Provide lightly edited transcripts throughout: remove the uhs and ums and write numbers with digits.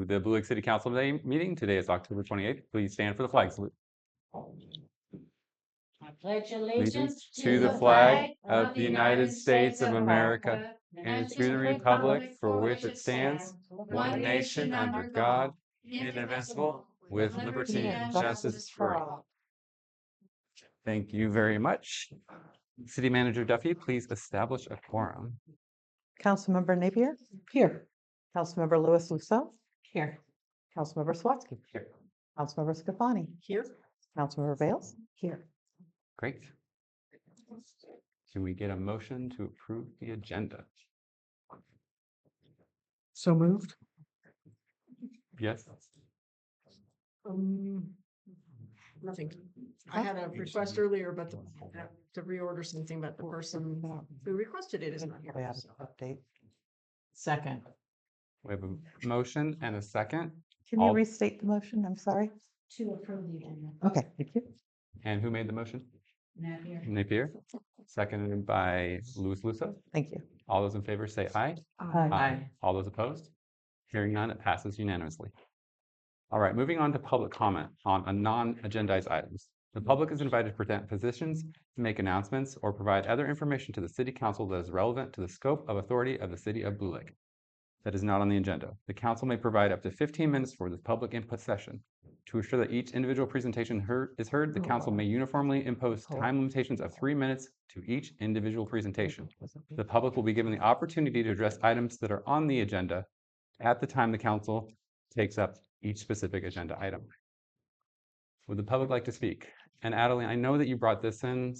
the Blue Lake City Council meeting. Today is October 28th. Please stand for the flag salute. I pledge allegiance To the flag of the United States of America and to the republic for which it stands, one nation under God, indivisible, with liberty and justice for all. Thank you very much. City Manager Duffy, please establish a quorum. Councilmember Napier? Here. Councilmember Lewis Lusso? Here. Councilmember Swatsky? Here. Councilmember Scafani? Here. Councilmember Bales? Here. Great. Can we get a motion to approve the agenda? So moved. Yes. Nothing. I had a request earlier, but to reorder something, but the person who requested it is not We here. have an update. Second. We have a motion and a second. Can you All- restate the motion? I'm sorry. To approve the agenda. Okay, thank you. And who made the motion? Napier. Napier. Seconded by Louis Lusso. Thank you. All those in favor say aye. Aye. All those opposed? Hearing none, it passes unanimously. All right, moving on to public comment on non-agendized items. The public is invited to present positions, to make announcements, or provide other information to the City Council that is relevant to the scope of authority of the City of Blue Lake. That is not on the agenda. The council may provide up to 15 minutes for this public input session. To ensure that each individual presentation is heard, the council may uniformly impose time limitations of 3 minutes to each individual presentation. The public will be given the opportunity to address items that are on the agenda at the time the council takes up each specific agenda item. Would the public like to speak? And Adeline, I know that you brought this in.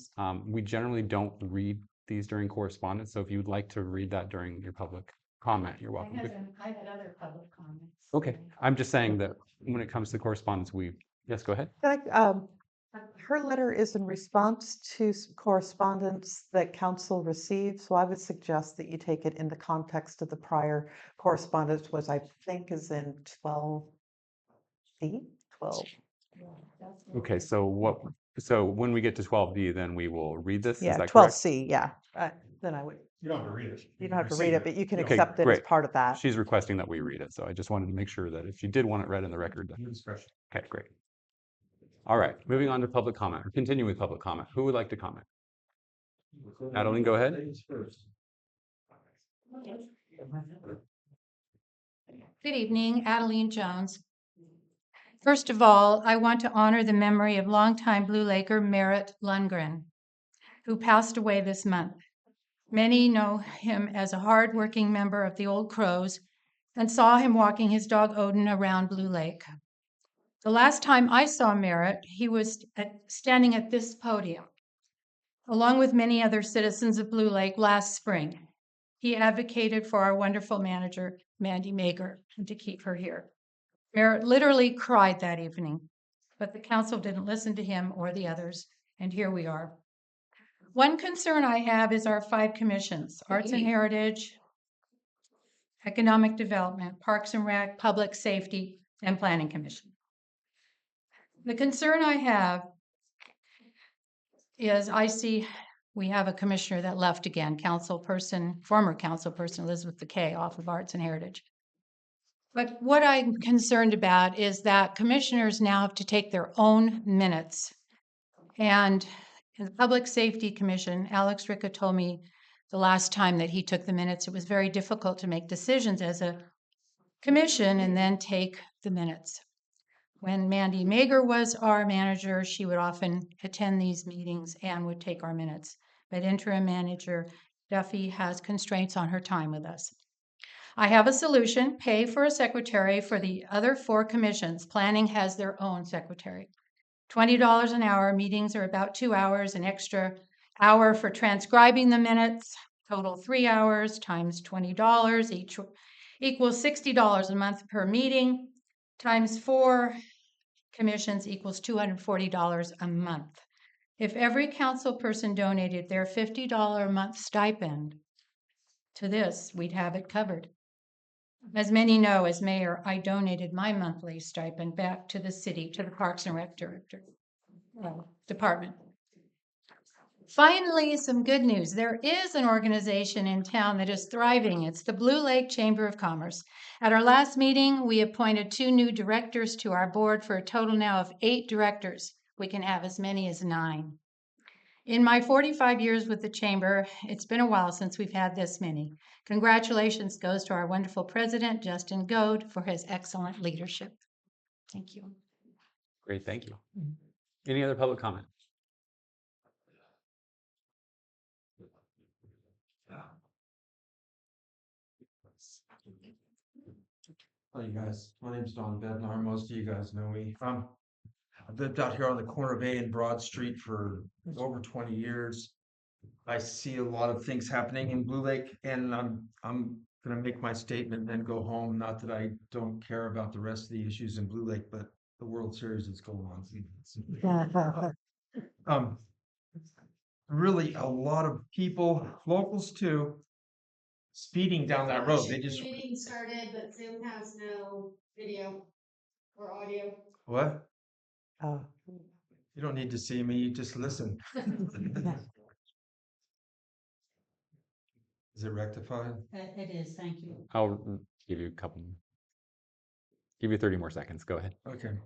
We generally don't read these during correspondence, so if you'd like to read that during your public comment, you're welcome. I had other public comments. Okay, I'm just saying that when it comes to correspondence, yes, go ahead. Her letter is in response to correspondence that council received, so I would suggest that you take it in the context of the prior correspondence, which I think is in 12C. 12. Okay, so when we get to 12B, then we will read this, is Yeah, that correct? 12C, yeah. Then I would, You don't have to read it. you don't have to read it, but you can Okay, accept it as great. part of that. She's requesting that we read it, so I just wanted to make sure that if you did want it read in the record. Your discretion. Okay, great. All right, moving on to public comment, or continue with public comment. Who would like to comment? Adeline, go ahead. Ladies first. Good evening, Adeline Jones. First of all, I want to honor the memory of longtime Blue Laker Merritt Lundgren, who passed away this month. Many know him as a hardworking member of the Old Crows and saw him walking his dog Odin around Blue Lake. The last time I saw Merritt, he was standing at this podium, along with many other citizens of Blue Lake last spring. He advocated for our wonderful manager, Mandy Mager, and to keep her here. Merritt literally cried that evening, but the council didn't listen to him or the others, and here we are. One concern I have is our 5 commissions: Arts and Heritage, Economic Development, Parks and Rec, Public Safety, and Planning Commission. The concern I have is I see we have a commissioner that left again, former council person Elizabeth McKay off of Arts and Heritage. But what I'm concerned about is that commissioners now have to take their own minutes. And in the Public Safety Commission, Alex Ricca told me the last time that he took the minutes, it was very difficult to make decisions as a commission and then take the minutes. When Mandy Mager was our manager, she would often attend these meetings and would take our minutes. But interim manager Duffy has constraints on her time with us. I have a solution: pay for a secretary for the other 4 commissions. Planning has their own secretary. $20 an hour. Meetings are about 2 hours, an extra hour for transcribing the minutes, total 3 hours times $20 each equals $60 a month per meeting, times 4 commissions equals $240 a month. If every council person donated their $50 a month stipend to this, we'd have it covered. As many know, as mayor, I donated my monthly stipend back to the city, to the Parks and Rec department. Finally, some good news. There is an organization in town that is thriving. It's the Blue Lake Chamber of Commerce. At our last meeting, we appointed 2 new directors to our board for a total now of 8 directors. We can have as many as 9. In my 45 years with the chamber, it's been a while since we've had this many. Congratulations goes to our wonderful president, Justin Goad, for his excellent leadership. Thank you. Great, thank you. Any other public comment? Hi, you guys. My name's Don Bednar. Most of you guys know me. I've lived out here on the corner of A and Broad Street for over 20 years. I see a lot of things happening in Blue Lake, and I'm gonna make my statement and then go home. Not that I don't care about the rest of the issues in Blue Lake, but the World Series is going on. Um, really, a lot of people, locals too, speeding down that road. They just Meeting started, but Zoom has no video or audio. what? Oh, You don't need to see me. You just listen. Is it rectified? It is, thank you. I'll give you 30 more seconds. Go ahead. Okay.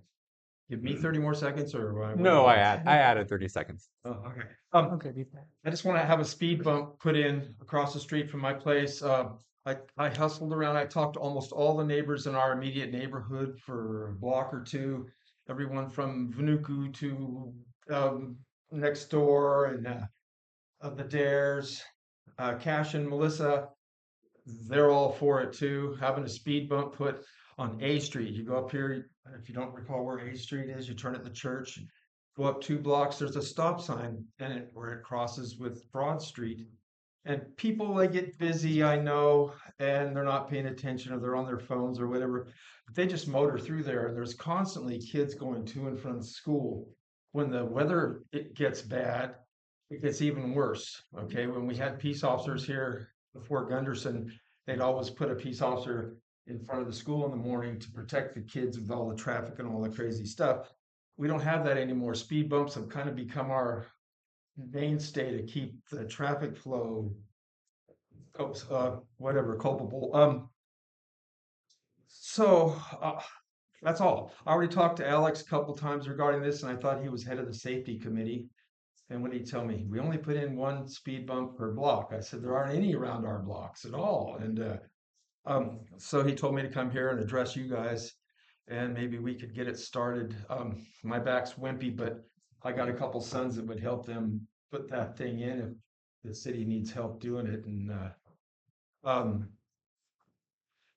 Give me 30 more seconds or what? No, I added 30 seconds. Oh, okay. okay. I just want to have a speed bump put in across the street from my place. I hustled around. I talked to almost all the neighbors in our immediate neighborhood for a block or two. Everyone from Vanuku to next door and the Dares, Cash and Melissa. They're all for it too. Having a speed bump put on A Street. You go up here, if you don't recall where A Street is, you turn at the church, go up 2 blocks, there's a stop sign where it crosses with Broad Street. And people, they get busy, I know, and they're not paying attention or they're on their phones or whatever. But they just motor through there, and there's constantly kids going to and from school. When the weather it gets bad, it gets even worse. Okay, when we had peace officers here before Gunderson, they'd always put a peace officer in front of the school in the morning to protect the kids with all the traffic and all the crazy stuff. We don't have that anymore. Speed bumps have kind of become our mainstay to keep the traffic flow, whatever, culpable. So that's all. I already talked to Alex a couple times regarding this, and I thought he was head of the safety committee. And what did he tell me? We only put in 1 speed bump per block. I said, there aren't any around our blocks at all. And so he told me to come here and address you guys, and maybe we could get it started. My back's wimpy, but I got a couple sons that would help them put that thing in if the city needs help doing it. And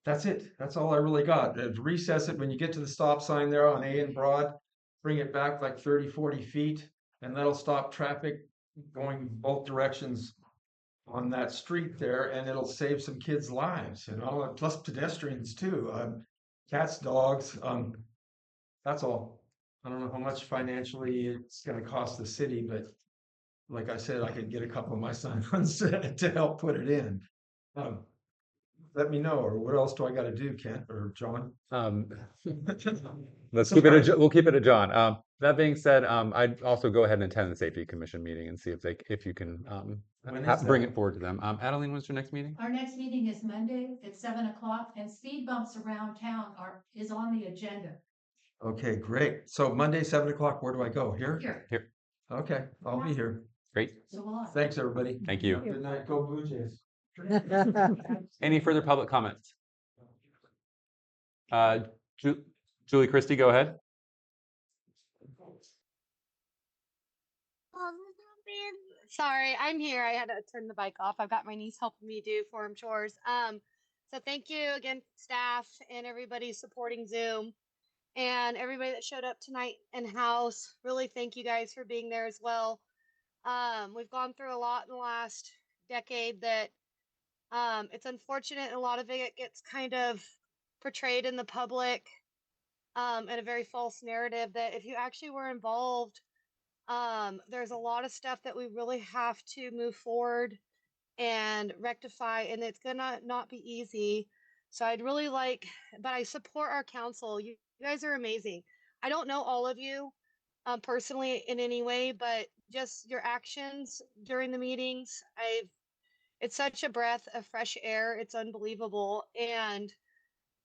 that's it. That's all I really got. Recess it when you get to the stop sign there on A and Broad, bring it back like 30, 40 feet, and that'll stop traffic going both directions on that street there, and it'll save some kids' lives, plus pedestrians too. Cats, dogs. That's all. I don't know how much financially it's going to cost the city, but like I said, I could get a couple of my sons to help put it in. Let me know, or what else do I got to do, Kent or John? Let's keep it. We'll keep it to John. That being said, I'd also go ahead and attend the safety commission meeting and see if you can When is bring that? it forward to them. Adeline, when's your next meeting? Our next meeting is Monday at 7 o'clock, and speed bumps around town is on the agenda. Okay, great. So Monday, 7 o'clock, where do I go? Here? Here. Okay, I'll be here. Great. So will I. Thanks, everybody. Thank you. Good night. Go Blue Jays. Any further public comments? Julie Christie, go ahead. Sorry, I'm here. I had to turn the bike off. I've got my niece helping me do farm chores. So thank you again, staff and everybody supporting Zoom and everybody that showed up tonight in house. Really thank you guys for being there as well. We've gone through a lot in the last decade that it's unfortunate a lot of it gets kind of portrayed in the public in a very false narrative that if you actually were involved, there's a lot of stuff that we really have to move forward and rectify, and it's gonna not be easy. So I'd really like, but I support our council. You guys are amazing. I don't know all of you personally in any way, but just your actions during the meetings. It's such a breath of fresh air. It's unbelievable. And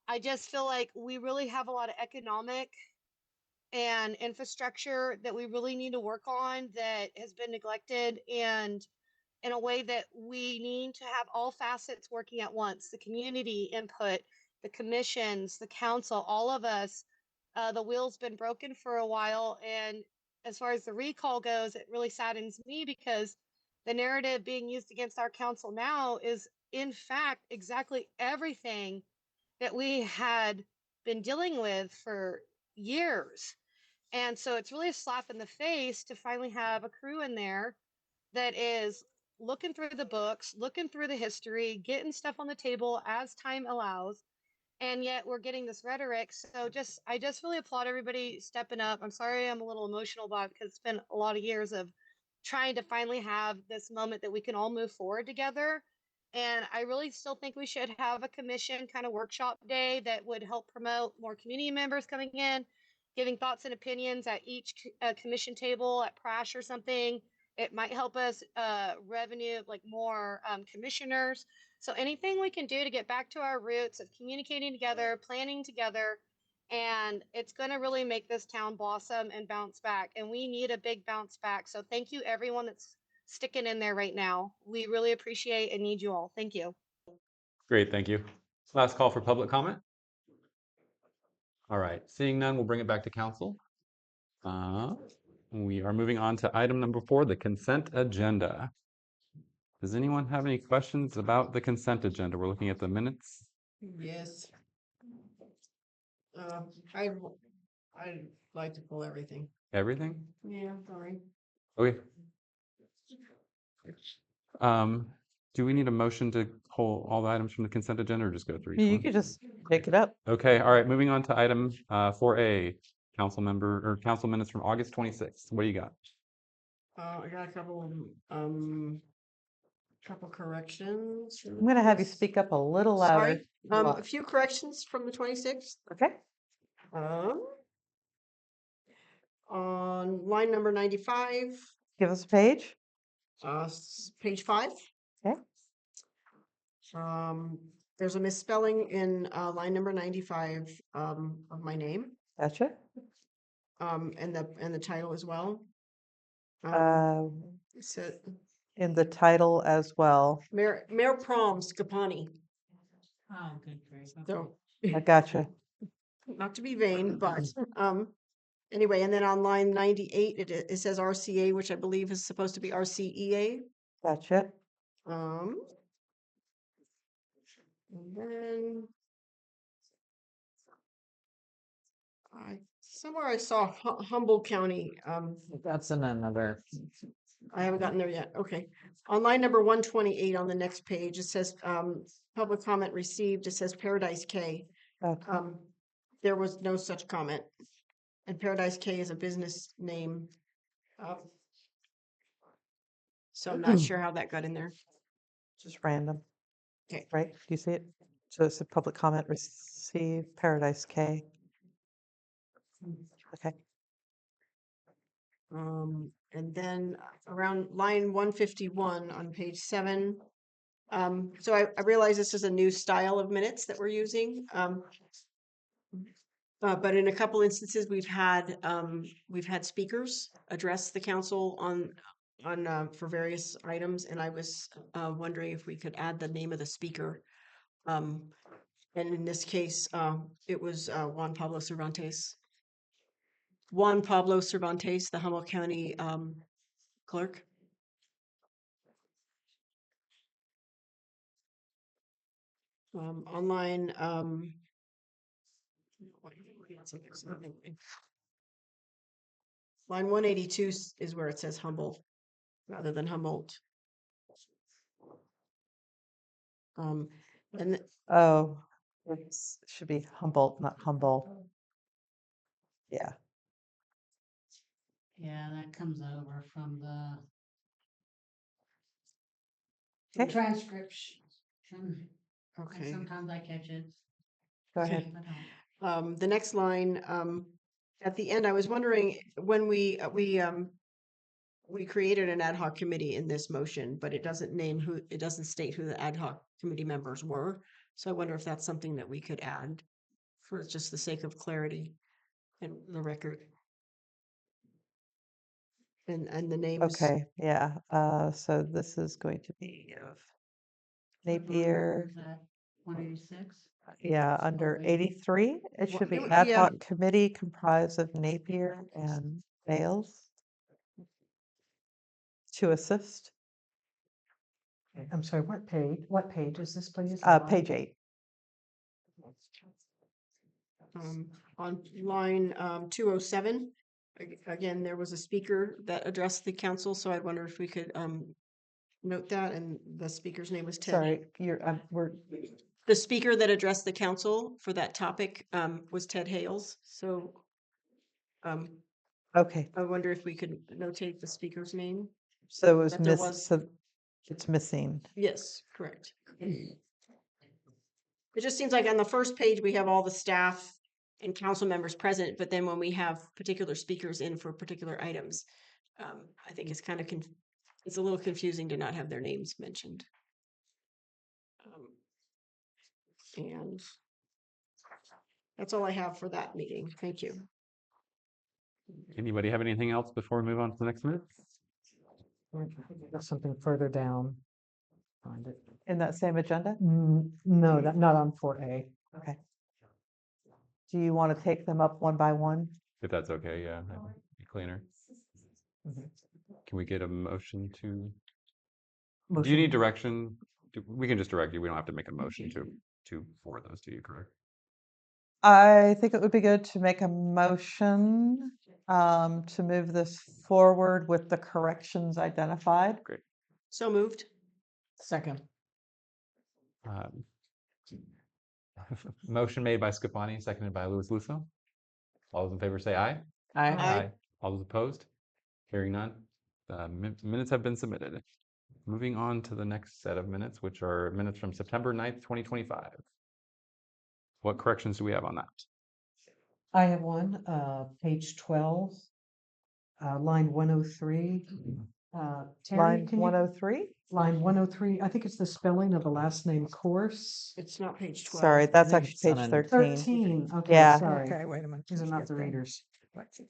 I just feel like we really have a lot of economic and infrastructure that we really need to work on that has been neglected, and in a way that we need to have all facets working at once: the community input, the commissions, the council, all of us. The wheel's been broken for a while. And as far as the recall goes, it really saddens me because the narrative being used against our council now is, in fact, exactly everything that we had been dealing with for years. And so it's really a slap in the face to finally have a crew in there that is looking through the books, looking through the history, getting stuff on the table as time allows. And yet we're getting this rhetoric. So I just really applaud everybody stepping up. I'm sorry I'm a little emotional about it because it's been a lot of years of trying to finally have this moment that we can all move forward together. And I really still think we should have a commission kind of workshop day that would help promote more community members coming in, giving thoughts and opinions at each commission table at Prash or something. It might help us revenue like more commissioners. So anything we can do to get back to our roots of communicating together, planning together, and it's going to really make this town blossom and bounce back. And we need a big bounce back. So thank you everyone that's sticking in there right now. We really appreciate and need you all. Thank you. Great, thank you. Last call for public comment. All right, seeing none, we'll bring it back to council. We are moving on to item number 4, the consent agenda. Does anyone have any questions about the consent agenda? We're looking at the minutes. Yes. I'd like to pull everything. Everything? Yeah, sorry. Okay. Do we need a motion to pull all the items from the consent agenda or just go through each You one? could just pick it up. Okay, all right, moving on to item 4A, council minutes from August 26th. What do you got? I got a couple corrections. I'm going to have you speak up a little louder. Sorry, a few corrections from the 26th. Okay. On line number 95, Give us a page. page 5. Okay. There's a misspelling in line number 95 of my name, Gotcha. and the title as well. So In the title as well. Mayor Prom Scapani. Oh, good grief. So I gotcha. not to be vain, but anyway, and then on line 98 it says RCA, which I believe is supposed to be RCEA. Gotcha. And then somewhere I saw Humboldt County. That's in another. I haven't gotten there yet. Okay. On line number 128 on the next page, it says public comment received. It says Paradise K. Okay. There was no such comment. And Paradise K is a business name. So I'm not sure how that got in there. Just random. Okay. Right? Do you see it? So it's a public comment received, Paradise K. Okay. And then around line 151 on page 7. So I realize this is a new style of minutes that we're using. But in a couple instances, we've had speakers address the council on for various items, and I was wondering if we could add the name of the speaker. And in this case, it was Juan Pablo Cervantes. Juan Pablo Cervantes, the Humboldt County clerk. Online, line 182 is where it says Humboldt rather than Humboldt. And Oh, it should be Humboldt, not Humboldt. Yeah. Yeah, that comes over from the Okay. transcription. okay. Sometimes I catch it. Go ahead. The next line, at the end, I was wondering when we we created an ad hoc committee in this motion, but it doesn't it doesn't state who the ad hoc committee members were. So I wonder if that's something that we could add for just the sake of clarity in the record. And the names. Okay, yeah, so this is going to be of Napier, 186? yeah, under 83. It Well, should be it would ad be, hoc committee comprised of Napier and Bales to assist. I'm sorry, what page is this, please? Page 8. On line 207, again, there was a speaker that addressed the council, so I wonder if we could note that, and the speaker's name was Ted. Sorry, The speaker that addressed the council for that topic was Ted Hales, so okay, I wonder if we could notate the speaker's name. so it was That there was- so it's missing. Yes, correct. It just seems like on the first page, we have all the staff and council members present, but then when we have particular speakers in for particular items, I think it's kind of, it's a little confusing to not have their names mentioned. And that's all I have for that meeting. Thank you. Anybody have anything else before we move on to the next minute? Got something further down. Find it. In that same agenda? No, not on 4A. Okay. Do you want to take them up one by one? If that's okay, yeah, that would be cleaner. Can we get a motion to? Do you need direction? We can just direct you. We don't have to make a motion to forward those to you, correct? I think it would be good to make a motion to move this forward with the corrections identified. So moved. Second. Motion made by Scapani, seconded by Louis Lusso. All those in favor say aye. Aye. All those opposed? Hearing none. Minutes have been submitted. Moving on to the next set of minutes, which are minutes from September 9th, 2025. What corrections do we have on that? I have one, page 12, line 103. Terry, Line can you- 103? Line 103, I think it's the spelling of the last name course. It's not page 12. Sorry, that's think actually it's page on 13. 13, okay, Yeah. sorry. wait a minute. These are not the readers. Okay.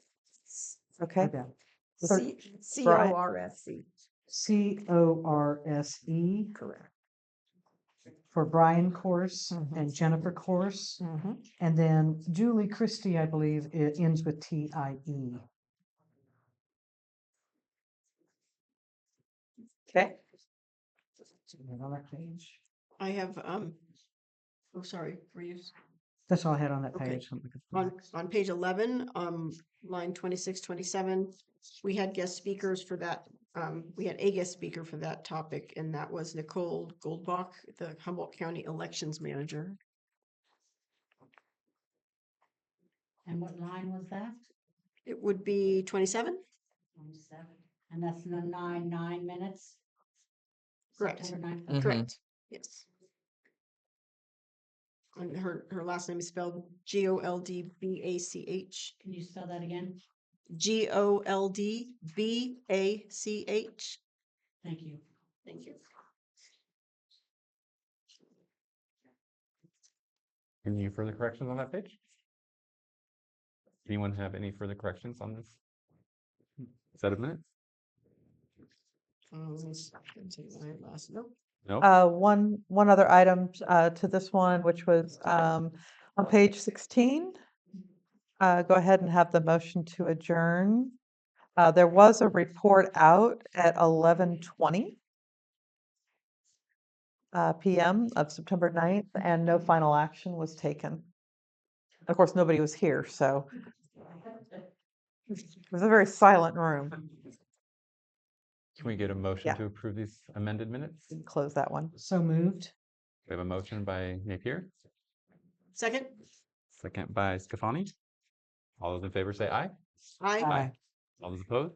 Okay. CORSC. CORSE. Correct. For Brian Course and Jennifer Course. And then Julie Christie, I believe, it ends with TIE. Okay. On that page. I have, oh, sorry, were you? That's all I had on that Okay. page. I'm looking for next. On page 11, line 26, 27, we had guest speakers for that. We had a guest speaker for that topic, and that was Nicole Goldbach, the Humboldt County Elections Manager. And what line was that? It would be 27? 27. And that's the 9 minutes? Correct. September 9th? Correct. Yes. And her last name is spelled Goldbach. Can you spell that again? Goldbach. Thank you. Thank you. Any further corrections on that page? Anyone have any further corrections on this set of minutes? Let me see what I had last. Nope. No? One other item to this one, which was on page 16. Go ahead and have the motion to adjourn. There was a report out at 11:20 p.m. of September 9th, and no final action was taken. Of course, nobody was here, so it was a very silent room. Can we get a motion Yeah. to approve these amended minutes? Close that one. So moved. We have a motion by Napier, Second? second by Scafani. All those in favor say aye. Aye. All those opposed?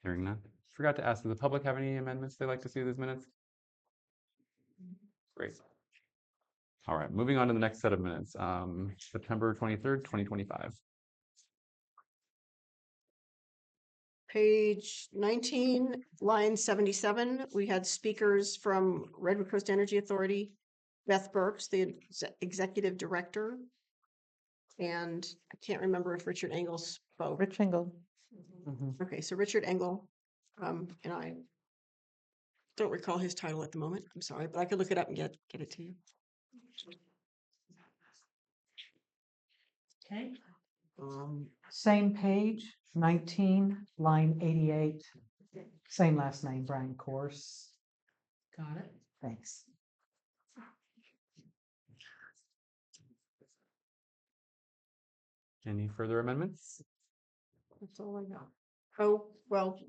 Hearing none. Forgot to ask, does the public have any amendments they'd like to see to these minutes? Great. All right, moving on to the next set of minutes, September 23rd, 2025. Page 19, line 77, we had speakers from Redwood Coast Energy Authority, Beth Burks, the executive director. And I can't remember if Richard Engel spoke. Rich Engel. Okay, so Richard Engel, and I don't recall his title at the moment. I'm sorry, but I could look it up and get it to you. Okay. Same page, 19, line 88. Same last name, Brian Course. Got it. Thanks. Any further amendments? That's all I got. Oh, well,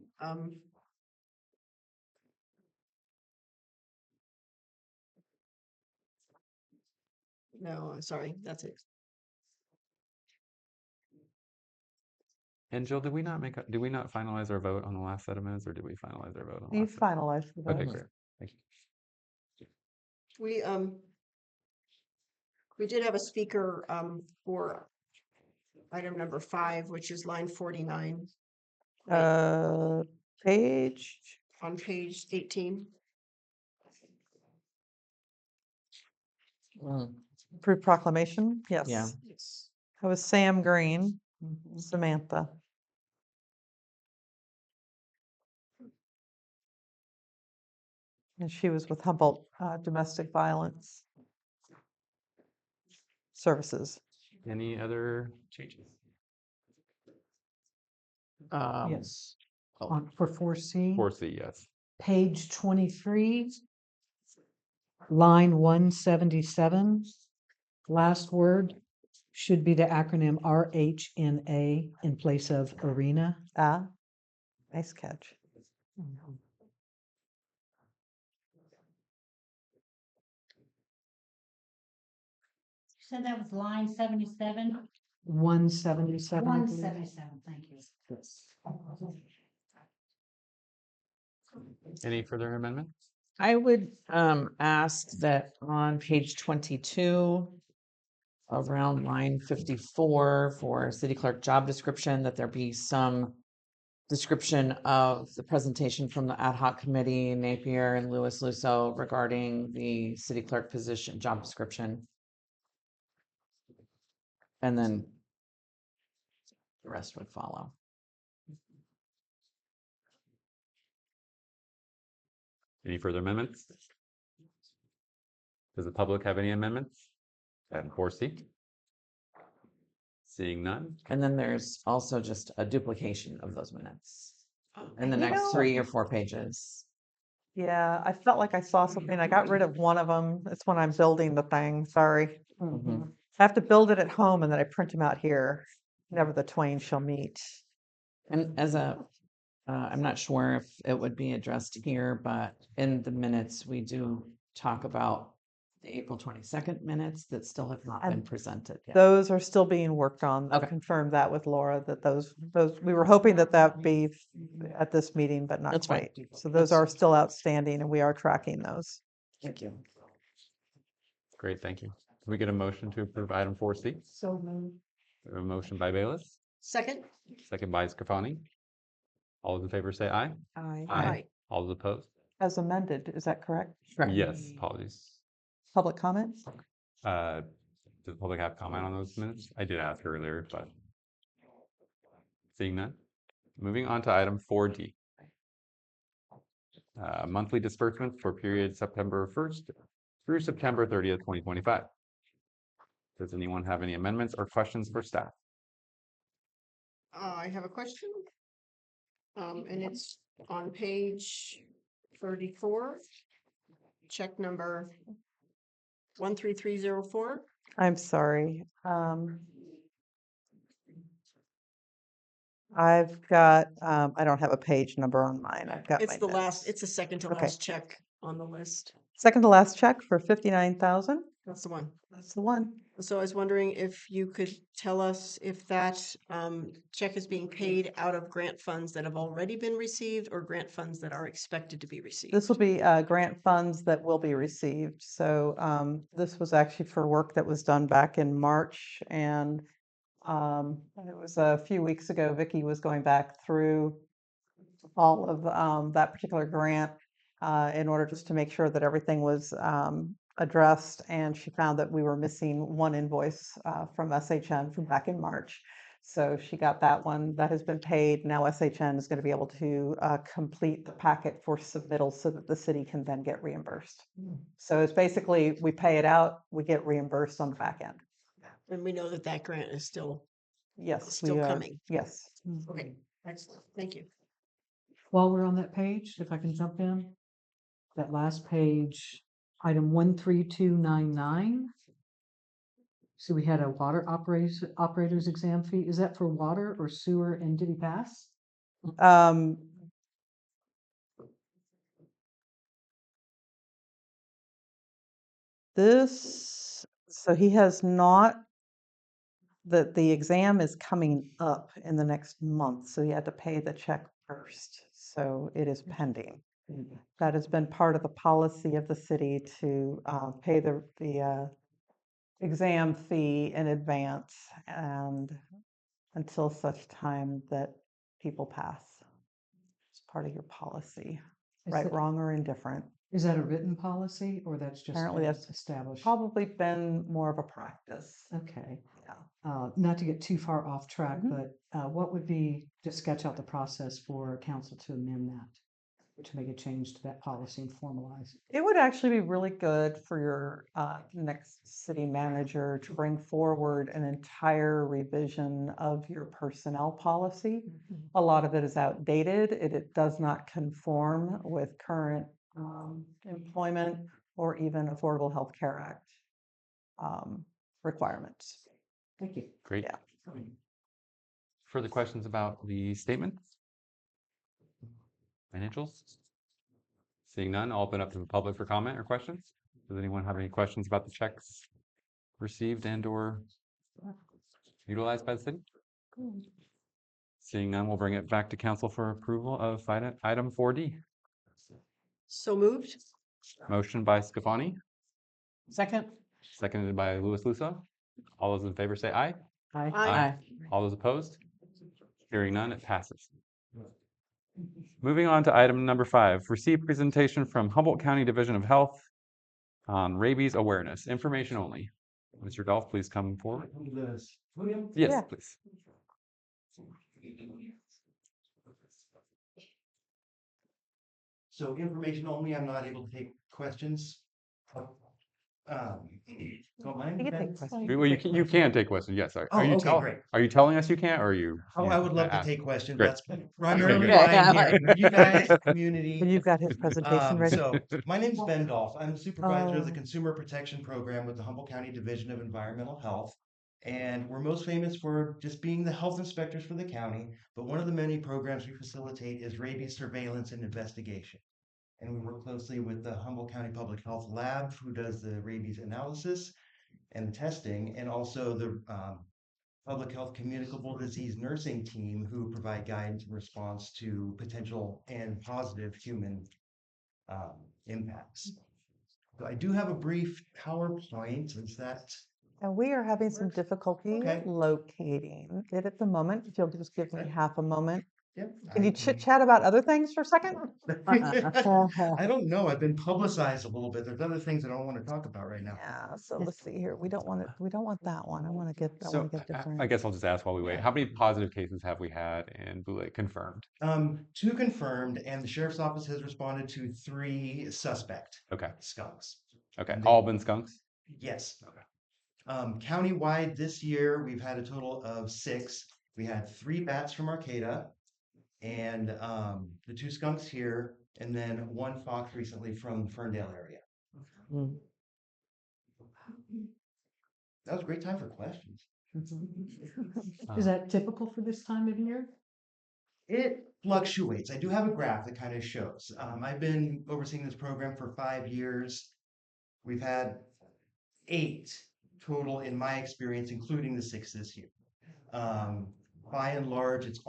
no, I'm sorry, that's it. And Jill, did we not finalize our vote on the last set of minutes, or did we finalize our vote on the You last? finalized the Okay, vote. great. Thank you. We did have a speaker, for item number 5, which is line 49. Page, On page 18. approved proclamation, yes. Yeah. That was Sam Green, Samantha. And she was with Humboldt Domestic Violence Services. Any other changes? Yes. oh. For 4C. 4C, yes. Page 23, line 177. Last word should be the acronym RHNA in place of arena. Ah, nice catch. You said that was line 77? 177. I believe. 177, thank you. Any further amendments? I would ask that on page 22, around line 54 for city clerk job description, that there be some description of the presentation from the ad hoc committee, Napier and Louis Lusso, regarding the city clerk position job description. And then the rest would follow. Any further amendments? Does the public have any amendments? Item 4C? Seeing none? And then there's also just a duplication of those minutes in the You next know- 3 or 4 pages. Yeah, I felt like I saw something. I got rid of one of them. It's when I'm building the thing, sorry. Mhm. I have to build it at home and then I print them out here. Never the twain shall meet. And as I'm not sure if it would be addressed here, but in the minutes, we do talk about the April 22nd minutes that still have not been And presented yet. Those are still being worked on. I Okay. confirmed that with Laura, that those, we were hoping that that'd be at this meeting, but not That's fine. quite. So those are still outstanding and we are tracking those. Thank you. Great, thank you. Can we get a motion to approve item 4C? So moved. We have a motion by Bayless, Second? second by Scafani. All those in favor say aye. Aye. All those opposed? As amended, is that correct? Correct. Yes, apologies. Public comment? Does the public have comment on those minutes? I did ask earlier, but seeing none. Moving on to item 4D. Monthly disbursements for period September 1st through September 30th, 2025. Does anyone have any amendments or questions for staff? I have a question. And it's on page 34. Check number 13304. I'm sorry. I've got, I don't have a page number on mine. I've got It's my the last, notes. it's the second to Okay. last check on the list. Second to last check for 59,000. That's the one. That's the one. So I was wondering if you could tell us if that check is being paid out of grant funds that have already been received or grant funds that are expected to be received. This will be grant funds that will be received. So this was actually for work that was done back in March, and it was a few weeks ago. Vicky was going back through all of that particular grant in order just to make sure that everything was addressed. And she found that we were missing one invoice from SHN from back in March. So she got that one. That has been paid. Now SHN is going to be able to complete the packet for submittal so that the city can then get reimbursed. So it's basically, we pay it out, we get reimbursed on the back end. And we know that that grant is still Yes, still we are. coming. Yes. Okay, excellent. Thank you. While we're on that page, if I can jump in, that last page, item 13299. So we had a water operator's exam fee. Is that for water or sewer, and did he pass? Um, so he has not, the exam is coming up in the next month, so he had to pay the check first. So it is pending. That has been part of the policy of the city to pay the exam fee in advance and until such time that people pass. It's part of your policy, Is right, that- wrong, or indifferent. Is that a written policy or that's just Apparently been that's established? Probably been more of a practice. Okay. Yeah. Not to get too far off track, Mhm. but what would be to sketch out the process for council to amend that? To make a change to that policy and formalize? It would actually be really good for your next city manager to bring forward an entire revision of your personnel policy. A lot of it is outdated. It does not conform with current employment or even Affordable Health Care Act requirements. Thank you. Great. Yeah. Further questions about the statement? Financials? Seeing none, I'll open up to the public for comment or questions. Does anyone have any questions about the checks received and or utilized by the city? Seeing none, we'll bring it back to council for approval of item 4D. So moved. Motion by Scafani, Second? seconded by Louis Lusso. All those in favor say aye. Aye. Aye. All those opposed? Hearing none, it passes. Moving on to item number 5, receive presentation from Humboldt County Division of Health on rabies awareness, information only. Mr. Dolph, please come forward. Yes, Yeah. please. So information only, I'm not able to take questions. So my name You is can Ben. take questions. Well, you can take questions. Yes. Are Oh, you okay, great. Are you telling us you can't, or are you? Oh, you I would love to ask? take questions. Great. That's primarily good. why I'm Okay. here. You guys, the And community. you've got his presentation ready? So my name is Ben Dolph. I'm the supervisor of the Oh. Consumer Protection Program with the Humboldt County Division of Environmental Health. And we're most famous for just being the health inspectors for the county. But one of the many programs we facilitate is rabies surveillance and investigation. And we work closely with the Humboldt County Public Health Lab, who does the rabies analysis and the testing, and also the Public Health Communicable Disease Nursing Team, who provide guidance in response to potential and positive human impacts. So I do have a brief PowerPoint. Is that And we are having some difficulty Okay. locating it at the moment. If you'll just give me Okay. half a moment. Yep. Can you chit chat about other things for a second? I don't know. I've been publicized a little bit. There's other things I don't want to talk about right now. Yeah, so let's see here. We don't want it, we don't want that one. I want to get, I So want to get I different. guess I'll just ask while we wait. How many positive cases have we had in Blue Lake confirmed? 2 confirmed, and the sheriff's office has responded to 3 suspect Okay. skunks. Okay. And they- All been skunks? Yes. Okay. Countywide this year, we've had a total of 6. We had 3 bats from Arcata, and the 2 skunks here, and then 1 fox recently from the Ferndale area. Mm. That was a great time for questions. Is that typical for this time of year? It fluctuates. I do have a graph that kind of shows. I've been overseeing this program for 5 years. We've had 8 total in my experience, including the 6 this year. By and large, it's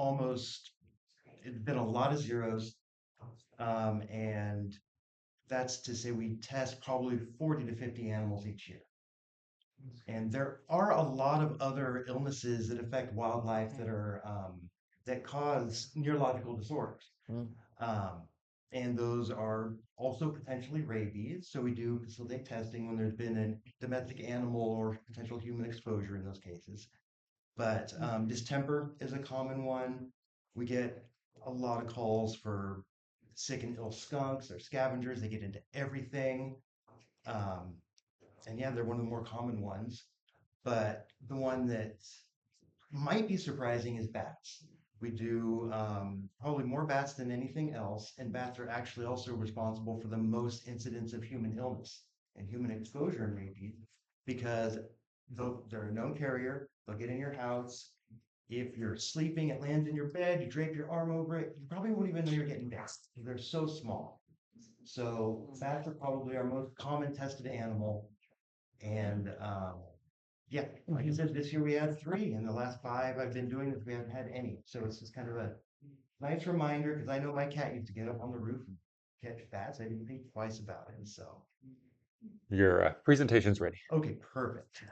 been a lot of zeros. And that's to say we test probably 40 to 50 animals each year. And there are a lot of other illnesses that affect wildlife that are that cause neurological disorders. Mm. And those are also potentially rabies. So we do facilitate testing when there's been a domestic animal or potential human exposure in those cases. But distemper is a common one. We get a lot of calls for sick and ill skunks. They're scavengers. They get into everything. Um, and yeah, they're one of the more common ones. But the one that might be surprising is bats. We do probably more bats than anything else, and bats are actually also responsible for the most incidents of human illness and human exposure in rabies because they're a known carrier. They'll get in your house. If you're sleeping, it lands in your bed, you drape your arm over it, you probably won't even know you're getting bit. They're so small. So bats are probably our most common tested animal. And yeah, like I said, this year we had 3. In the last 5 I've been doing this, we haven't had any. So it's just kind of a nice reminder because I know my cat used to get up on the roof and catch bats. I didn't think twice about it. So, Your presentation's ready. okay, perfect.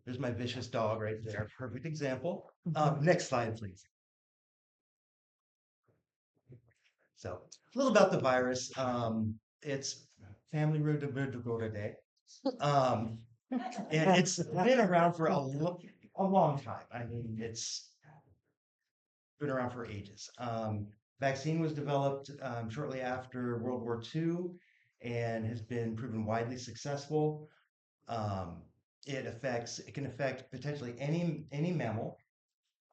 There's my vicious dog right there. Perfect example. Next slide, please. So, a little about the virus. It's Family Road to Dakota Day. And it's been around for a long time. I mean, it's been around for ages. Vaccine was developed shortly after World War II and has been proven widely successful. Um, it can affect potentially any mammal,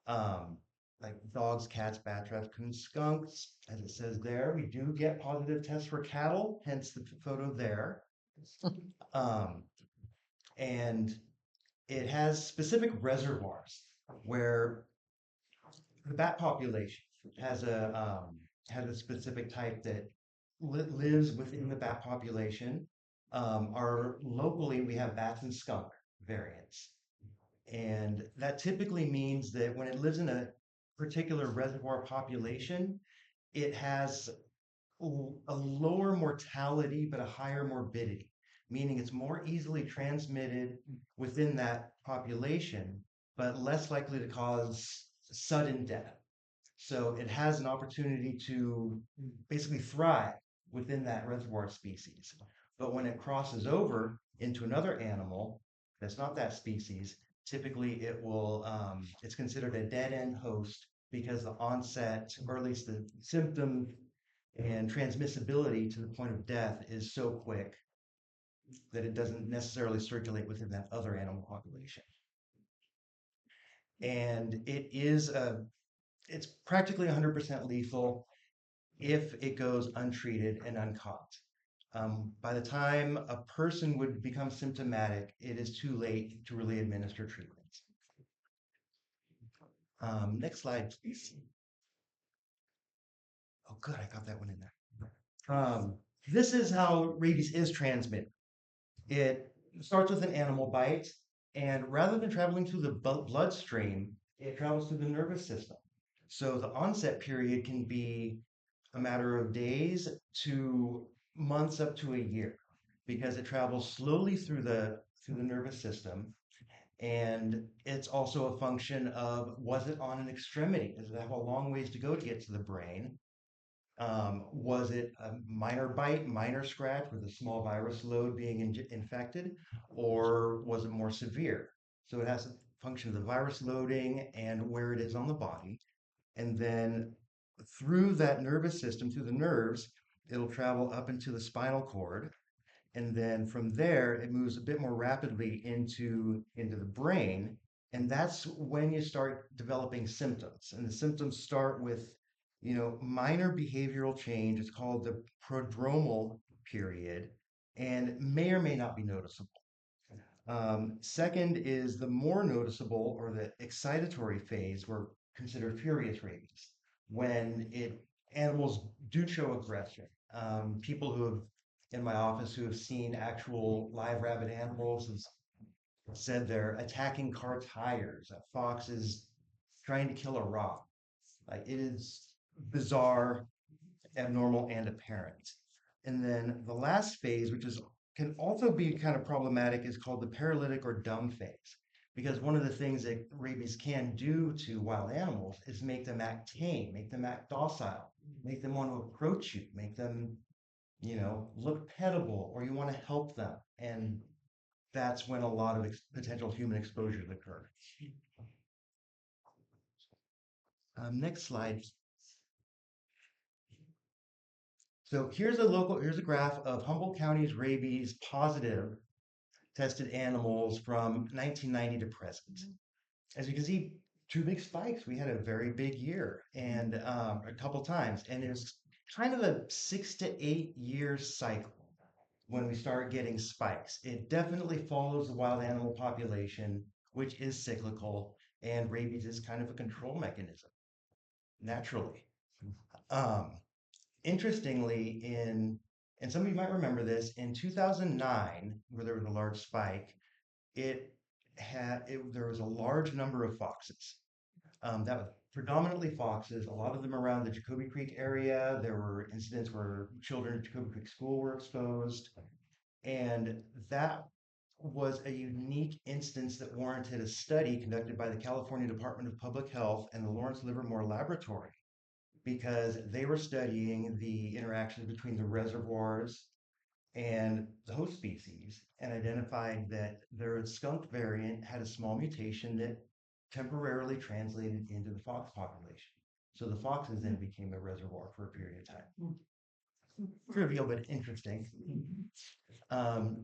um, like dogs, cats, bats, raccoons, skunks. As it says there, we do get positive tests for cattle, hence the photo there. Um, and it has specific reservoirs where the bat population has a specific type that lives within the bat population. Our locally we have bats and skunk variants, and that typically means that when it lives in a particular reservoir population, it has a lower mortality but a higher morbidity, meaning it's more easily transmitted within that population, but less likely to cause sudden death. So it has an opportunity to basically thrive within that reservoir species. But when it crosses over into another animal that's not that species, typically it's considered a dead end host because the onset, or at least the symptom and transmissibility to the point of death is so quick that it doesn't necessarily circulate within that other animal population. And it's practically 100% lethal if it goes untreated and uncaught. By the time a person would become symptomatic, it is too late to really administer treatment. Next slide, please. Oh, good, I got that one in there. This is how rabies is transmitted. It starts with an animal bite, and rather than traveling through the bloodstream, it travels through the nervous system. So the onset period can be a matter of days to months up to a year because it travels slowly through the nervous system. And it's also a function of, was it on an extremity? Does it have a long ways to go to get to the brain? Was it a minor bite, minor scratch with a small virus load being infected, or was it more severe? So it has a function of the virus loading and where it is on the body. And then through that nervous system, through the nerves, it'll travel up into the spinal cord. And then from there, it moves a bit more rapidly into the brain. And that's when you start developing symptoms. And the symptoms start with, minor behavioral change. It's called the prodromal period and may or may not be noticeable. Second is the more noticeable or the excitatory phase, were considered furious rabies, when animals do show aggression. People who have in my office who have seen actual live rabid animals have said they're attacking car tires. A fox is trying to kill a rock. Like, it is bizarre, abnormal, and apparent. And then the last phase, which can also be kind of problematic, is called the paralytic or dumb phase, Because one of the things that rabies can do to wild animals is make them act tame, make them act docile, make them want to approach you, make them, look pettable, or you want to help them. And that's when a lot of potential human exposures occur. Next slide. So here's a graph of Humboldt County's rabies positive tested animals from 1990 to present. As you can see, two big spikes. We had a very big year and a couple times, and it was kind of a 6 to 8 year cycle when we start getting spikes. It definitely follows the wild animal population, which is cyclical, and rabies is kind of a control mechanism naturally. Um, Interestingly, and some of you might remember this, in 2009, where there was a large spike, there was a large number of foxes. That was predominantly foxes, a lot of them around the Jacoby Creek area. There were incidents where children at Jacoby Creek School were exposed. And that was a unique instance that warranted a study conducted by the California Department of Public Health and the Lawrence Livermore Laboratory, because they were studying the interactions between the reservoirs and the host species and identified that their skunk variant had a small mutation that temporarily translated into the fox population. So the foxes then became a reservoir for a period of time. Trivial, but interesting.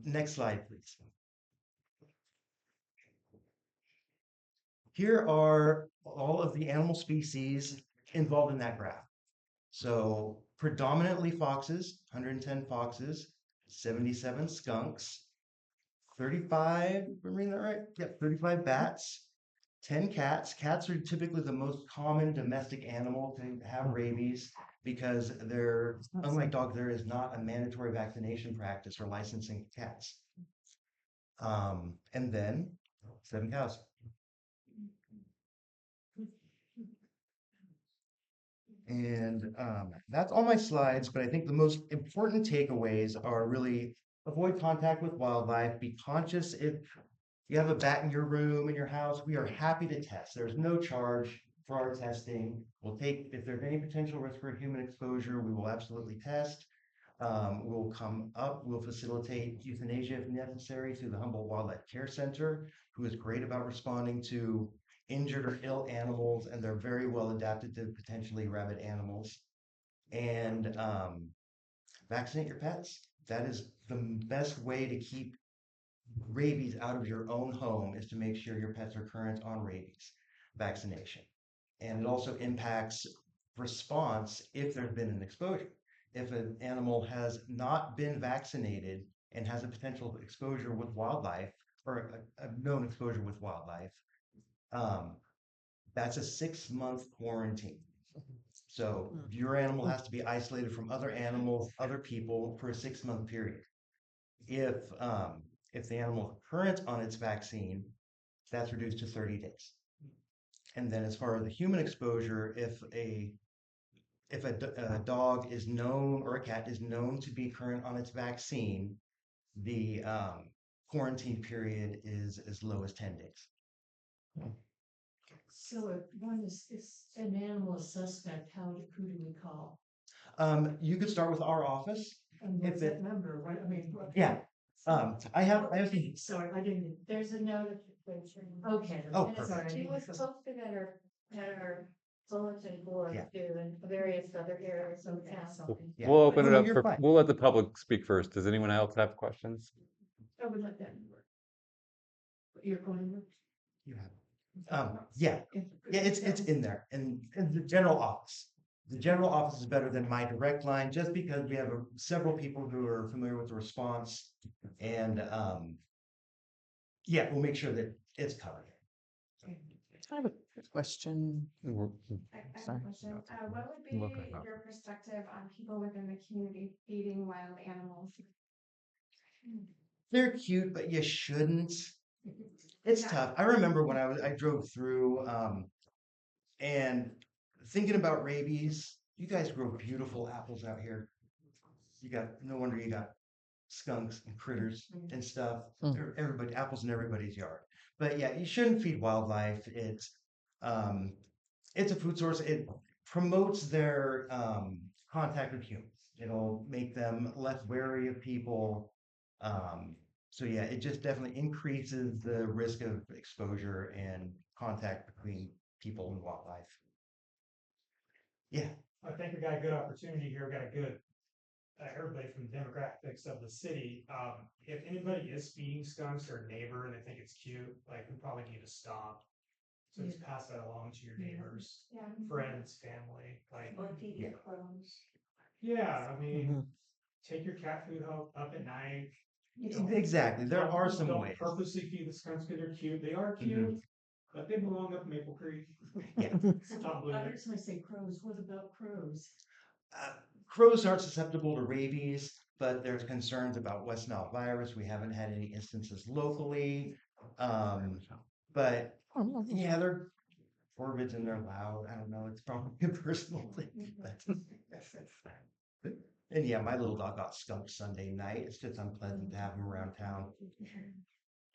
Next slide, please. Here are all of the animal species involved in that graph. So predominantly foxes, 110 foxes, 77 skunks, 35, am I reading that right? Yep, 35 bats, 10 cats. Cats are typically the most common domestic animal to have rabies because unlike dogs, there is not a mandatory vaccination practice or licensing cats. And then 7 cows. And that's all my slides, but I think the most important takeaways are really avoid contact with wildlife, be conscious if you have a bat in your room, in your house, we are happy to test. There's no charge for our testing. If there's any potential risk for human exposure, we will absolutely test. We'll facilitate euthanasia if necessary through the Humboldt Wildlife Care Center, who is great about responding to injured or ill animals, and they're very well adapted to potentially rabid animals. And vaccinate your pets. That is the best way to keep rabies out of your own home, is to make sure your pets are current on rabies vaccination. And it also impacts response if there's been an exposure. If an animal has not been vaccinated and has a potential exposure with wildlife, or a known exposure with wildlife, that's a 6-month quarantine. So your animal has to be isolated from other animals, other people for a 6-month period. If the animal is current on its vaccine, that's reduced to 30 days. And then as far as the human exposure, if a dog is known, or a cat is known to be current on its vaccine, the quarantine period is as low as 10 days. So if one is an animal suspect, who do we call? You could start with our office. And what's that number? What, I mean, what- Yeah. I have Sorry, I didn't. There's a notification. Okay. Oh, Sorry, perfect. it was posted at our bulletin board Yeah. too, and various other areas of town. Yeah. We'll open Oh, it no, up you're for, fine. we'll let the public speak first. Does anyone else have questions? I would let that work. You're going to. You have yeah, it's in there, in the general office. The general office is better than my direct line, just because we have several people who are familiar with the response, and yeah, we'll make sure that it's covered. I have a question. I have Sorry. a question. What would be Look it up. your perspective on people within the community feeding wild animals? They're cute, but you shouldn't. It's Yeah. tough. I remember when I drove through and thinking about rabies. You guys grow beautiful apples out here. No wonder you got skunks and critters and stuff. Mm. Everybody, apples in everybody's yard. But yeah, you shouldn't feed wildlife. It's a food source. It promotes their contact with humans. It'll make them less wary of people. So yeah, it just definitely increases the risk of exposure and contact between people and wildlife. Yeah. I think we got a good opportunity here. We got a good, everybody from the demographics of the city. If anybody is feeding skunks or a neighbor and they think it's cute, like we probably need to stop. So just pass that along to your neighbors, Yeah. friends, family, like, Or feeding crows. yeah, I mean, Mhm. take your cat food up at night. Exactly. There are some Don't ways. purposely feed the skunks because they're cute. They are Mhm. cute, but they belong up Maple Creek. Yeah. Stop Blue Lake. Others might say crows, what about crows? Crows aren't susceptible to rabies, but there's concerns about West Nile virus. We haven't had any instances locally. But yeah, they're corvids and they're loud. I don't know. It's probably a personal thing. But and yeah, my little dog got skunked Sunday night. It's just unpleasant to have him around town.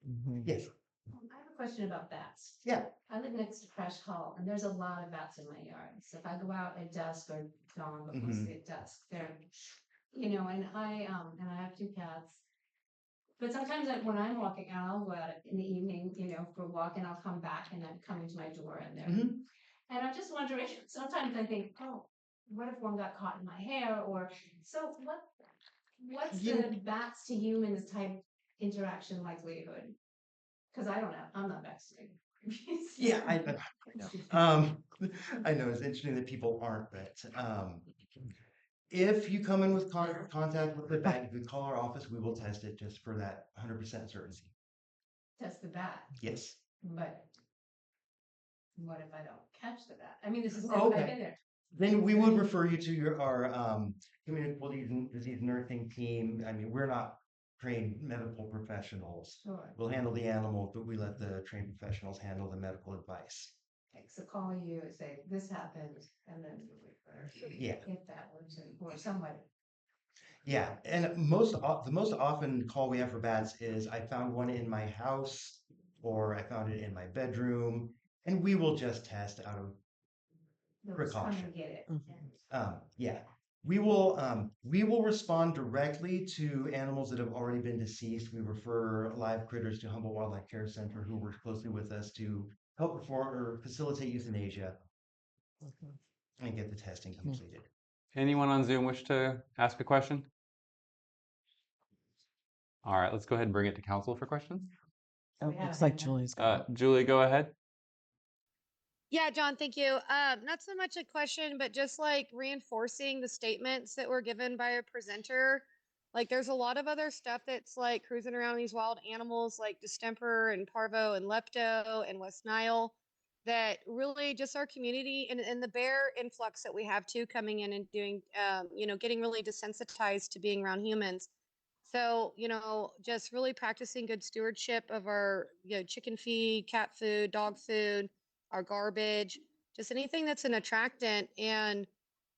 Mhm. Yes. I have a question about bats. Yeah. I live next to Crash Hall and there's a lot of bats in my yard. So if I go out at dusk or dawn, but mostly at dusk, they're, and I have 2 cats. But sometimes when I'm walking out, I'll go out in the evening, for a walk and I'll come back and I'm coming to my door and they're, Mhm. and I'm just wondering, sometimes I think, oh, what if one got caught in my hair or, so what's You- the bats to humans type interaction likelihood? Cause I don't know, I'm not vaccinated. Yeah, I know. I know it's interesting that people aren't, but if you come in with contact with the bat, if you call our office, we will test it just for that 100% certainty. Test the bat, Yes. but what if I don't catch the bat? I mean, this is Oh, never, I've okay. been there. Then we would refer you to our communicable disease nursing team. I mean, we're not trained medical professionals. Sure. We'll handle the animal, but we let the trained professionals handle the medical advice. Okay, so call you and say, this happened, and then Yeah. if that were to, or somebody. Yeah, and the most often call we have for bats is I found one in my house or I found it in my bedroom, and we will just test out of They'll just come precaution. and get it. Yeah, we will respond directly to animals that have already been deceased. We refer live critters to Humboldt Wildlife Care Center, who works closely with us to help perform or facilitate euthanasia and get the testing completed. Anyone on Zoom wish to ask a question? All right, let's go ahead and bring it to council for questions. Oh, We have looks a like hand up. Julie's got. Julie, go ahead. Yeah, John, thank you. Not so much a question, but just like reinforcing the statements that were given by a presenter. Like there's a lot of other stuff that's like cruising around these wild animals like distemper and parvo and lepto and West Nile that really just our community and the bear influx that we have too coming in and doing, getting really desensitized to being around humans. So, just really practicing good stewardship of our, chicken feed, cat food, dog food, our garbage, just anything that's an attractant. And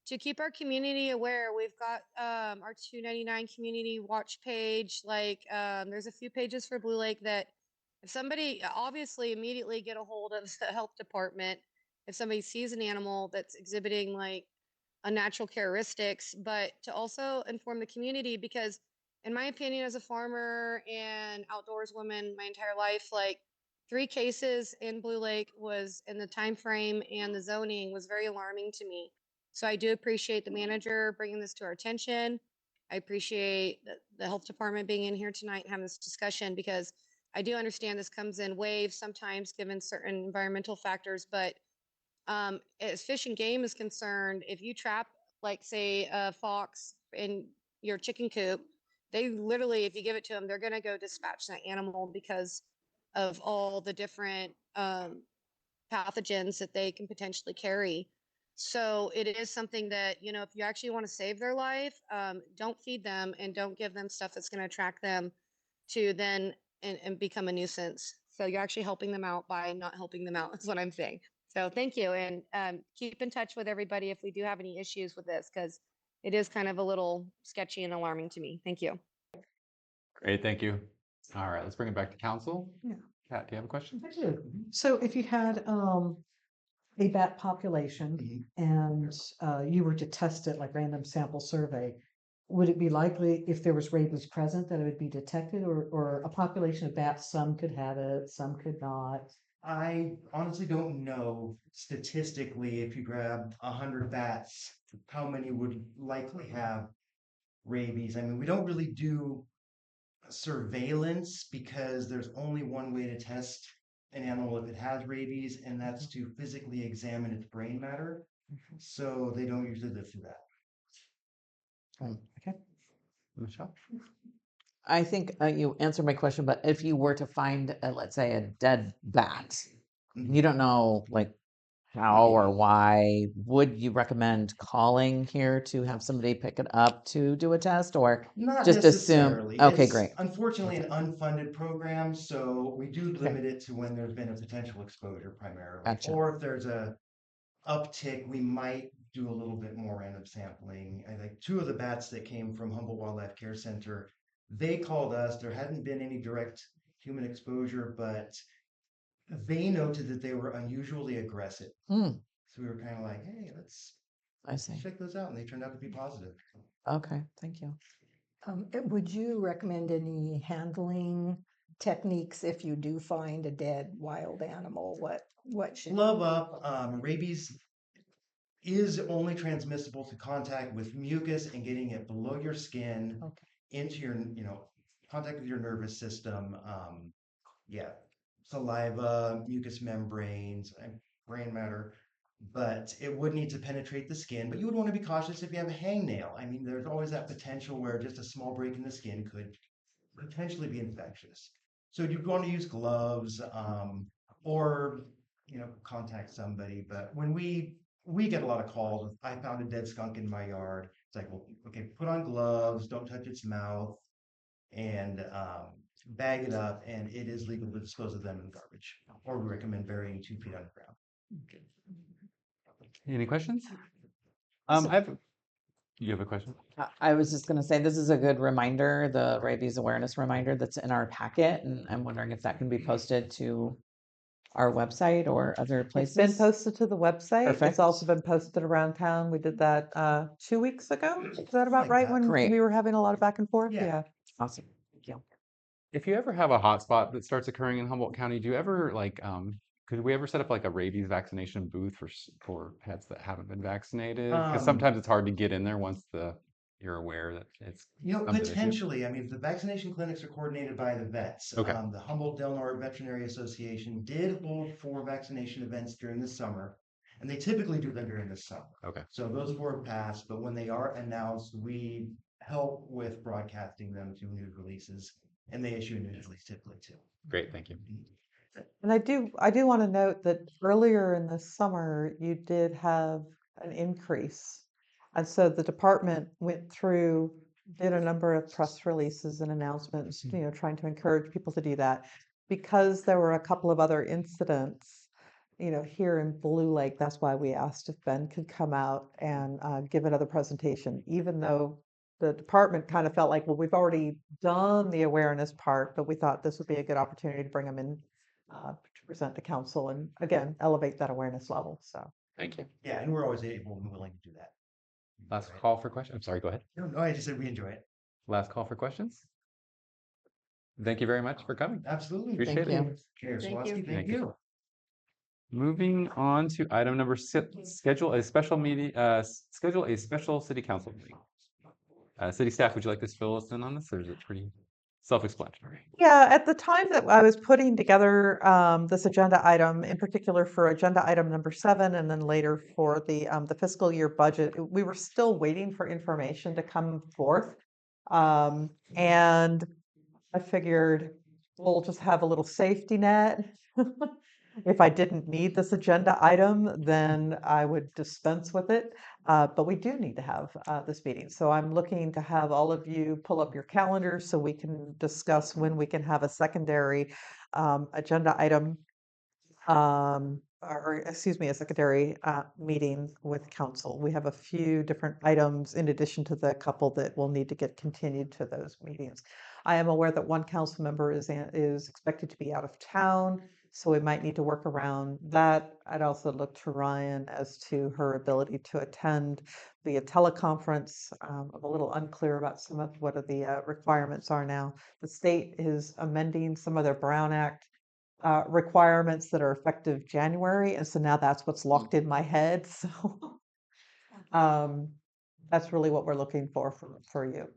to keep our community aware, we've got our 299 community watch page. Like there's a few pages for Blue Lake that if somebody obviously immediately get a hold of the health department, if somebody sees an animal that's exhibiting like unnatural characteristics, but to also inform the community because in my opinion, as a farmer and outdoors woman my entire life, like 3 cases in Blue Lake was in the time frame and the zoning was very alarming to me. So I do appreciate the manager bringing this to our attention. I appreciate the health department being in here tonight and having this discussion because I do understand this comes in waves sometimes given certain environmental factors, but as fish and game is concerned, if you trap like say a fox in your chicken coop, they literally, if you give it to them, they're going to go dispatch that animal because of all the different pathogens that they can potentially carry. So it is something that, if you actually want to save their life, don't feed them and don't give them stuff that's going to attract them to then and become a nuisance. So you're actually helping them out by not helping them out is what I'm saying. So thank you. And keep in touch with everybody if we do have any issues with this, because it is kind of a little sketchy and alarming to me. Thank you. Great, thank you. All right, let's bring it back to council. Yeah. Pat, do you have a question? I do. So if you had a bat population and you were to test it like random sample survey, would it be likely if there was rabies present that it would be detected, or a population of bats, some could have it, some could not? I honestly don't know statistically if you grab 100 bats, how many would likely have rabies. I mean, we don't really do surveillance because there's only one way to test an animal if it has rabies, and that's to physically examine its brain matter. So they don't usually live through that. Okay. Michelle? I think you answered my question, but if you were to find, let's say, a dead bat, Mhm. you don't know like how or why, would you recommend calling here to have somebody pick it up to do a test, or Not just assume? necessarily. Okay, It's great. unfortunately an unfunded program, so we do Okay. limit it to when there's been a potential exposure primarily. Gotcha. Or if there's a uptick, we might do a little bit more random sampling. I think 2 of the bats that came from Humboldt Wildlife Care Center, they called us. There hadn't been any direct human exposure, but they noted that they were unusually aggressive. Hmm, So we were kind of like, hey, let's I see. check those out. And they turned out to be positive. Okay, thank you. Would you recommend any handling techniques if you do find a dead wild animal? What should Glove up. Rabies is only transmissible through contact with mucus and getting it below your skin Okay. into your, contact with your nervous system. Yeah, saliva, mucous membranes, and brain matter. But it would need to penetrate the skin. But you would want to be cautious if you have a hangnail. I mean, there's always that potential where just a small break in the skin could potentially be infectious. So you'd want to use gloves, or contact somebody. But when we get a lot of calls, I found a dead skunk in my yard. It's like, well, okay, put on gloves, don't touch its mouth, and bag it up, and it is legal to dispose of them in garbage. Or we recommend burying 2 feet underground. Any questions? You have a question? I was just gonna say, this is a good reminder, the rabies awareness reminder that's in our packet, and I'm wondering if that can be posted to our website or other It's places. been posted to the website. Perfect. It's also been posted around town. We did that 2 weeks ago. Is that about Like right that. when Great. we were having a lot of back and forth? Yeah. Awesome, thank you. If you ever have a hotspot that starts occurring in Humboldt County, do you ever could we ever set up like a rabies vaccination booth for pets that haven't been vaccinated? Because sometimes it's hard to get in there once you're aware that it's becomes an issue. Potentially. I mean, the vaccination clinics are coordinated by the vets. Okay. The Humboldt Del Norte Veterinary Association did hold 4 vaccination events during the summer, and they typically do them during the summer. Okay. So those 4 passed, but when they are announced, we help with broadcasting them to news releases, and they issue a news release typically too. Great, thank you. And I do want to note that earlier in the summer, you did have an increase. And so the department went through, did a number of press releases and announcements, trying to encourage people to do that. Because there were a couple of other incidents, here in Blue Lake, that's why we asked if Ben could come out and give another presentation, even though the department kind of felt like, well, we've already done the awareness part, but we thought this would be a good opportunity to bring him in to present to council and again, elevate that awareness level. So Thank you. Yeah, and we're always able and willing to do that. Last Right. call for questions. I'm sorry, go ahead. No, I just said we enjoy it. Last call for questions. Thank you very much for coming. Absolutely. Appreciate Thank it. you. Chair Thank Swatsky, you. thank Thank you. you. Moving on to item number 6, schedule a special meeting, schedule a special city council meeting. City staff, would you like to fill us in on this, or is it pretty self-explanatory? yeah, at the time that I was putting together this agenda item, in particular for agenda item number 7, and then later for the fiscal year budget, we were still waiting for information to come forth. And I figured we'll just have a little safety net. If I didn't need this agenda item, then I would dispense with it. But we do need to have this meeting. So I'm looking to have all of you pull up your calendars so we can discuss when we can have a secondary agenda item, or excuse me, a secondary meeting with council. We have a few different items in addition to the couple that will need to get continued to those meetings. I am aware that one council member is expected to be out of town, so we might need to work around that. I'd also look to Ryan as to her ability to attend via teleconference. I'm a little unclear about some of what are the requirements are now. The state is amending some of their Brown Act requirements that are effective January, and so now that's what's locked in my head. So that's really what we're looking for you.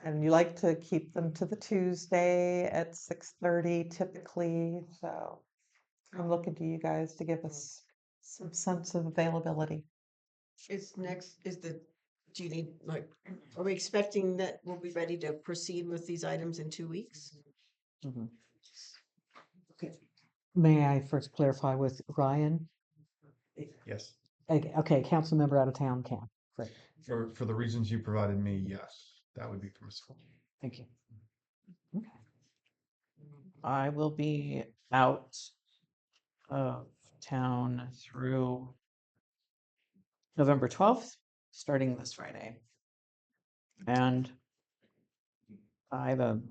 And you like to keep them to the Tuesday at 6:30 typically. So I'm looking to you guys to give us some sense of availability. Do you need, like, are we expecting that we'll be ready to proceed with these items in 2 weeks? Mhm. May I first clarify with Ryan? Yes. Okay, council member out of town can. Great, For the reasons you provided me, yes, that would be permissible. thank you. I will be out of town through November 12th, starting this Friday. And I have a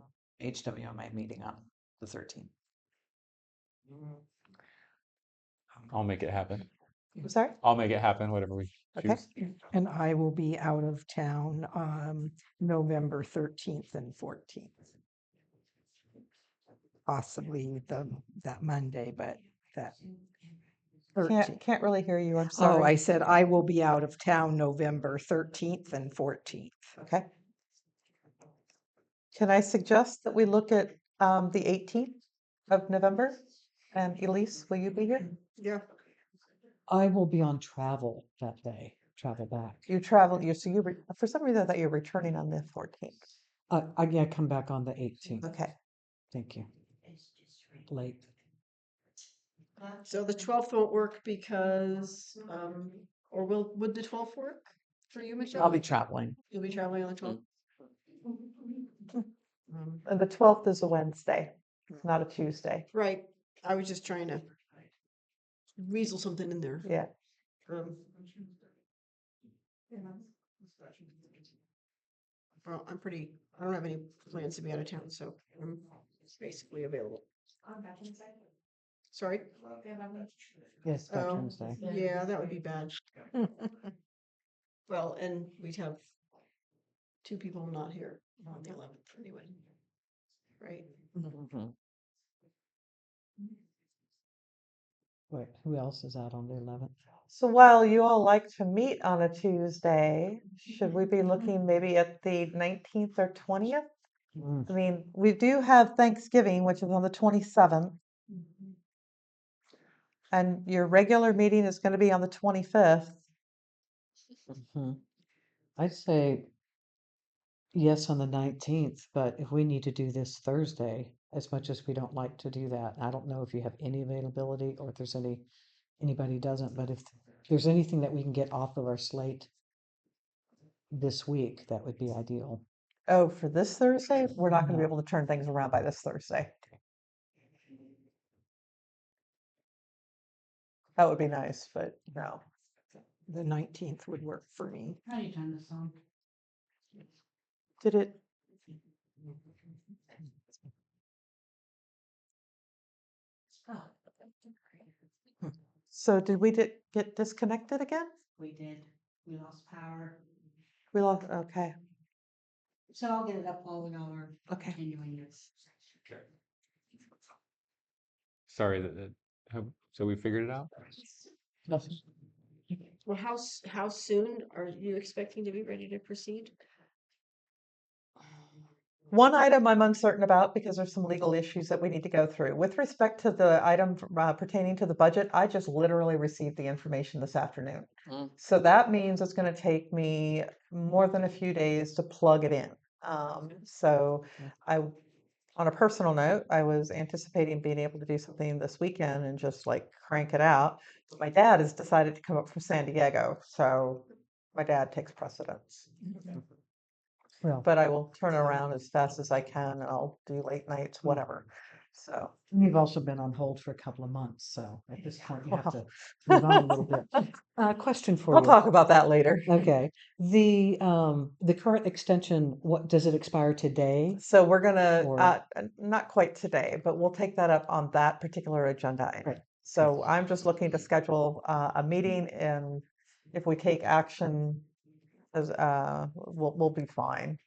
HWMA meeting on the 13th. I'll make it happen. I'm sorry? I'll make it happen, whatever we Okay. choose. And I will be out of town November 13th and 14th. Possibly that Monday, but that 13th. Can't really hear you. I'm Oh, sorry. I said I will be out of town November 13th and 14th. Okay. Can I suggest that we look at the 18th of November? And Elise, will you be here? Yeah. I will be on travel that day, travel back. You travel, for some reason I thought you were returning on the 14th. I come back on the 18th. Okay. Thank you. Late. So the 12th won't work because, or would the 12th work for you, Michelle? I'll be traveling. You'll be traveling on the 12th? And the 12th is a Wednesday, it's not a Tuesday. Right. I was just trying to weasel something in there. Yeah. Well, I don't have any plans to be out of town, so I'm basically available. Sorry? Yes, Oh, Veterans Day. yeah, that would be bad. Well, and we'd have 2 people not here on the 11th anyway. Right? Mhm. Wait, who else is out on the 11th? So while you all like to meet on a Tuesday, should we be looking maybe at the 19th or 20th? Mm, I mean, we do have Thanksgiving, which is on the 27th. And your regular meeting is going to be on the 25th. mhm. I'd say yes on the 19th, but if we need to do this Thursday, as much as we don't like to do that, I don't know if you have any availability or if there's anybody doesn't, but if there's anything that we can get off of our slate this week, that would be ideal. Oh, for this Thursday, we're not going to be able to turn things around by this Thursday. That would be nice, but no. The 19th would work for me. How do you turn this on? Did it? So did we get disconnected again? We did. We lost power. We lost, okay. So I'll get it up while we are Okay. continuing this. Sorry, so we figured it out? Nothing. Well, how soon are you expecting to be ready to proceed? One item I'm uncertain about because there's some legal issues that we need to go through. With respect to the item pertaining to the budget, I just literally received the information this afternoon. Mm. So that means it's going to take me more than a few days to plug it in. So on a personal note, I was anticipating being able to do something this weekend and just like crank it out. But my dad has decided to come up from San Diego, so my dad takes precedence. Well, But I will turn around as fast as I can and I'll do late nights, whatever. So, you've also been on hold for a couple of months, so at this point you have Wow. to move on a little bit. Question for We'll you. talk about that later. Okay, the current extension, what, does it expire today? So we're gonna, Or- not quite today, but we'll take that up on that particular agenda item. Right. So I'm just looking to schedule a meeting, and if we take action, as we'll be fine.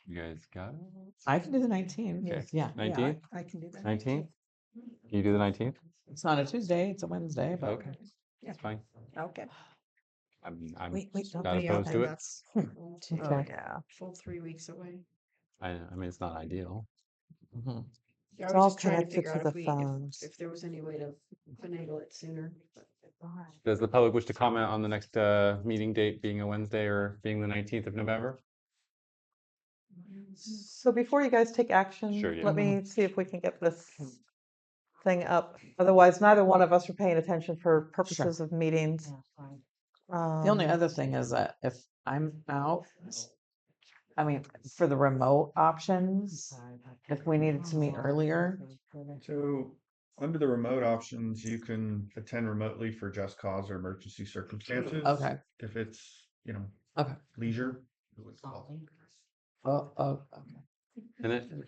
You guys got it? I can do the 19th. Okay. Yeah. 19th? I can do that. 19th? Can you do the 19th? It's not a Tuesday, it's a Wednesday, but Okay, that's fine. Okay. I'm Wait, don't not they opposed Okay, to it. that's Oh, yeah. full 3 weeks away. I mean, it's not ideal. Mhm. Yeah, It's I was all just trying to connected figure to out the if phones. if there was any way to finagle it sooner. Does the public wish to comment on the next meeting date being a Wednesday or being the 19th of November? So before you guys take action, Sure, yeah. let me see if we can get this thing up. Otherwise, neither one of us are paying attention for purposes of meetings. The only other thing is that if I'm out, I mean, for the remote options, if we needed to meet earlier, So under the remote options, you can attend remotely for just cause or emergency circumstances. Okay. If it's, okay. leisure. Okay.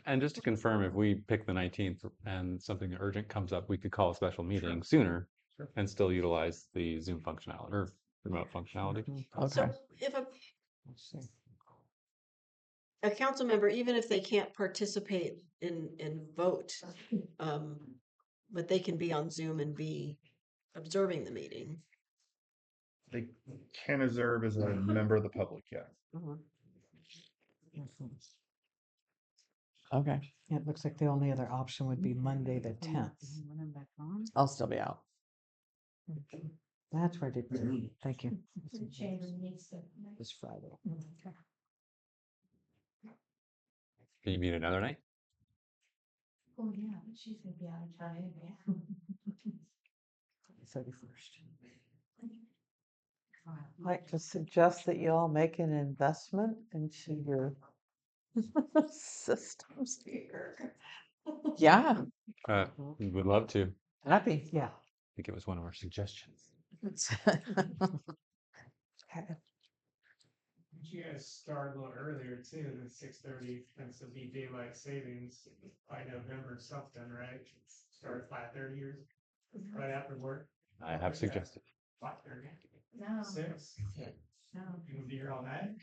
And just to confirm, if we pick the 19th and something urgent comes up, we could call a special meeting sooner and still utilize the Zoom functionality or remote functionality. Okay. So if a council member, even if they can't participate in vote, but they can be on Zoom and be observing the meeting. They can observe as a member of the public, yeah. Okay. It looks like the only other option would be Monday the 10th. I'll still be out. That's where I did. Thank you. The chamber needs to. This Friday. Can you meet another night? Oh, yeah, but she's gonna be out of time, yeah. 31st. I'd like to suggest that you all make an investment into your systems here. Yeah. We would love to. Happy. Yeah. I think it was one of our suggestions. Okay. You guys start a little earlier too than 6:30, tends to be daylight savings by November something, right? Start at 5:30 or right after work. I have suggested. 5:30. No. 6. No. You can be here all night.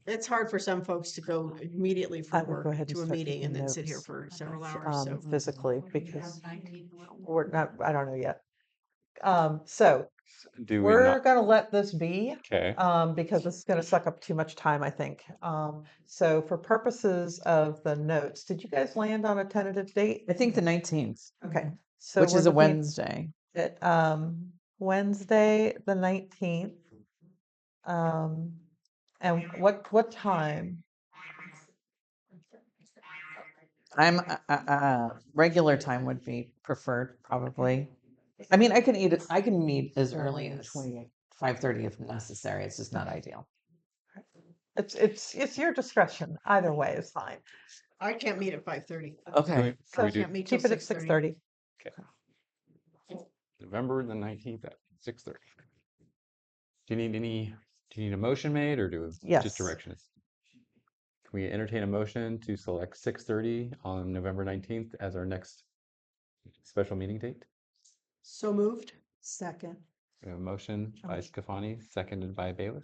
It's hard for some folks to go immediately I from would go work ahead and to a start meeting and taking then sit here notes, for several hours. So physically, because we're not, I don't know yet. Do we We're not? gonna let this be, Okay. because this is gonna suck up too much time, I think. So for purposes of the notes, did you guys land on a tentative date? I think the 19th, Okay, so which we're is a looking Wednesday. at Wednesday, the 19th. And what time? I'm regular time would be preferred, probably. I mean, I can meet as early as 5:30 if necessary. It's just not ideal. It's your discretion. Either way is fine. I can't meet at 5:30. Okay. Can we I do can't meet till Keep it at 6:30. November the 19th at 6:30? Do you need a motion made or Yes. just directions? Can we entertain a motion to select 6:30 on November 19th as our next special meeting date? So moved. Second. We have a motion by Scafani, seconded by Bailiff.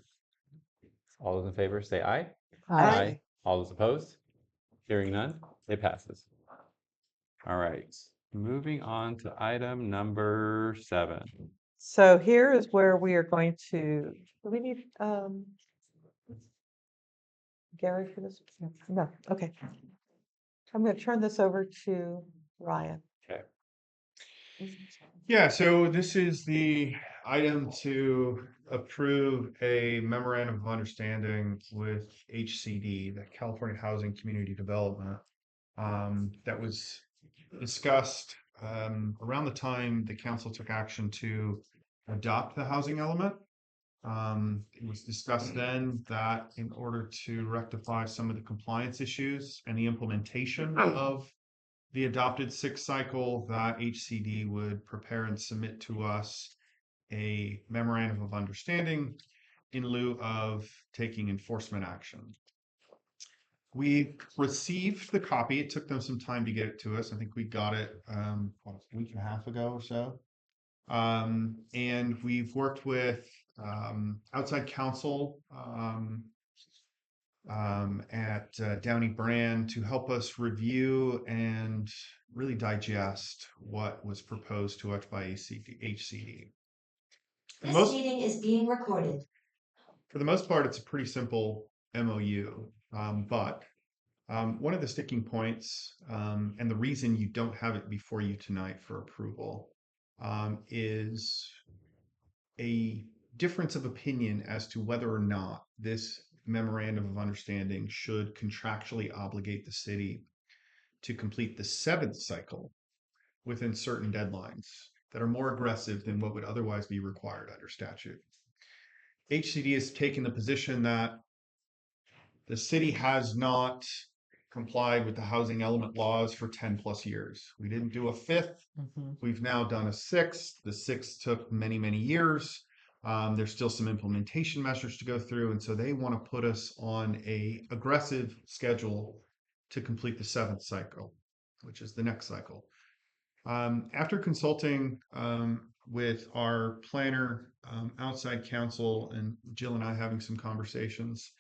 All those in favor say aye. Aye. All those opposed? Hearing none, it passes. All right, moving on to item number 7. So here is where we are going to, do we need Gary for this? No, okay. I'm going to turn this over to Ryan. Okay. Yeah, so this is the item to approve a memorandum of understanding with HCD, the California Housing Community Development, that was discussed around the time the council took action to adopt the housing element. It was discussed then that in order to rectify some of the compliance issues and the implementation of the adopted sixth cycle, that HCD would prepare and submit to us a memorandum of understanding in lieu of taking enforcement action. We received the copy. It took them some time to get it to us. I think we got it a week and a half ago or so. And we've worked with outside counsel at Downey Brand to help us review and really digest what was proposed to us by HCD. This meeting is being recorded. For the most part, it's a pretty simple MOU, but one of the sticking points and the reason you don't have it before you tonight for approval is a difference of opinion as to whether or not this memorandum of understanding should contractually obligate the city to complete the seventh cycle within certain deadlines that are more aggressive than what would otherwise be required under statute. HCD has taken the position that the city has not complied with the housing element laws for 10 plus years. We didn't do a fifth. We've now done a sixth. The sixth took many, many years. There's still some implementation measures to go through. And so they want to put us on a aggressive schedule to complete the seventh cycle, which is the next cycle. After consulting with our planner, outside counsel, and Jill and I having some conversations,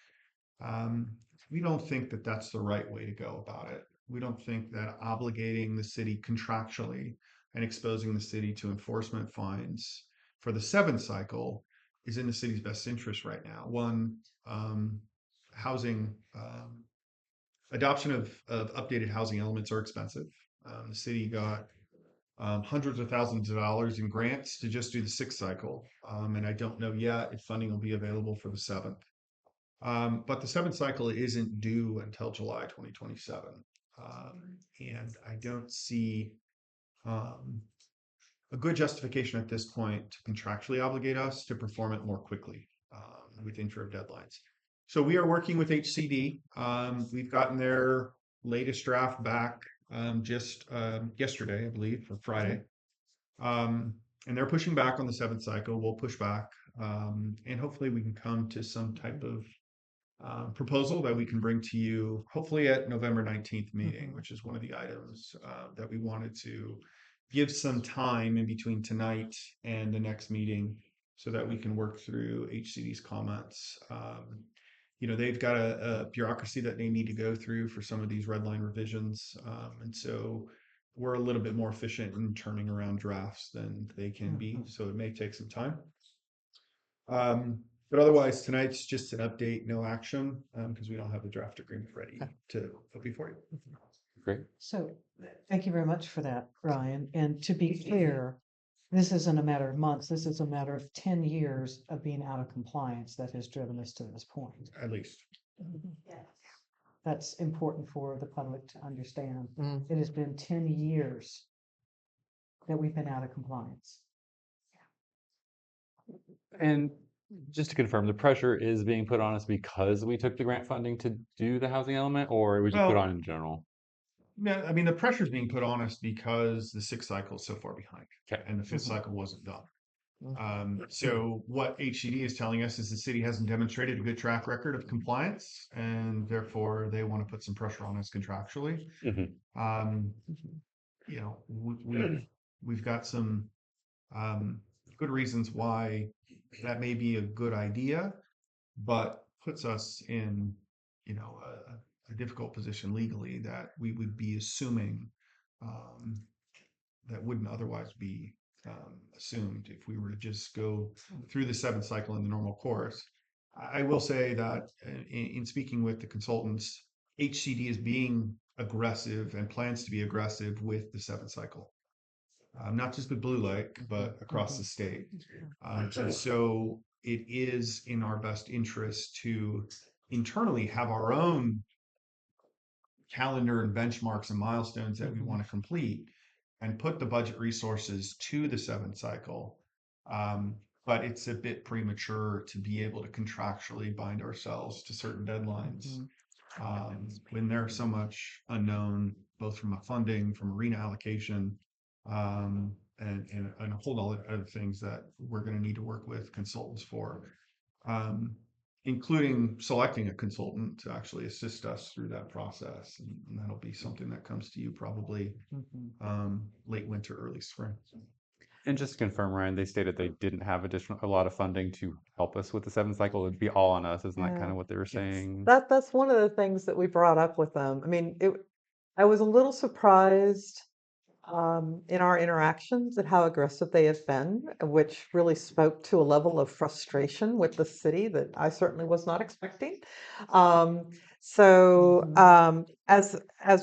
we don't think that that's the right way to go about it. We don't think that obligating the city contractually and exposing the city to enforcement fines for the seventh cycle is in the city's best interest right now. One, housing, adoption of updated housing elements are expensive. The city got hundreds of thousands of dollars in grants to just do the sixth cycle. And I don't know yet if funding will be available for the seventh. But the seventh cycle isn't due until July 2027. And I don't see a good justification at this point to contractually obligate us to perform it more quickly with interim deadlines. So we are working with HCD. We've gotten their latest draft back just yesterday, I believe, or Friday. And they're pushing back on the seventh cycle. We'll push back. And hopefully we can come to some type of proposal that we can bring to you, hopefully at November 19th meeting, which is one of the items that we wanted to give some time in between tonight and the next meeting so that we can work through HCD's comments. They've got a bureaucracy that they need to go through for some of these red line revisions. And so we're a little bit more efficient in turning around drafts than they can be. So it may take some time. But otherwise, tonight's just an update, no action, because we don't have the draft agreement ready to put before you. Great. So thank you very much for that, Ryan. And to be clear, this isn't a matter of months. This is a matter of 10 years of being out of compliance that has driven us to this point. At least. That's important for the public to understand. It has been 10 years that we've been out of compliance. And just to confirm, the pressure is being put on us because we took the grant funding to do the housing element, or we just put on in general? No, I mean, the pressure is being put on us because the sixth cycle is so far behind, and the fifth cycle wasn't done. So what HCD is telling us is the city hasn't demonstrated a good track record of compliance, and therefore they want to put some pressure on us contractually. We've got some good reasons why that may be a good idea, but puts us in, a difficult position legally that we would be assuming that wouldn't otherwise be assumed if we were to just go through the seventh cycle in the normal course. I will say that in speaking with the consultants, HCD is being aggressive and plans to be aggressive with the seventh cycle. Not just with Blue Lake, but across the state. And so it is in our best interest to internally have our own calendar and benchmarks and milestones that we want to complete and put the budget resources to the seventh cycle. But it's a bit premature to be able to contractually bind ourselves to certain deadlines when there's so much unknown both from a funding, from arena allocation, and a whole lot of other things that we're going to need to work with consultants for, including selecting a consultant to actually assist us through that process. And that'll be something that comes to you probably late winter, early spring. And just to confirm, Ryan, they stated they didn't have a lot of funding to help us with the 7th cycle. It'd be all on us. Isn't that Yeah. kind of what they were saying? That's one of the things that we brought up with them. I mean, I was a little surprised in our interactions at how aggressive they have been, which really spoke to a level of frustration with the city that I certainly was not expecting. As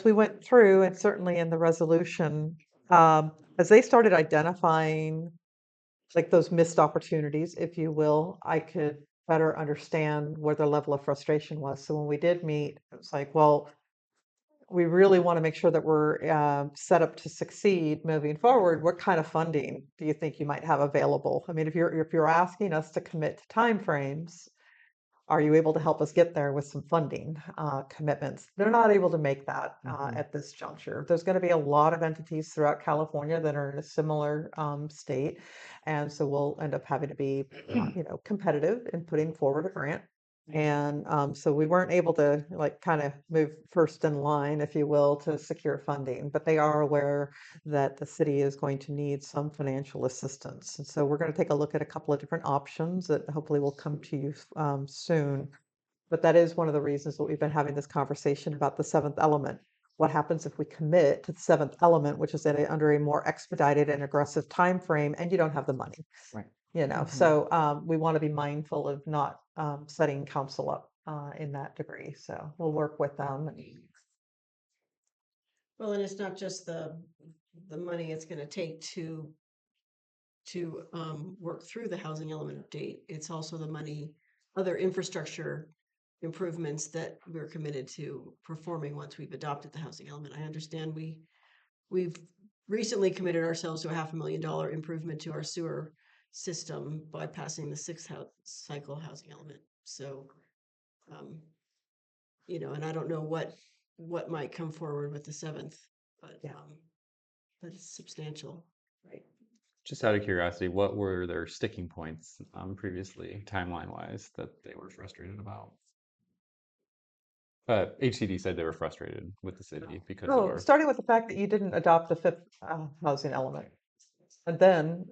we went through, and certainly in the resolution, as they started identifying like those missed opportunities, if you will, I could better understand where their level of frustration was. So when we did meet, it was like, well, we really want to make sure that we're set up to succeed moving forward. What kind of funding do you think you might have available? I mean, if you're asking us to commit to timeframes, are you able to help us get there with some funding commitments? They're not able to make that at this juncture. There's going to be a lot of entities throughout California that are in a similar state, and so we'll end up having to be, competitive in putting forward a grant. And so we weren't able to like kind of move first in line, if you will, to secure funding, but they are aware that the city is going to need some financial assistance. And so we're going to take a look at a couple of different options that hopefully will come to you soon. But that is one of the reasons that we've been having this conversation about the 7th element. What happens if we commit to the 7th element, which is under a more expedited and aggressive time frame, and you don't have the money? Right. So we want to be mindful of not setting council up in that degree. So we'll work with them. Well, and it's not just the money it's going to take to work through the housing element update. It's also the money, other infrastructure improvements that we're committed to performing once we've adopted the housing element. I understand we've recently committed ourselves to a $500,000 improvement to our sewer system by passing the 6th cycle housing element. So, and I don't know what might come forward with the 7th, but it's substantial. Right. Just out of curiosity, what were their sticking points previously, timeline-wise, that they were frustrated about? HCD said they were frustrated with the city because of our. Starting with the fact that you didn't adopt the 5th housing element. And then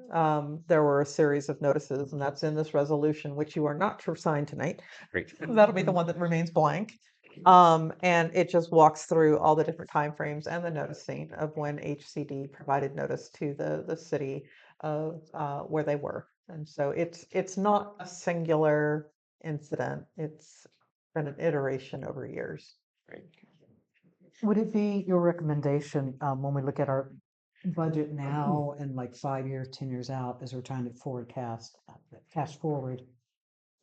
there were a series of notices, and that's in this resolution, which you are not to sign tonight. Great. That'll be the one that remains blank. And it just walks through all the different timeframes and the noticing of when HCD provided notice to the city of where they were. And so it's not a singular incident. It's been an iteration over years. Great. Would it be your recommendation when we look at our budget now and like 5 years, 10 years out, as we're trying to cash forward,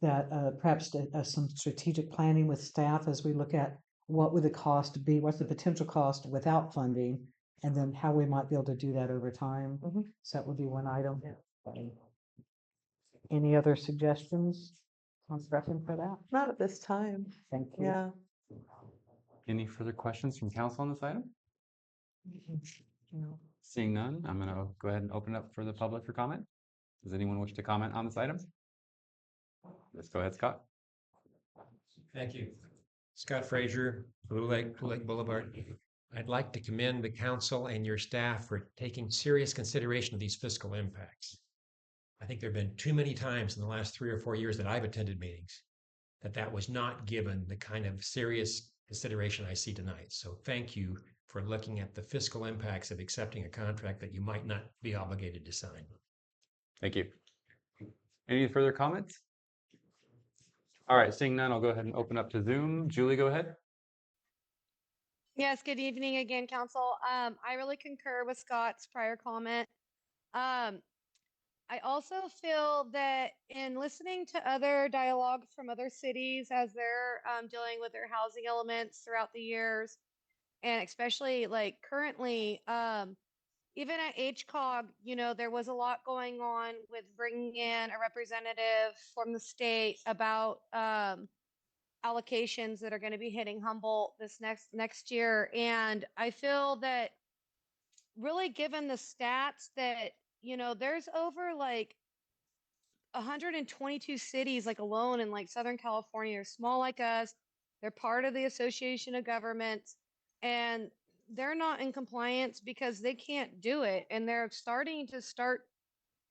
that perhaps some strategic planning with staff as we look at what would the cost be, what's the potential cost without funding, and then how we might be able to do that over time? So that would be one item. Any other suggestions on prepping for that? Not at this time. Thank you. Yeah. Any further questions from council on this item? No. Seeing none, I'm going to go ahead and open up for the public for comment. Does anyone wish to comment on this item? Let's go ahead, Scott. Thank you. Scott Frazier, Blue Lake Boulevard. I'd like to commend the council and your staff for taking serious consideration of these fiscal impacts. I think there have been too many times in the last 3 or 4 years that I've attended meetings that was not given the kind of serious consideration I see tonight. So thank you for looking at the fiscal impacts of accepting a contract that you might not be obligated to sign. Thank you. Any further comments? All right, seeing none, I'll go ahead and open up to Zoom. Julie, go ahead. Yes, good evening again, council. I really concur with Scott's prior comment. I also feel that in listening to other dialogue from other cities as they're dealing with their housing elements throughout the years, and especially like currently, even at HCOG, there was a lot going on with bringing in a representative from the state about allocations that are going to be hitting Humboldt this next year. And I feel that really given the stats that, there's over like 122 cities like alone in like Southern California are small like us. They're part of the Association of Governments and they're not in compliance because they can't do it. And they're starting to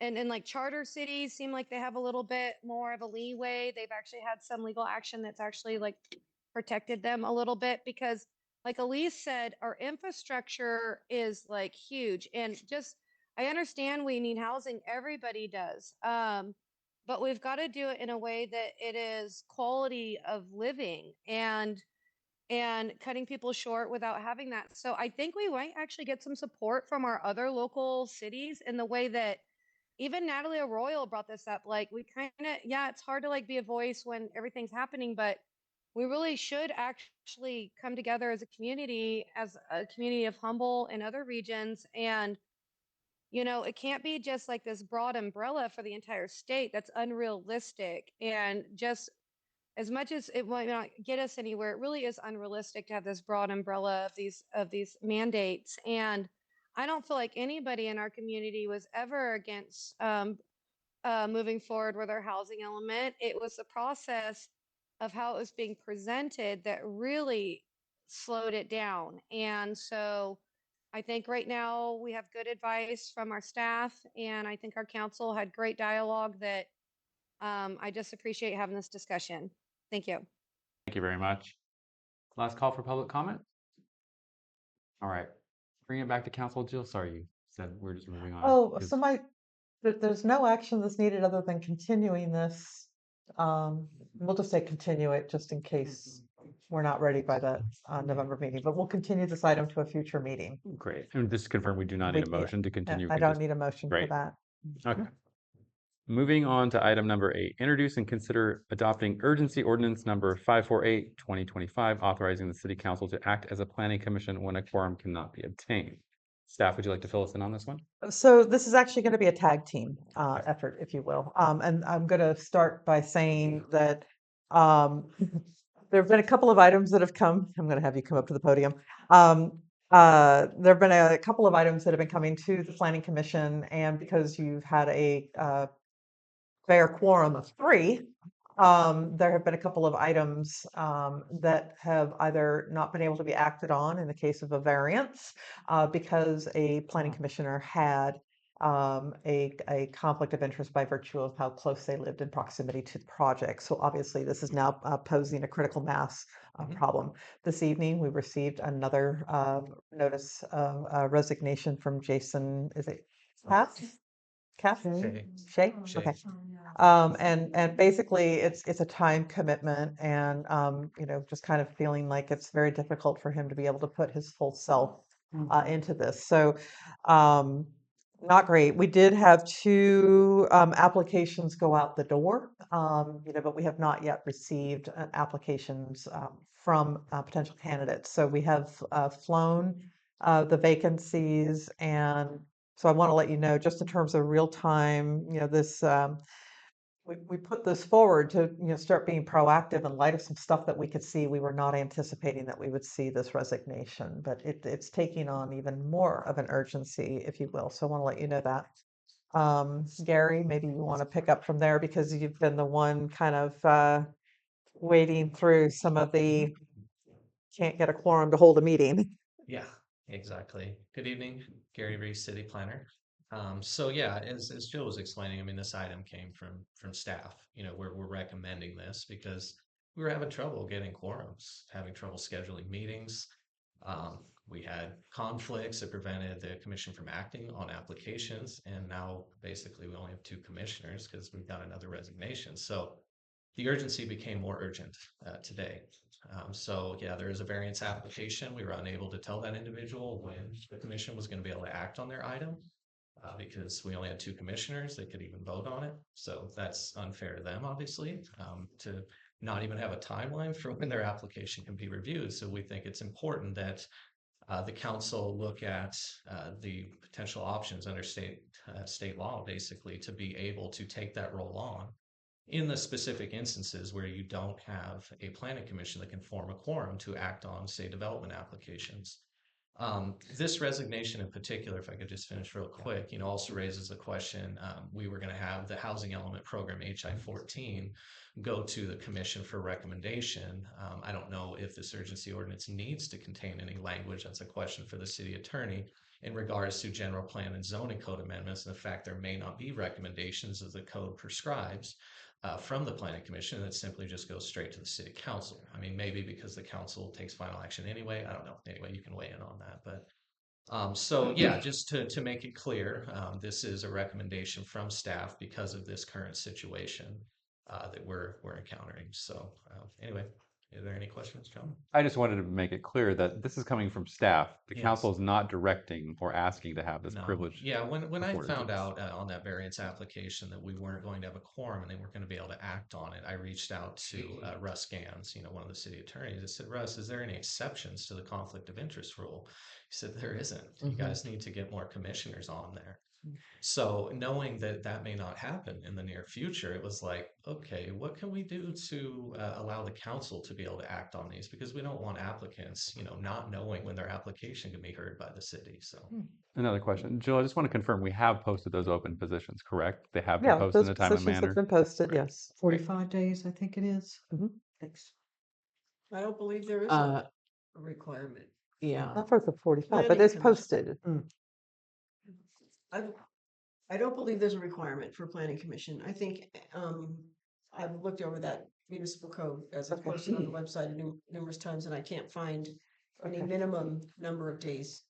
and like charter cities seem like they have a little bit more of a leeway. They've actually had some legal action that's actually like protected them a little bit because like Elise said, our infrastructure is like huge and just I understand we need housing. Everybody does. But we've got to do it in a way that it is quality of living and cutting people short without having that. So I think we might actually get some support from our other local cities in the way that even Natalie Arroyo brought this up. Like we kind of, yeah, it's hard to like be a voice when everything's happening, but we really should actually come together as a community of Humboldt and other regions. And, it can't be just like this broad umbrella for the entire state. That's unrealistic. And just as much as it might not get us anywhere, it really is unrealistic to have this broad umbrella of these mandates. And I don't feel like anybody in our community was ever against moving forward with our housing element. It was the process of how it was being presented that really slowed it down. And so I think right now we have good advice from our staff, and I think our council had great dialogue that I just appreciate having this discussion. Thank you. Thank you very much. Last call for public comment. All right, bring it back to council. Jill, sorry, you said we're just moving on. Oh, 'cause- so there's no action that's needed other than continuing this. We'll just say continue it just in case we're not ready by the November meeting, but we'll continue this item to a future meeting. Great. And just to confirm, we do not need a Yeah, motion to continue. I We don't just- need a motion for Great. that. Okay. Moving on to item number 8, introduce and consider adopting urgency ordinance number 548, 2025, authorizing the city council to act as a planning commission when a quorum cannot be obtained. Staff, would you like to fill us in on this one? So this is actually going to be a tag team effort, if you will. And I'm going to start by saying that there have been a couple of items that have come. I'm going to have you come up to the podium. There have been a couple of items that have been coming to the Planning Commission, and because you've had a fair quorum of 3, there have been a couple of items that have either not been able to be acted on in the case of a variance because a planning commissioner had a conflict of interest by virtue of how close they lived in proximity to the project. So obviously this is now posing a critical mass problem. This evening we received another notice of resignation from Jason, is it Kath? Shay? Okay. And basically it's a time commitment and, just kind of feeling like it's very difficult for him to be able to put his full self into this. So, not great. We did have 2 applications go out the door, but we have not yet received applications from potential candidates. So we have flown the vacancies, and so I want to let you know, just in terms of real time, this we put this forward to start being proactive in light of some stuff that we could see. We were not anticipating that we would see this resignation, but it's taking on even more of an urgency, if you will. So I want to let you know that. Gary, maybe you want to pick up from there because you've been the one kind of wading through some of the can't get a quorum to hold a meeting. Yeah, exactly. Good evening, Gary Reese, City Planner. So yeah, as Jill was explaining, I mean, this item came from staff. We're recommending this because we were having trouble getting quorums, having trouble scheduling meetings. We had conflicts that prevented the commission from acting on applications, and now basically we only have 2 commissioners because we've got another resignation. So the urgency became more urgent today. So yeah, there is a variance application. We were unable to tell that individual when the commission was going to be able to act on their item because we only had 2 commissioners. They could even vote on it. So that's unfair to them, obviously, to not even have a timeline for when their application can be reviewed. So we think it's important that the council look at the potential options under state law, basically, to be able to take that role on in the specific instances where you don't have a planning commission that can form a quorum to act on, say, development applications. This resignation in particular, if I could just finish real quick, also raises the question, we were going to have the housing element program HI 14 go to the commission for recommendation. I don't know if this urgency ordinance needs to contain any language. That's a question for the city attorney in regards to general plan and zoning code amendments and the fact there may not be recommendations as the code prescribes from the planning commission that simply just goes straight to the city council. I mean, maybe because the council takes final action anyway. I don't know. Anyway, you can weigh in on that. But so yeah, just to make it clear, this is a recommendation from staff because of this current situation that we're encountering. So anyway, are there any questions, John? I just wanted to make it clear that this is coming from staff. The Yes. council is not directing or asking to have this No. privilege. Yeah, when I afforded found to us. out on that variance application that we weren't going to have a quorum and they weren't going to be able to act on it, I reached out to Russ Gans, one of the city attorneys. I said, Russ, is there any exceptions to the conflict of interest rule? He said, there isn't. You guys need to get more commissioners on there. So knowing that that may not happen in the near future, it was like, okay, what can we do to allow the council to be able to act on these? Because we don't want applicants, not knowing when their application can be heard by the city. So Another question. Jill, I just want to confirm we have posted those open positions, correct? They have been Yeah, posted those in a time and positions have manner. been posted, Great. yes. 45 days, I think it is. Thanks. I don't believe there is Uh, a requirement. yeah. Not for the 45, but Planning it's commission. posted. I don't believe there's a requirement for planning commission. I think, I've looked over that municipal code as a Okay. person on the website numerous times, and I can't find any minimum number of days,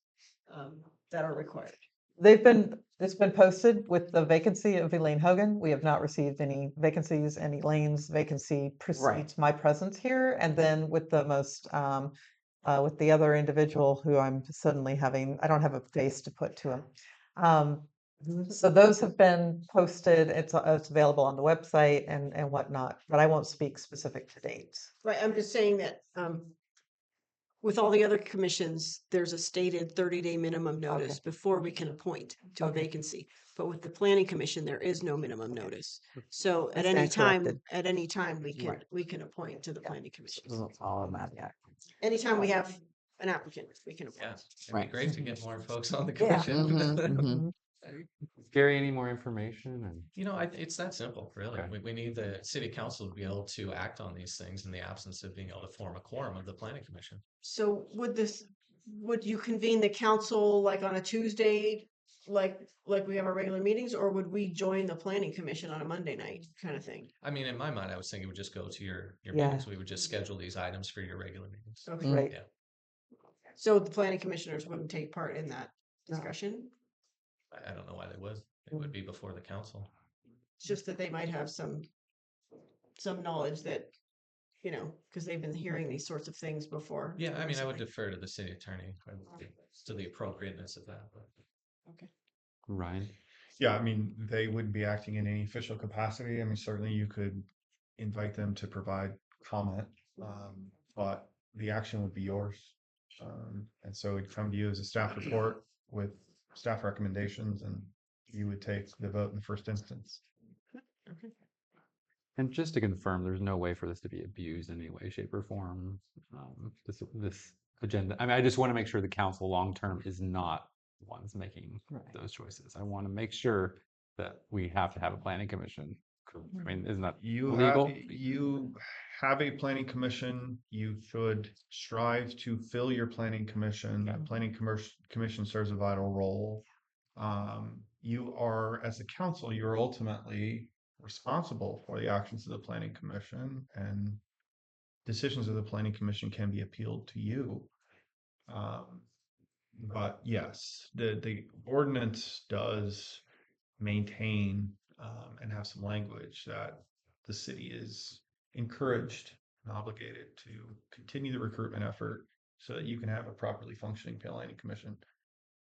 that are required. It's been posted with the vacancy of Elaine Hogan. We have not received any vacancies, and Elaine's vacancy precedes my presence here. And then with the with the other individual who I'm suddenly I don't have a face to put to him. So those have been posted. It's available on the website and whatnot, but I won't speak specific to dates. Right, I'm just saying that, with all the other commissions, there's a stated 30-day minimum notice before we can appoint to a vacancy. But with the planning commission, there is no minimum notice. So I stand corrected. at any time, we can, Right. we can appoint to the planning commission. Doesn't follow that yet. Anytime we have an applicant, we can yeah, appoint. it'd be great to get more folks on the Yeah. commission. Gary, any more information? And It's that simple, really. Okay. We need the city council to be able to act on these things in the absence of being able to form a quorum of the planning commission. So would you convene the council like on a Tuesday, like we have our regular meetings, or would we join the planning commission on a Monday night kind of thing? I mean, in my mind, I was thinking it would just go to your Yeah. meetings. We would just schedule these items for your regular meetings. Okay. Right. Yeah. So the planning commissioners wouldn't take part in that discussion? I don't know why they would. It would be before the council. It's just that they might have some knowledge that, because they've been hearing these sorts of things before. Yeah, I mean, I would defer to the city attorney to the appropriateness of that. But. Okay. Ryan? Yeah, I mean, they wouldn't be acting in any official capacity. I mean, certainly you could invite them to provide comment, but the action would be yours. And so it'd come to you as a staff report with staff recommendations, and you would take the vote in the first instance. Okay. And just to confirm, there's no way for this to be abused in any way, shape, or form. This agenda. I mean, I just want to make sure the council long-term is not the ones making those choices. I want to make sure that we have to have a planning commission. I mean, isn't that legal? You have a planning commission. You should strive to fill your planning commission. That planning commission serves a vital role. You are, as a council, you're ultimately responsible for the actions of the planning commission, and decisions of the planning commission can be appealed to you. But yes, the ordinance does maintain and have some language that the city is encouraged and obligated to continue the recruitment effort so that you can have a properly functioning planning commission.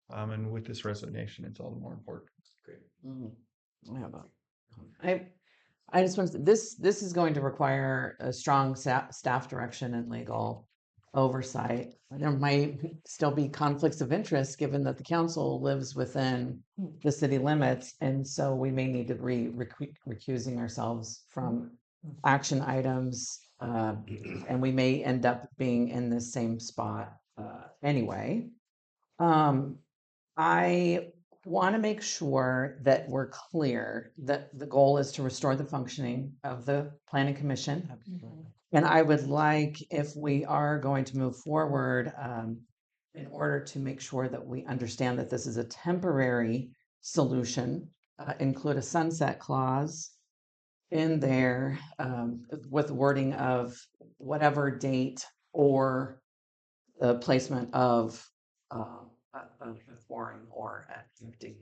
And with this resignation, it's all the more important. Great. I just want to, this is going to require a strong staff direction and legal oversight. There might still be conflicts of interest given that the council lives within the city limits. And so we may need to be recusing ourselves from action items. And we may end up being in the same spot anyway. I want to make sure that we're clear that the goal is to restore the functioning of the planning commission. And I would like, if we are going to move forward, in order to make sure that we understand that this is a temporary solution, include a sunset clause in there, with wording of whatever date or the placement of a forum or active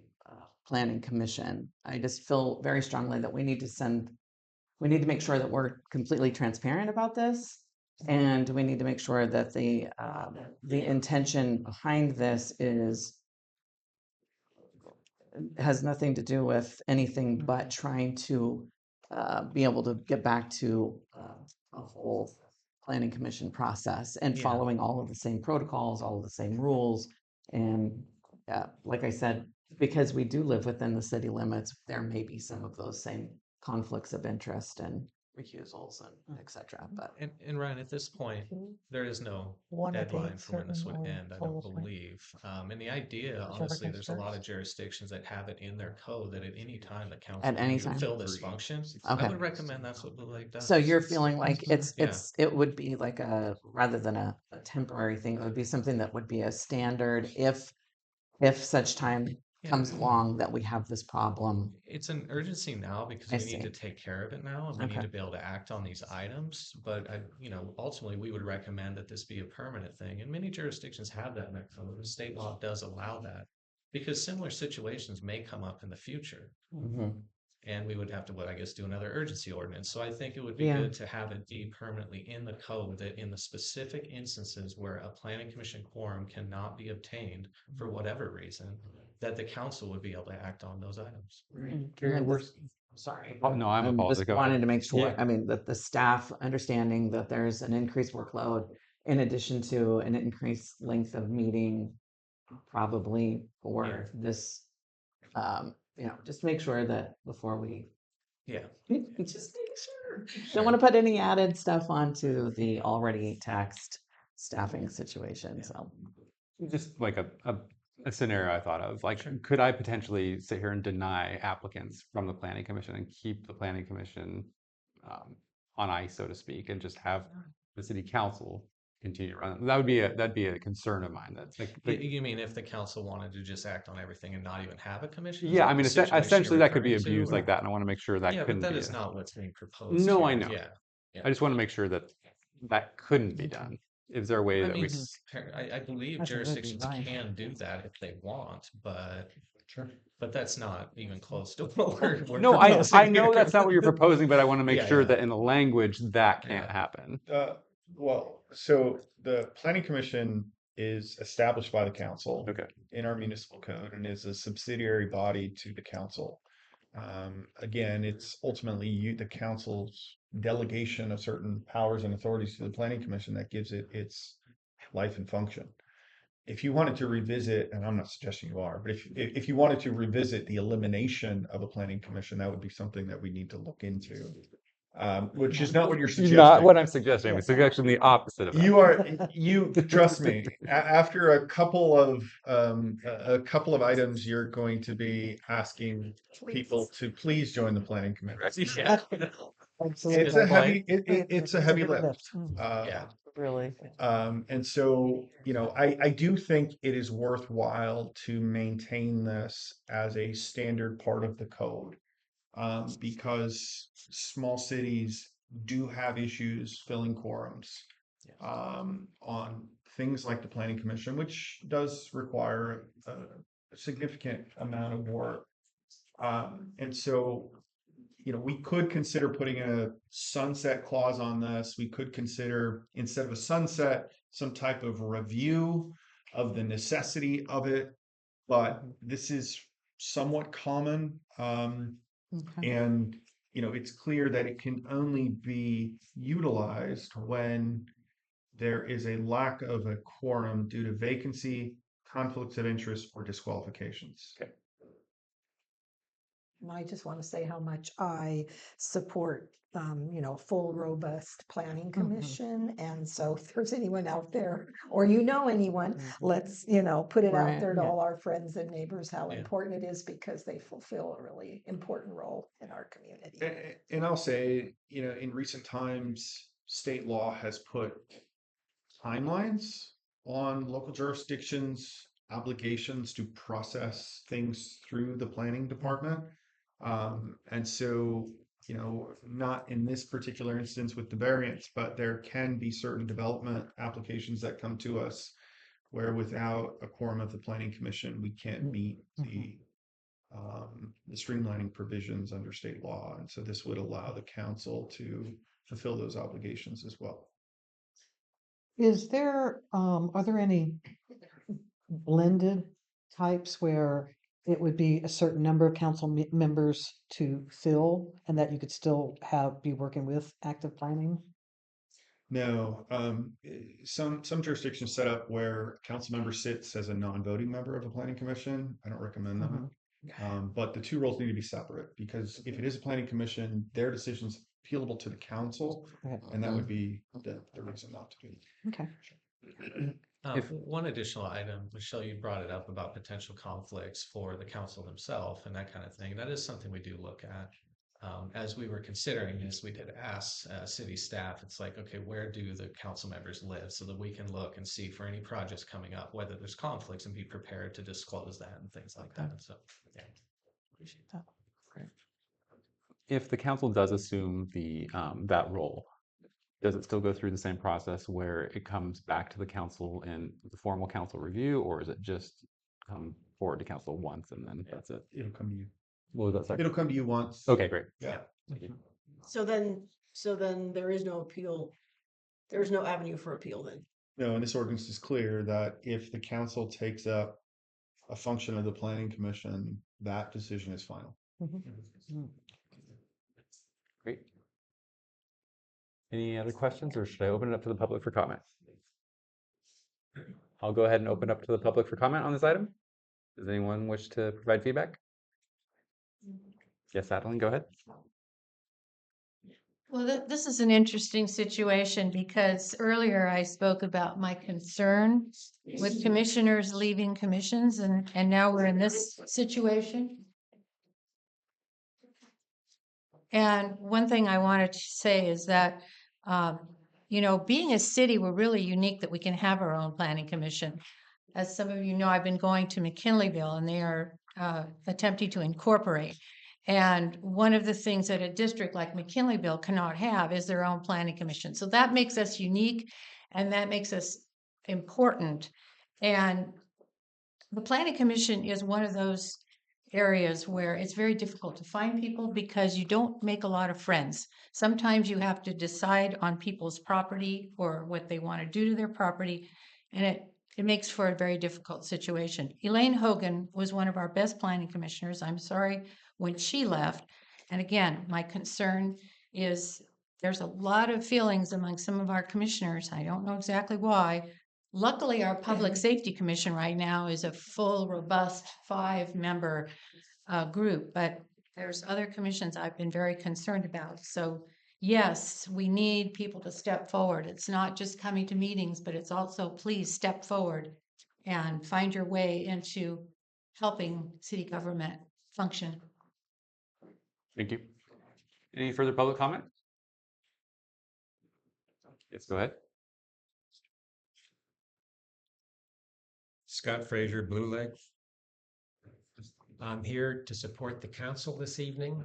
planning commission. I just feel very strongly that we need to make sure that we're completely transparent about this. And we need to make sure that the intention behind this has nothing to do with anything but trying to be able to get back to a whole planning commission process and Yeah. following all of the same protocols, all of the same rules. And like I said, because we do live within the city limits, there may be some of those same conflicts of interest and recusals and et cetera. But And Ryan, at this point, there is no One a deadline date for when this would certain or end, I don't total time. believe. And the idea, Whichever honestly, comes there's a lot of first. jurisdictions that have it in their code that at any time the council at can any either time. fill this function. I Okay. would recommend that's what Blue Lake does. So you're feeling like Yeah. it would be like rather than a temporary thing, it would be something that would be a standard if such time Yeah. comes along that we have this problem. It's an urgency now because I we need to see. take care of it now, and we need Okay. to be able to act on these items. But ultimately, we would recommend that this be a permanent thing, and many jurisdictions have that mechanism. The state law does allow that because similar situations may come up in the future, Mhm. and we would have to, do another urgency ordinance. So I think it would be Yeah. good to have it be permanently in the code that in the specific instances where a planning commission quorum cannot be obtained for whatever reason, that the council would be able to act on those items. Gary, And we're- this- Sorry. Oh, no, I'm just apologetic. Go ahead. wanted to make sure, Yeah. I mean, that the staff understanding that there's an increased workload in addition to an increased length of meeting, probably for this, just make sure that before we Yeah. just make sure. Don't want to put any added stuff onto the already taxed staffing situation, so. Just like a scenario I thought of, like, could I potentially sit here and deny applicants from the planning commission and keep the planning commission on ice, so to speak, and just have the city council continue to run? That'd be a concern of mine. That's like, You mean if the council wanted to just act on everything and not even have a commission? Is yeah, that I mean, the situation you're essentially that could be referring to, abused or- like that, and I want to make sure that Yeah, but couldn't that be. is not what's being proposed No, here. I know. Yeah. I just want to make sure that that couldn't be done. Is there a way I that mean, we? I believe That's a good jurisdictions design. can do that if they want, but that's not even close to what we're No, I proposing know here. that's not what you're proposing, but I want to make Yeah, sure yeah. that in the language that can't Yeah. happen. Well, so the planning commission is established by the council Okay. in our municipal code and is a subsidiary body to the council. Again, it's ultimately the council's delegation of certain powers and authorities to the planning commission that gives it its life and function. If you wanted to revisit, and I'm not suggesting you are, but if you wanted to revisit the elimination of a planning commission, that would be something that we need to look into. Which is not what you're suggesting. Not what I'm suggesting. I'm suggesting the opposite of that. You trust me. After a couple of items, you're going to be asking people to please join the planning committee. Yeah. It's a heavy, it's a heavy lift. Yeah. Really. And so, I do think it is worthwhile to maintain this as a standard part of the code. Because small cities do have issues filling quorums on things like the planning commission, which does require a significant amount of work. And so, we could consider putting a sunset clause on this. We could consider, instead of a sunset, some type of review of the necessity of it. But this is somewhat common. And, it's clear that it can only be utilized when there is a lack of a quorum due to vacancy, conflicts of interest, or disqualifications. Okay. I just want to say how much I support, full, robust planning commission. And so if there's anyone out there, or anyone, let's, put it out Right, there to yeah. all our friends and neighbors, how Yeah. important it is because they fulfill a really important role in our community. And I'll say, in recent times, state law has put timelines on local jurisdictions' obligations to process things through the planning department. And so, not in this particular instance with the variance, but there can be certain development applications that come to us where without a quorum of the planning commission, we can't meet the streamlining provisions under state law. And so this would allow the council to fulfill those obligations as well. Is there, are there any blended types where it would be a certain number of council members to fill and that you could still be working with active planning? No, some jurisdictions set up where a council member sits as a non-voting member of a planning commission. I don't recommend that. But the two roles need to be separate because if it is a planning commission, their decision's appealable to the council, and that would be the reason not to do it. Okay. One additional item, Michelle, you brought it up about potential conflicts for the council themselves and that kind of thing. That is something we do look at. As we were considering this, we did ask city staff, it's like, okay, where do the council members live so that we can look and see for any projects coming up, whether there's conflicts and be prepared to disclose that and things like that. So, yeah. Appreciate that. Great. If the council does assume that role, does it still go through the same process where it comes back to the council in the formal council review, or is it just come forward to council once and then that's it? It'll come to you. What was that? Sorry. It'll come to you once. Okay, great. Yeah. So then there is no appeal. There's no avenue for appeal then. No, and this ordinance is clear that if the council takes up a function of the planning commission, that decision is final. Great. Any other questions, or should I open it up to the public for comment? I'll go ahead and open up to the public for comment on this item. Does anyone wish to provide feedback? Yes, Adeline, go ahead. Well, this is an interesting situation because earlier I spoke about my concern with commissioners leaving commissions, and now we're in this situation. And one thing I wanted to say is that, being a city, we're really unique that we can have our own planning commission. As some of you know, I've been going to McKinleyville, and they are attempting to incorporate. And one of the things that a district like McKinleyville cannot have is their own planning commission. So that makes us unique, and that makes us important. And the planning commission is one of those areas where it's very difficult to find people because you don't make a lot of friends. Sometimes you have to decide on people's property or what they want to do to their property, and it makes for a very difficult situation. Elaine Hogan was one of our best planning commissioners. I'm sorry when she left. And again, my concern is there's a lot of feelings among some of our commissioners. I don't know exactly why. Luckily, our Public Safety Commission right now is a full, robust 5-member group, but there's other commissions I've been very concerned about. So yes, we need people to step forward. It's not just coming to meetings, but it's also please step forward and find your way into helping city government function. Thank you. Any further public comment? Yes, go ahead. Scott Frazier, Blue Leg. I'm here to support the council this evening.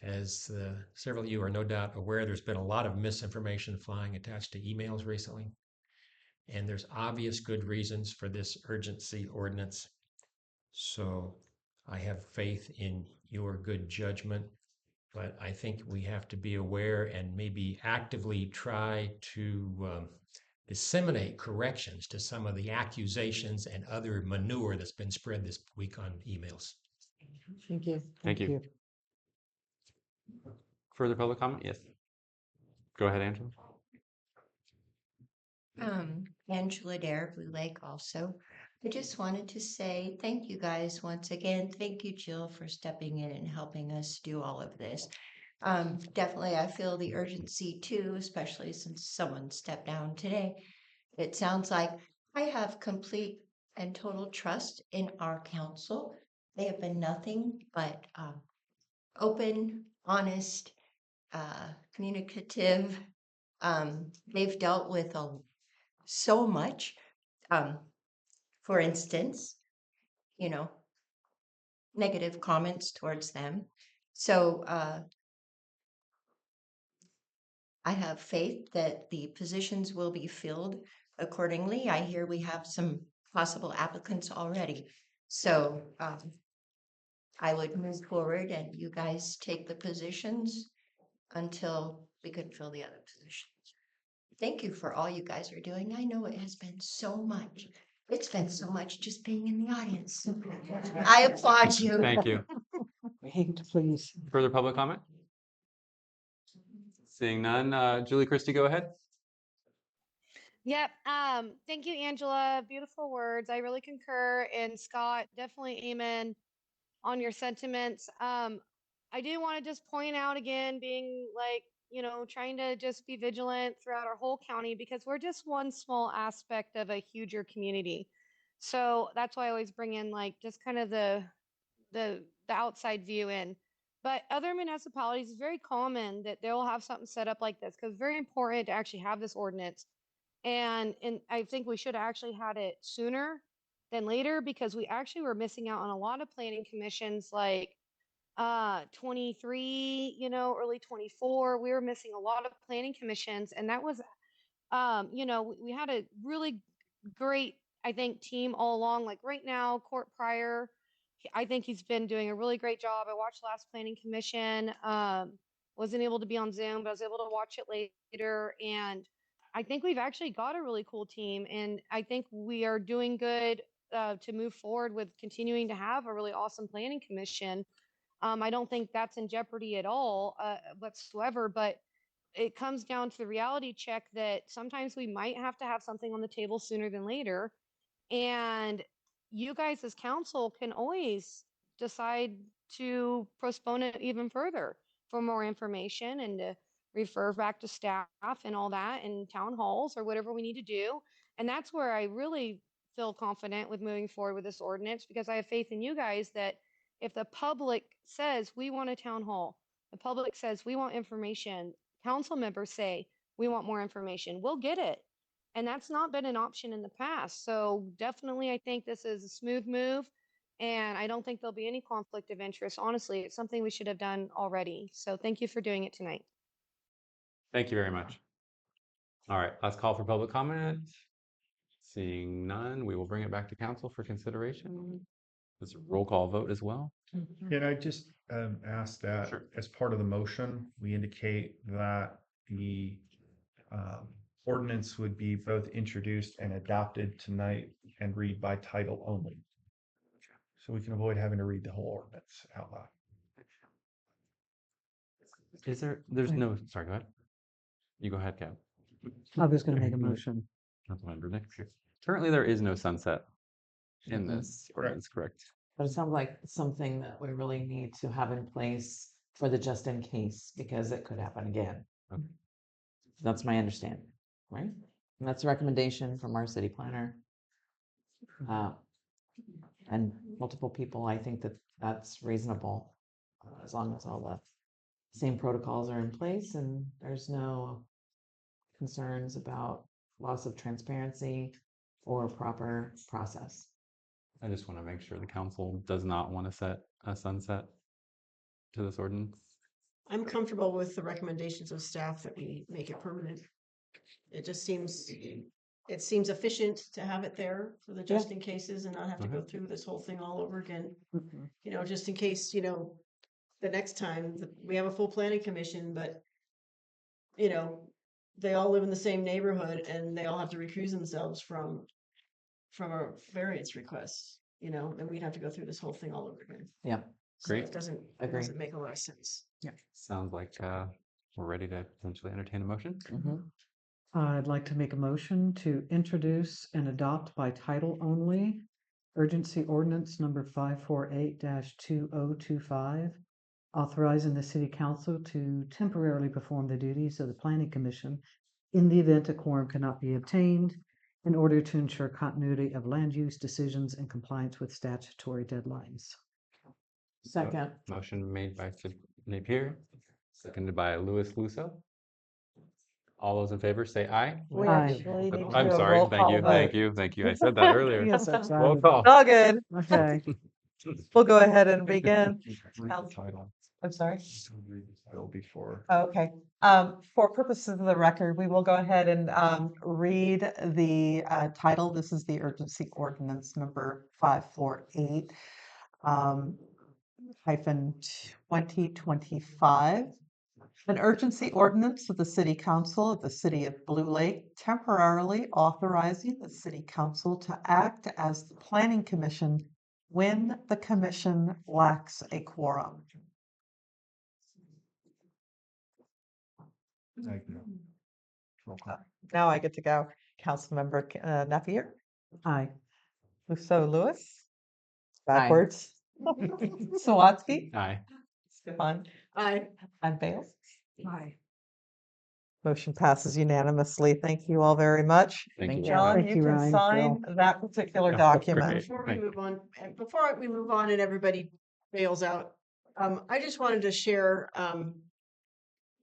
As several of you are no doubt aware, there's been a lot of misinformation flying attached to emails recently. And there's obvious good reasons for this urgency ordinance. So I have faith in your good judgment, but I think we have to be aware and maybe actively try to disseminate corrections to some of the accusations and other manure that's been spread this week on emails. Thank you. Thank you. Further public comment? Yes. Go ahead, Angela. Angela Dare, Blue Lake also. I just wanted to say thank you guys once again. Thank you, Jill, for stepping in and helping us do all of this. Definitely, I feel the urgency too, especially since someone stepped down today. It sounds like I have complete and total trust in our council. They have been nothing but open, honest, communicative. They've dealt with so much. For instance, you know, negative comments towards them. So I have faith that the positions will be filled accordingly. I hear we have some possible applicants already. So I would move forward and you guys take the positions until we could fill the other positions. Thank you for all you guys are doing. I know it has been so much. It's been so much just being in the audience. I applaud you. Thank you. I hate to please. Further public comment? Seeing none, Julie Christie, go ahead. Yep. Thank you, Angela. Beautiful words. I really concur. And Scott, definitely amen on your sentiments. I do want to just point out again, being like, trying to just be vigilant throughout our whole county because we're just one small aspect of a huger community. So that's why I always bring in like just kind of the outside view in. But other municipalities, it's very common that they'll have something set up like this because it's very important to actually have this ordinance. And I think we should have actually had it sooner than later because we actually were missing out on a lot of planning commissions like 23, early 24. We were missing a lot of planning commissions, and that was we had a really great, I think, team all along. Like right now, Court Pryor, I think he's been doing a really great job. I watched last planning commission. Wasn't able to be on Zoom, but I was able to watch it later. And I think we've actually got a really cool team, and I think we are doing good to move forward with continuing to have a really awesome planning commission. I don't think that's in jeopardy at all whatsoever, but it comes down to the reality check that sometimes we might have to have something on the table sooner than later. And you guys as council can always decide to postpone it even further for more information and to refer back to staff and all that and town halls or whatever we need to do. And that's where I really feel confident with moving forward with this ordinance because I have faith in you guys that if the public says we want a town hall, the public says we want information, council members say we want more information, we'll get it. And that's not been an option in the past. So definitely, I think this is a smooth move. And I don't think there'll be any conflict of interest. Honestly, it's something we should have done already. So thank you for doing it tonight. Thank you very much. All right, last call for public comment. Seeing none, we will bring it back to council for consideration. It's a roll call vote as well. Can I just ask that as part of the motion, we indicate that the ordinance would be both introduced and adopted tonight and read by title only. So we can avoid having to read the whole ordinance out loud. There's no, sorry, go ahead. You go ahead, Kev. I was going to make a motion. Councilmember Nick. Currently, there is no sunset in this ordinance, correct? But it sounds like something that we really need to have in place for the just in case, because it could happen again. Okay. That's my understanding, right? And that's a recommendation from our city planner. And multiple people, I think that that's reasonable, as long as all the same protocols are in place and there's no concerns about loss of transparency or proper process. I just want to make sure the council does not want to set a sunset to this ordinance. I'm comfortable with the recommendations of staff that we make it permanent. It just seems, it seems efficient to have it there for the just in cases and not have to go through this whole thing all over again. Just in case, the next time we have a full planning commission, but they all live in the same neighborhood and they all have to recuse themselves from a variance request, and we'd have to go through this whole thing all over again. Yeah. So Great. it doesn't make a lot of sense. Yeah. Sounds like we're ready to potentially entertain a motion. I'd like to make a motion to introduce and adopt by title only urgency ordinance number 548-2025, authorizing the city council to temporarily perform the duties of the planning commission in the event a quorum cannot be obtained in order to ensure continuity of land use decisions and compliance with statutory deadlines. Second. Motion made by Sid Napier, seconded by Louis Lusso. All those in favor say aye. We Aye. actually need to I'm do a sorry. roll Thank call you. vote. Thank you. Thank you. I said that earlier. Yes, that's Roll right. call. All good. Okay. We'll go ahead and begin. Read the title. I'm sorry. Read the title before. Okay. For purposes of the record, we will go ahead and read the title. This is the urgency ordinance number 548 hyphen 2025. An urgency ordinance of the City Council of the City of Blue Lake temporarily authorizing the City Council to act as the Planning Commission when the commission lacks a quorum. Thank you. Roll call. Now I get to go. Councilmember Napier, Aye. Lusso Lewis, Aye. backwards. Sawatsky, Aye. Stefan, Aye. and Bales. Aye. Motion passes unanimously. Thank you all very much. Thank you. John, Thank you you, can Ryan, sign that particular Oh, that's document. great. Before we Thank- move on, and before we move on and everybody bails out, I just wanted to share,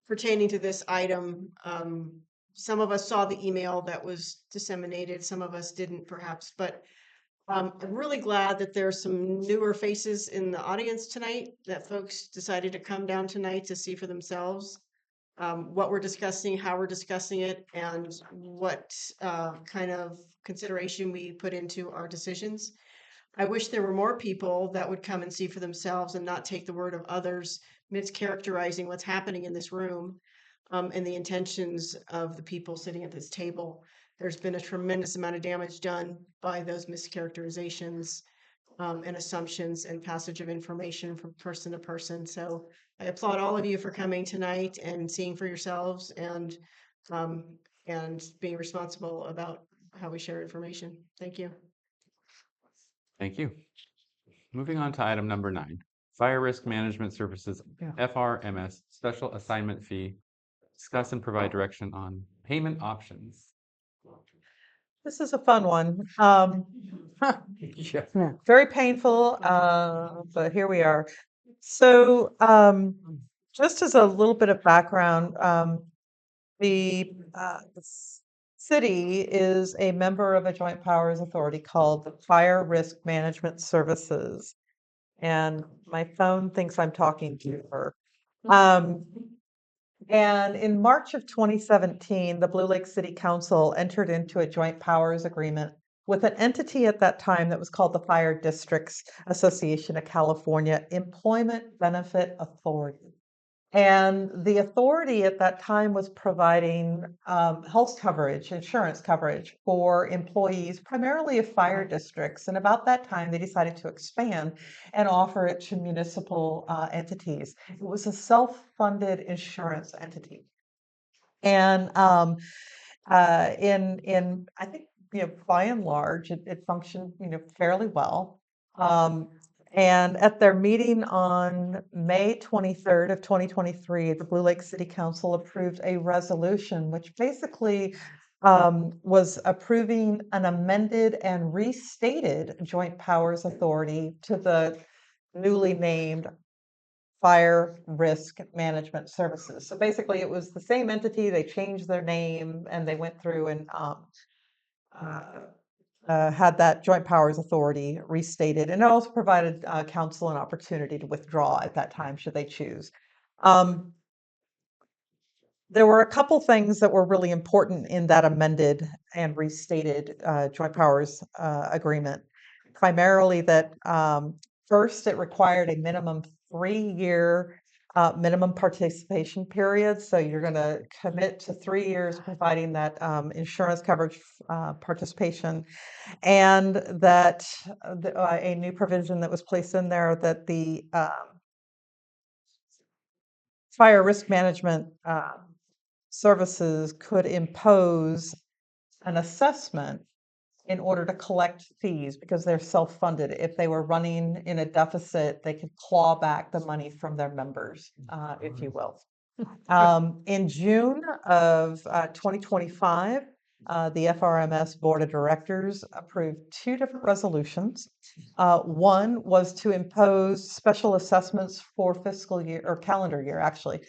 pertaining to this item, some of us saw the email that was disseminated, some of us didn't perhaps, but I'm really glad that there's some newer faces in the audience tonight, that folks decided to come down tonight to see for themselves what we're discussing, how we're discussing it, and what kind of consideration we put into our decisions. I wish there were more people that would come and see for themselves and not take the word of others mischaracterizing what's happening in this room and the intentions of the people sitting at this table. There's been a tremendous amount of damage done by those mischaracterizations and assumptions and passage of information from person to person. So I applaud all of you for coming tonight and seeing for yourselves and being responsible about how we share information. Thank you. Thank you. Moving on to item number 9, Fire Risk Management Services, Yeah. FRMS, Special Assignment Fee. Discuss and provide direction on payment options. This is a fun one. Yeah. Very painful, but here we are. So, just as a little bit of background, the city is a member of a joint powers authority called the Fire Risk Management Services. And my phone thinks I'm talking to her. And in March of 2017, the Blue Lake City Council entered into a joint powers agreement with an entity at that time that was called the Fire Districts Association of California Employment Benefit Authority. And the authority at that time was providing health coverage, insurance coverage for employees, primarily of fire districts. And about that time, they decided to expand and offer it to municipal entities. It was a self-funded insurance entity. And in I think, by and large, it functioned, fairly well. And at their meeting on May 23rd of 2023, the Blue Lake City Council approved a resolution, which basically was approving an amended and restated joint powers authority to the newly named Fire Risk Management Services. So basically, it was the same entity. They changed their name and they went through and had that joint powers authority restated, and it also provided council an opportunity to withdraw at that time should they choose. There were a couple things that were really important in that amended and restated joint powers agreement. Primarily that first, it required a minimum 3-year minimum participation period. So you're going to commit to 3 years providing that insurance coverage participation, and that a new provision that was placed in there that the fire risk management Services could impose an assessment in order to collect fees because they're self-funded. If they were running in a deficit, they could claw back the money from their members, if you will. In June of 2025, the FRMS Board of Directors approved two different resolutions. One was to impose special assessments for fiscal year or calendar year, actually,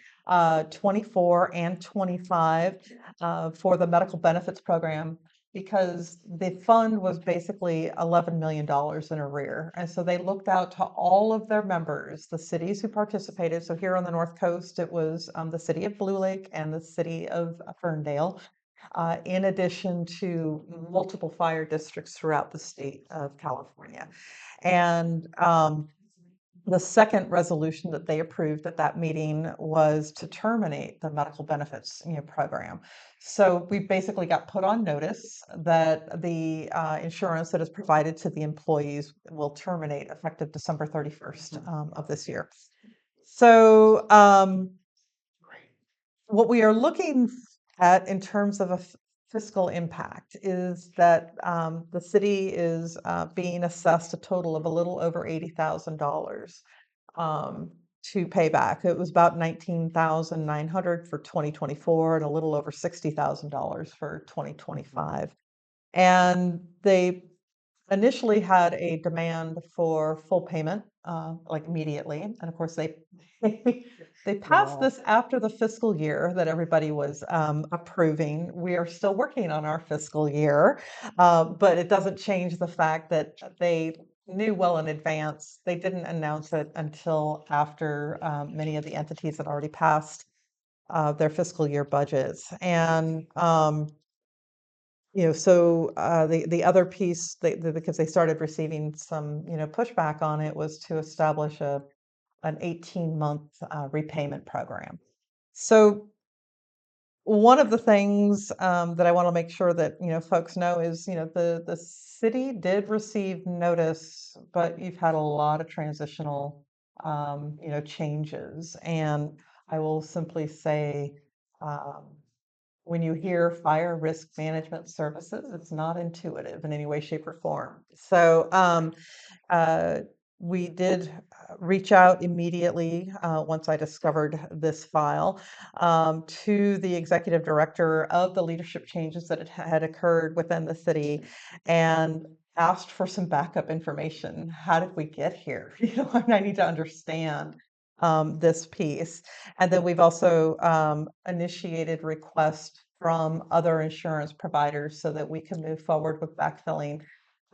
24 and 25 for the medical benefits program because the fund was basically $11 million in arrear. And so they looked out to all of their members, the cities who participated. So here on the North Coast, it was the city of Blue Lake and the city of Ferndale, in addition to multiple fire districts throughout the state of California. And the second resolution that they approved at that meeting was to terminate the medical benefits program. So we basically got put on notice that the insurance that is provided to the employees will terminate effective December 31st of this year. So what we are looking at in terms of a fiscal impact is that the city is being assessed a total of a little over $80,000 to pay back. It was about $19,900 for 2024 and a little over $60,000 for 2025. And they initially had a demand for full payment, like immediately. And of course, they they passed this after the fiscal year that everybody was approving. We are still working on our fiscal year, but it doesn't change the fact that they knew well in advance. They didn't announce it until after many of the entities had already passed their fiscal year budgets. And so the other piece, because they started receiving some, pushback on it, was to establish an 18-month repayment program. So one of the things that I want to make sure that folks know is the city did receive notice, but you've had a lot of transitional changes, and I will simply say. When you hear fire risk management services, it's not intuitive in any way, shape, or form. So we did reach out immediately once I discovered this file to the executive director of the leadership changes that had occurred within the city and asked for some backup information. How did we get here? I need to understand this piece. And then we've also initiated requests from other insurance providers so that we can move forward with backfilling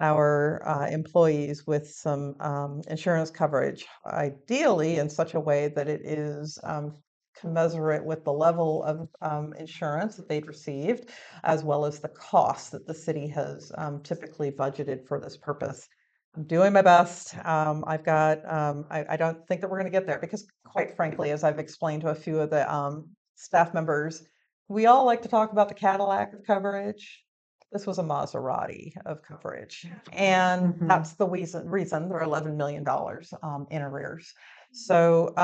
our employees with some insurance coverage, ideally in such a way that it is commensurate with the level of insurance that they've received, as well as the cost that the city has typically budgeted for this purpose. I'm doing my best. I've got, I don't think that we're going to get there because, quite frankly, as I've explained to a few of the staff members, we all like to talk about the Cadillac of coverage. This was a Maserati of coverage. And that's the reason they're $11 million in arrears. So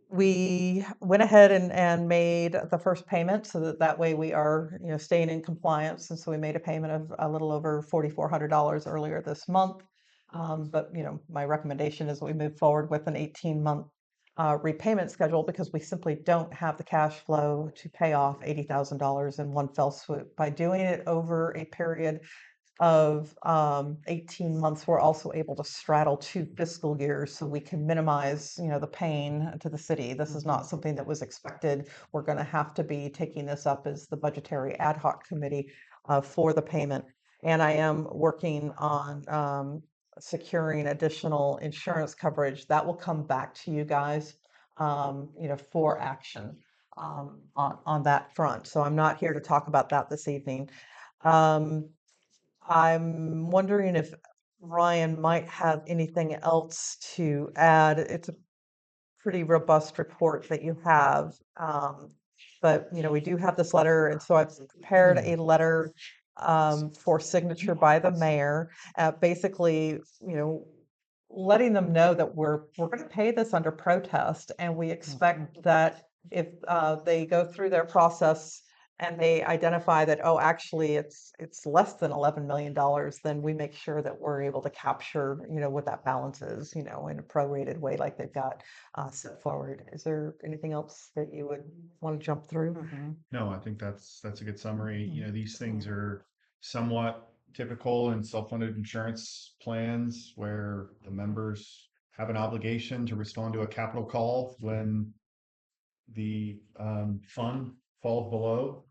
we went ahead and made the first payment so that way we are staying in compliance. And so we made a payment of a little over $4,400 earlier this month. But my recommendation is that we move forward with an 18-month repayment schedule because we simply don't have the cash flow to pay off $80,000 in one fell swoop. By doing it over a period of 18 months, we're also able to straddle 2 fiscal years so we can minimize, the pain to the city. This is not something that was expected. We're going to have to be taking this up as the budgetary ad hoc committee for the payment. And I am working on securing additional insurance coverage that will come back to you guys, for action on that front. So I'm not here to talk about that this evening. I'm wondering if Ryan might have anything else to add. It's a pretty robust report that you have. But we do have this letter, and so I've prepared a letter for signature by the mayor, basically, letting them know that we're going to pay this under protest, and we expect that if they go through their process and they identify that, oh, actually it's less than $11 million, then we make sure that we're able to capture, what that balance is, in a prorated way like they've got set forward. Is there anything else that you would want to jump through? No, I think that's a good summary. These things are somewhat typical in self-funded insurance plans where the members have an obligation to respond to a capital call when the fund falls below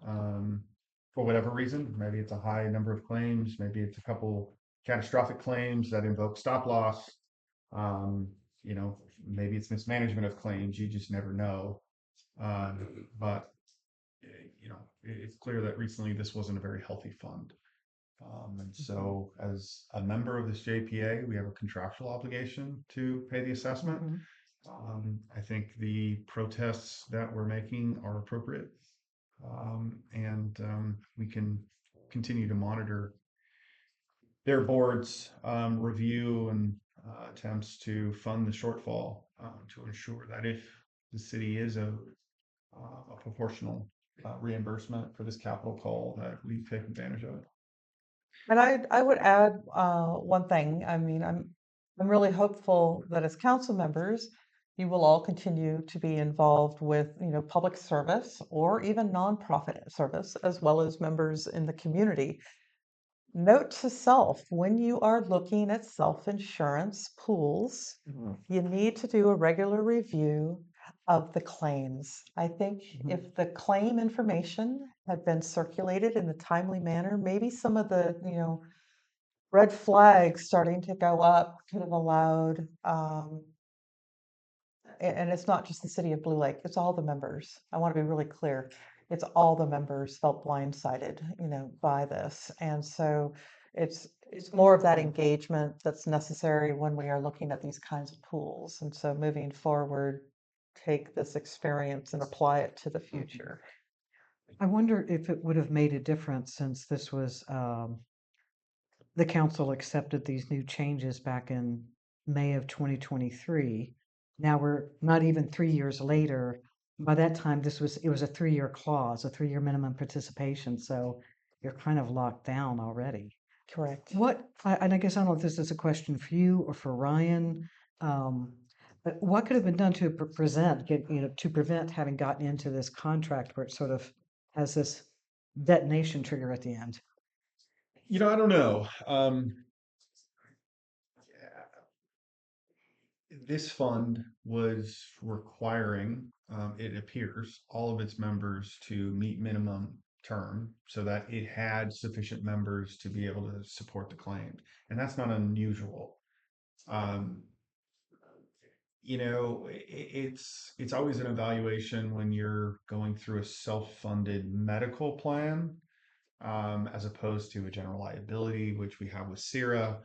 for whatever reason. Maybe it's a high number of claims, maybe it's a couple catastrophic claims that invoke stop loss. Um, maybe it's mismanagement of claims. You just never know. But it's clear that recently this wasn't a very healthy fund. And so as a member of this JPA, we have a contractual obligation to pay the assessment. I think the protests that we're making are appropriate. And we can continue to monitor their board's review and attempts to fund the shortfall to ensure that if the city is owed a proportional reimbursement for this capital call, that we take advantage of it. And I would add one thing. I mean, I'm really hopeful that as council members, you will all continue to be involved with, public service or even nonprofit service, as well as members in the community. Note to self, when you are looking at self-insurance pools, you need to do a regular review of the claims. I think if the claim information had been circulated in a timely manner, maybe some of the, red flags starting to go up could have allowed, and it's not just the city of Blue Lake, it's all the members. I want to be really clear. It's all the members felt blindsided, by this. And so it's more of that engagement that's necessary when we are looking at these kinds of pools. And so moving forward, take this experience and apply it to the future. I wonder if it would have made a difference since this was, the council accepted these new changes back in May of 2023. Now we're not even 3 years later. By that time, it was a 3-year clause, a 3-year minimum participation. So you're kind of locked down already. Correct. And I guess I don't know if this is a question for you or for Ryan. But what could have been done to to prevent having gotten into this contract where it sort of has this detonation trigger at the end? I don't know. This fund was requiring, it appears, all of its members to meet minimum term so that it had sufficient members to be able to support the claim. And that's not unusual. It's always an evaluation when you're going through a self-funded medical plan, as opposed to a general liability, which we have with CIRA.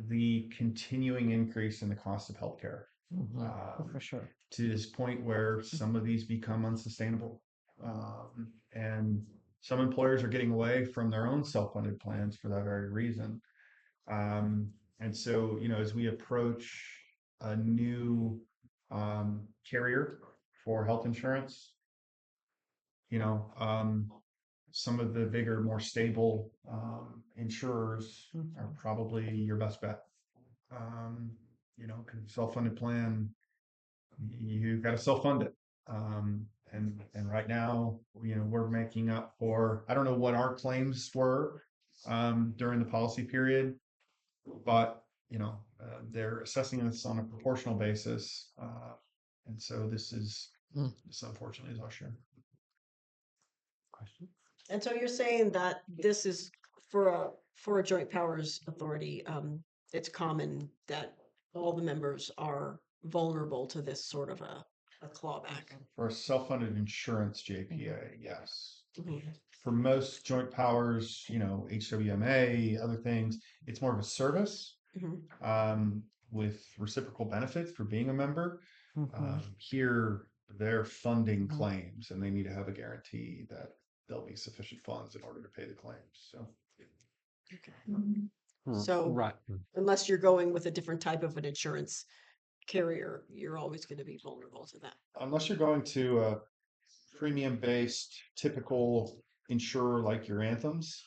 The continuing increase in the cost of healthcare, For sure. to this point where some of these become unsustainable. And some employers are getting away from their own self-funded plans for that very reason. And so, as we approach a new carrier for health insurance, some of the bigger, more stable insurers are probably your best bet. Self-funded plan, you've got to self-fund it. And right now, we're making up for, I don't know what our claims were during the policy period, but they're assessing this on a proportional basis. And so this unfortunately is our share. Question? And so you're saying that this is for a joint powers authority, it's common that all the members are vulnerable to this sort of a clawback. For a self-funded insurance JPA, yes. Mhm. For most joint powers, HWMA, other things, it's more of a service with reciprocal benefits for being a member. Here, they're funding claims, and they need to have a guarantee that there'll be sufficient funds in order to pay the claims. So, So Right. unless you're going with a different type of an insurance, carrier, you're always going to be vulnerable to that. Unless you're going to a premium-based typical insurer like your Anthems.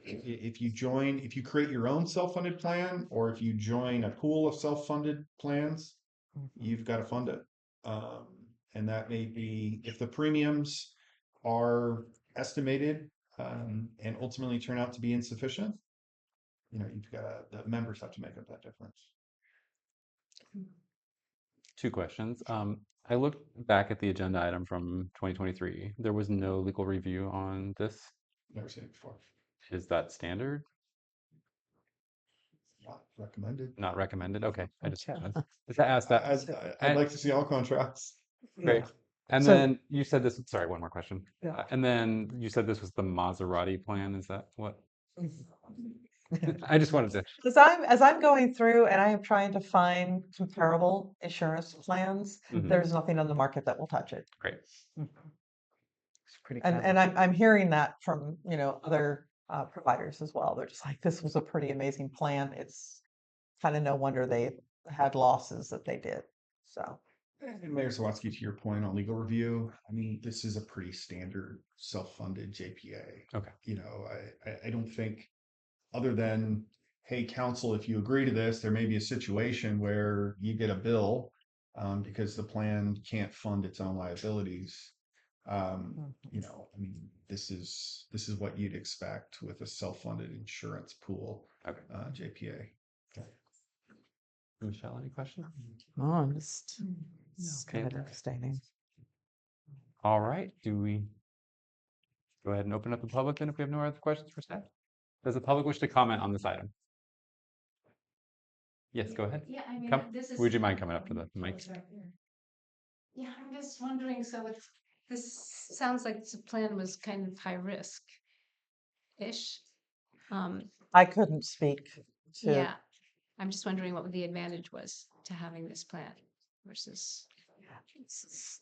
If you create your own self-funded plan, or if you join a pool of self-funded plans, you've got to fund it. And that may be, if the premiums are estimated and ultimately turn out to be insufficient, the members have to make up that difference. Two questions. I looked back at the agenda item from 2023. There was no legal review on this. Never seen it before. Is that standard? Not recommended. Not recommended? Okay. I just Okay. asked that. I'd like to see all contracts. Great. And So- then you said this, sorry, one more question. Yeah. And then you said this was the Maserati plan. Is that what? I just wanted to. As I'm going through and I am trying to find comparable insurance plans, Mhm. there's nothing on the market that will touch it. Great. It's pretty And I'm hearing that from, other providers as well. They're just like, this was a pretty amazing plan. It's kind of no wonder they had losses that they did. So, And Mayor Sawatsky, to your point on legal review, I mean, this is a pretty standard self-funded JPA. Okay. I don't think, other than, hey, council, if you agree to this, there may be a situation where you get a bill because the plan can't fund its own liabilities. I mean, this is what you'd expect with a self-funded insurance pool, Okay. JPA. Michelle, any questions? Oh, I'm just Okay. kind of abstaining. All right. Do we go ahead and open up the public then if we have no other questions for staff? Does the public wish to comment on this item? Yes, go ahead. Yeah, I mean, Come. this is. Would you mind coming up to the mic? Yeah, I'm just wondering, so this sounds like the plan was kind of high risk-ish. I couldn't speak to. Yeah, I'm just wondering what the advantage was to having this plan versus. Jeff, can you answer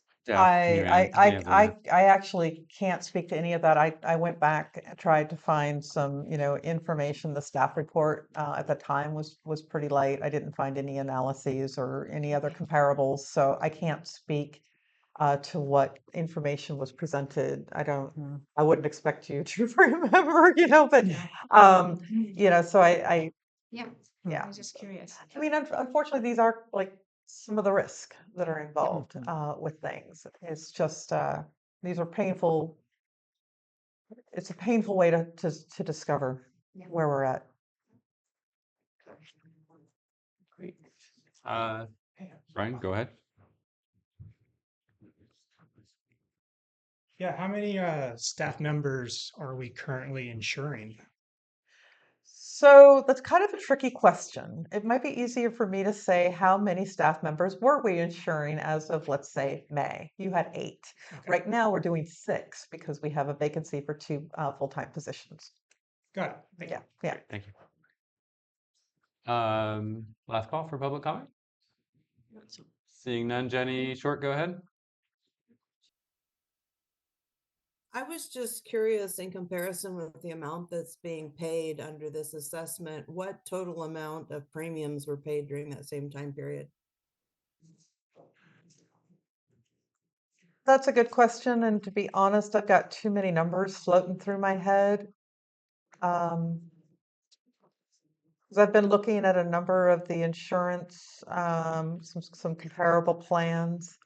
I actually can't speak to any of that. I went back and tried to find some, information. The staff report at the time was pretty light. I didn't find any analyses or any other comparables, so I can't speak to what information was presented. I wouldn't expect you to remember, but so Yeah, yeah. I was just curious. I mean, unfortunately, these are like some of the risk that are involved with things. It's just these are painful. It's a painful way to discover where we're at. Great. Brian, go ahead. Yeah, how many staff members are we currently insuring? So that's kind of a tricky question. It might be easier for me to say how many staff members were we insuring as of, let's say, May. You had 8. Okay. Right now, we're doing 6 because we have a vacancy for 2 full-time positions. Got it. Thank you. Yeah. Thank you. Last call for public comment. Seeing none, Jenny Short, go ahead. I was just curious, in comparison with the amount that's being paid under this assessment, what total amount of premiums were paid during that same time period? That's a good question. And to be honest, I've got too many numbers floating through my head. 'Cause I've been looking at a number of the insurance, some comparable plans.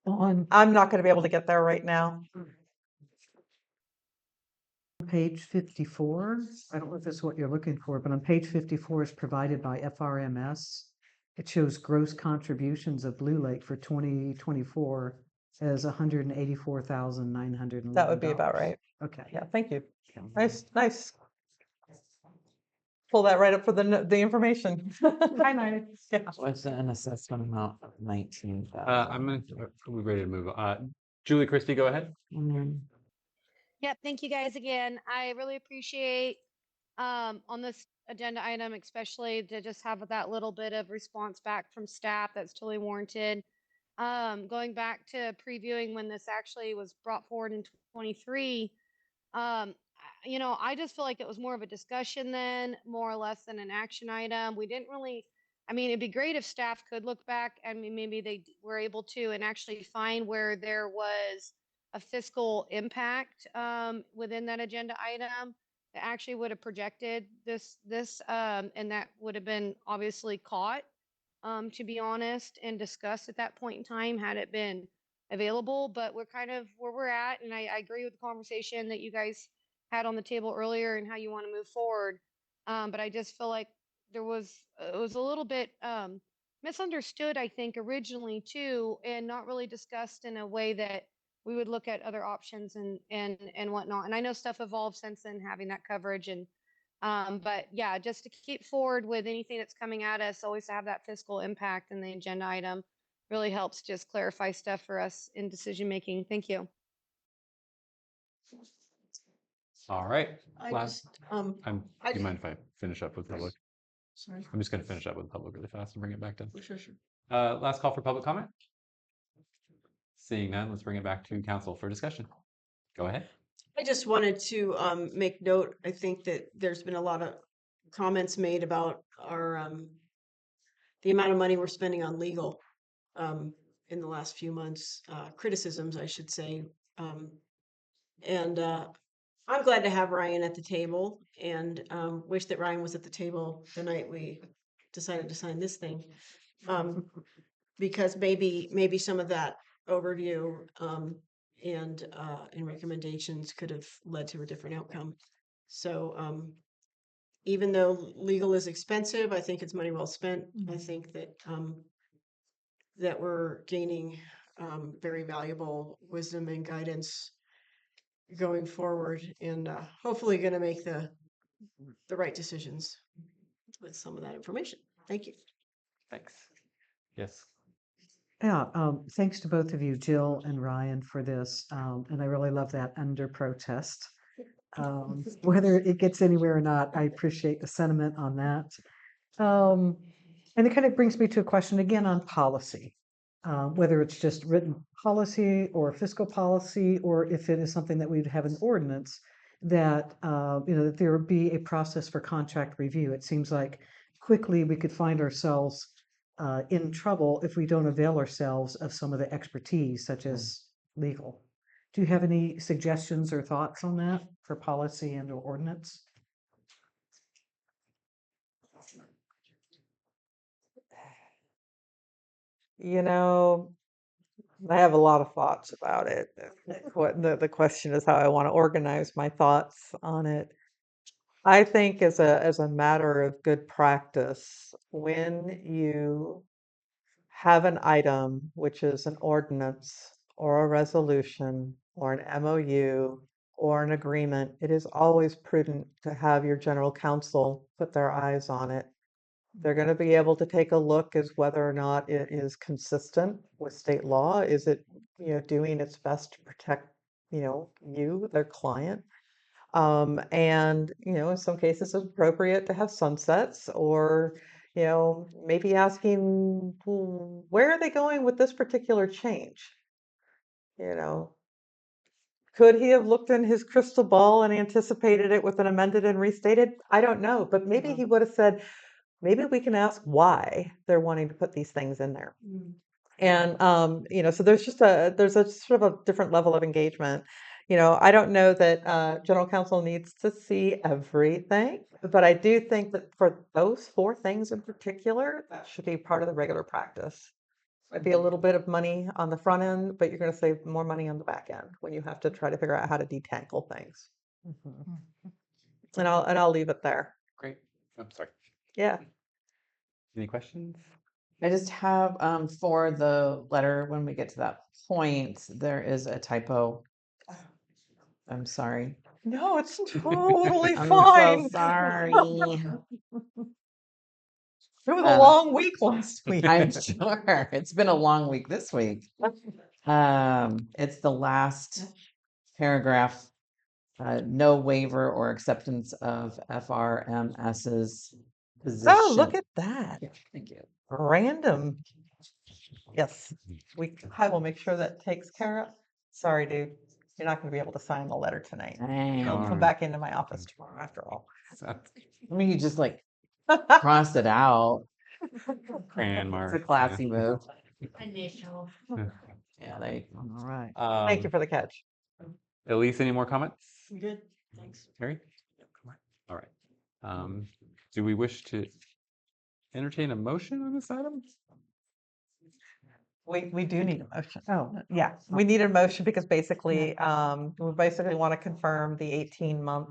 I'm not going to be able to get there right now. Page 54, I don't know if it's what you're looking for, but on page 54 is provided by FRMS. It shows gross contributions of Blue Lake for 2024 as $184,911. That would be about right. Okay. Yeah, thank you. Nice. Pull that right up for the information. Highlighted. Yeah. What's an assessment amount of 19,000? Are we ready to move on? Julie Christie, go ahead. Yep, thank you guys again. I really appreciate on this agenda item, especially to just have that little bit of response back from staff. That's totally warranted. Going back to previewing when this actually was brought forward in 23, you know, I just feel like it was more of a discussion then, more or less than an action item. We didn't really, I mean, it'd be great if staff could look back. I mean, maybe they were able to and actually find where there was a fiscal impact within that agenda item that actually would have projected this, and that would have been obviously caught, to be honest, and discussed at that point in time had it been available. But we're kind of where we're at, and I agree with the conversation that you guys had on the table earlier and how you want to move forward. But I just feel like there was it was a little bit misunderstood, I think, originally too, and not really discussed in a way that we would look at other options and whatnot. And I know stuff evolved since then, having that coverage and but yeah, just to keep forward with anything that's coming at us, always to have that fiscal impact in the agenda item really helps just clarify stuff for us in decision making. Thank you. All right. I Last, just, do I, you mind if I finish up with public? sorry. I'm just going to finish up with public really fast and bring it back to. Sure, sure. Last call for public comment. Seeing none, let's bring it back to council for discussion. Go ahead. I just wanted to make note, I think that there's been a lot of comments made about our the amount of money we're spending on legal in the last few months, criticisms, I should say. And I'm glad to have Ryan at the table and wish that Ryan was at the table the night we decided to sign this thing. Because maybe some of that overview and recommendations could have led to a different outcome. So even though legal is expensive, I think it's money well spent. I think that that we're gaining very valuable wisdom and guidance going forward, and hopefully going to make the right decisions with some of that information. Thank you. Thanks. Yes. Yeah, thanks to both of you, Jill and Ryan, for this. And I really love that under protest. Whether it gets anywhere or not, I appreciate the sentiment on that. And it kind of brings me to a question again on policy, whether it's just written policy or fiscal policy, or if it is something that we'd have an ordinance that, that there would be a process for contract review. It seems like quickly we could find ourselves in trouble if we don't avail ourselves of some of the expertise, such as legal. Do you have any suggestions or thoughts on that for policy and or ordinance? You know, I have a lot of thoughts about it. What the question is how I want to organize my thoughts on it. I think as a matter of good practice, when you have an item which is an ordinance or a resolution or an MOU or an agreement, it is always prudent to have your general counsel put their eyes on it. They're going to be able to take a look as whether or not it is consistent with state law. Is it, doing its best to protect, you, their client? And, in some cases it's appropriate to have sunsets or, maybe asking, "Well, where are they going with this particular change? You know, could he have looked in his crystal ball and anticipated it with an amended and restated? I don't know, but maybe he would have said, maybe we can ask why they're wanting to put these things in there. And so there's a sort of a different level of engagement. I don't know that general counsel needs to see everything, but I do think that for those 4 things in particular, that should be part of the regular practice. Might be a little bit of money on the front end, but you're going to save more money on the back end when you have to try to figure out how to detangle things. And I'll leave it there. Great. I'm sorry. Yeah. Any questions? I just have for the letter, when we get to that point, there is a typo. I'm sorry. No, it's totally I'm fine. Oh, so sorry. It was a long week last week. I'm sure it's been a long week this week. It's the last paragraph. No waiver or acceptance of FRMS's position. Oh, look at that. Yeah, thank you. Random. Yes, I will make sure that takes care of. Sorry, dude. You're not going to be able to sign the letter tonight. Dang. You'll come Darn. back into my office tomorrow after all. I mean, you just like crossed it out. Crayon It's mark. a classy move. Initial. Yeah, they. All right. Yeah. Thank you for the catch. Elise, any more comments? Good, thanks. Terry? All right. Do we wish to entertain a motion on this item? We do need a motion. Oh, yeah, we need a motion because basically, we basically want to confirm the 18-month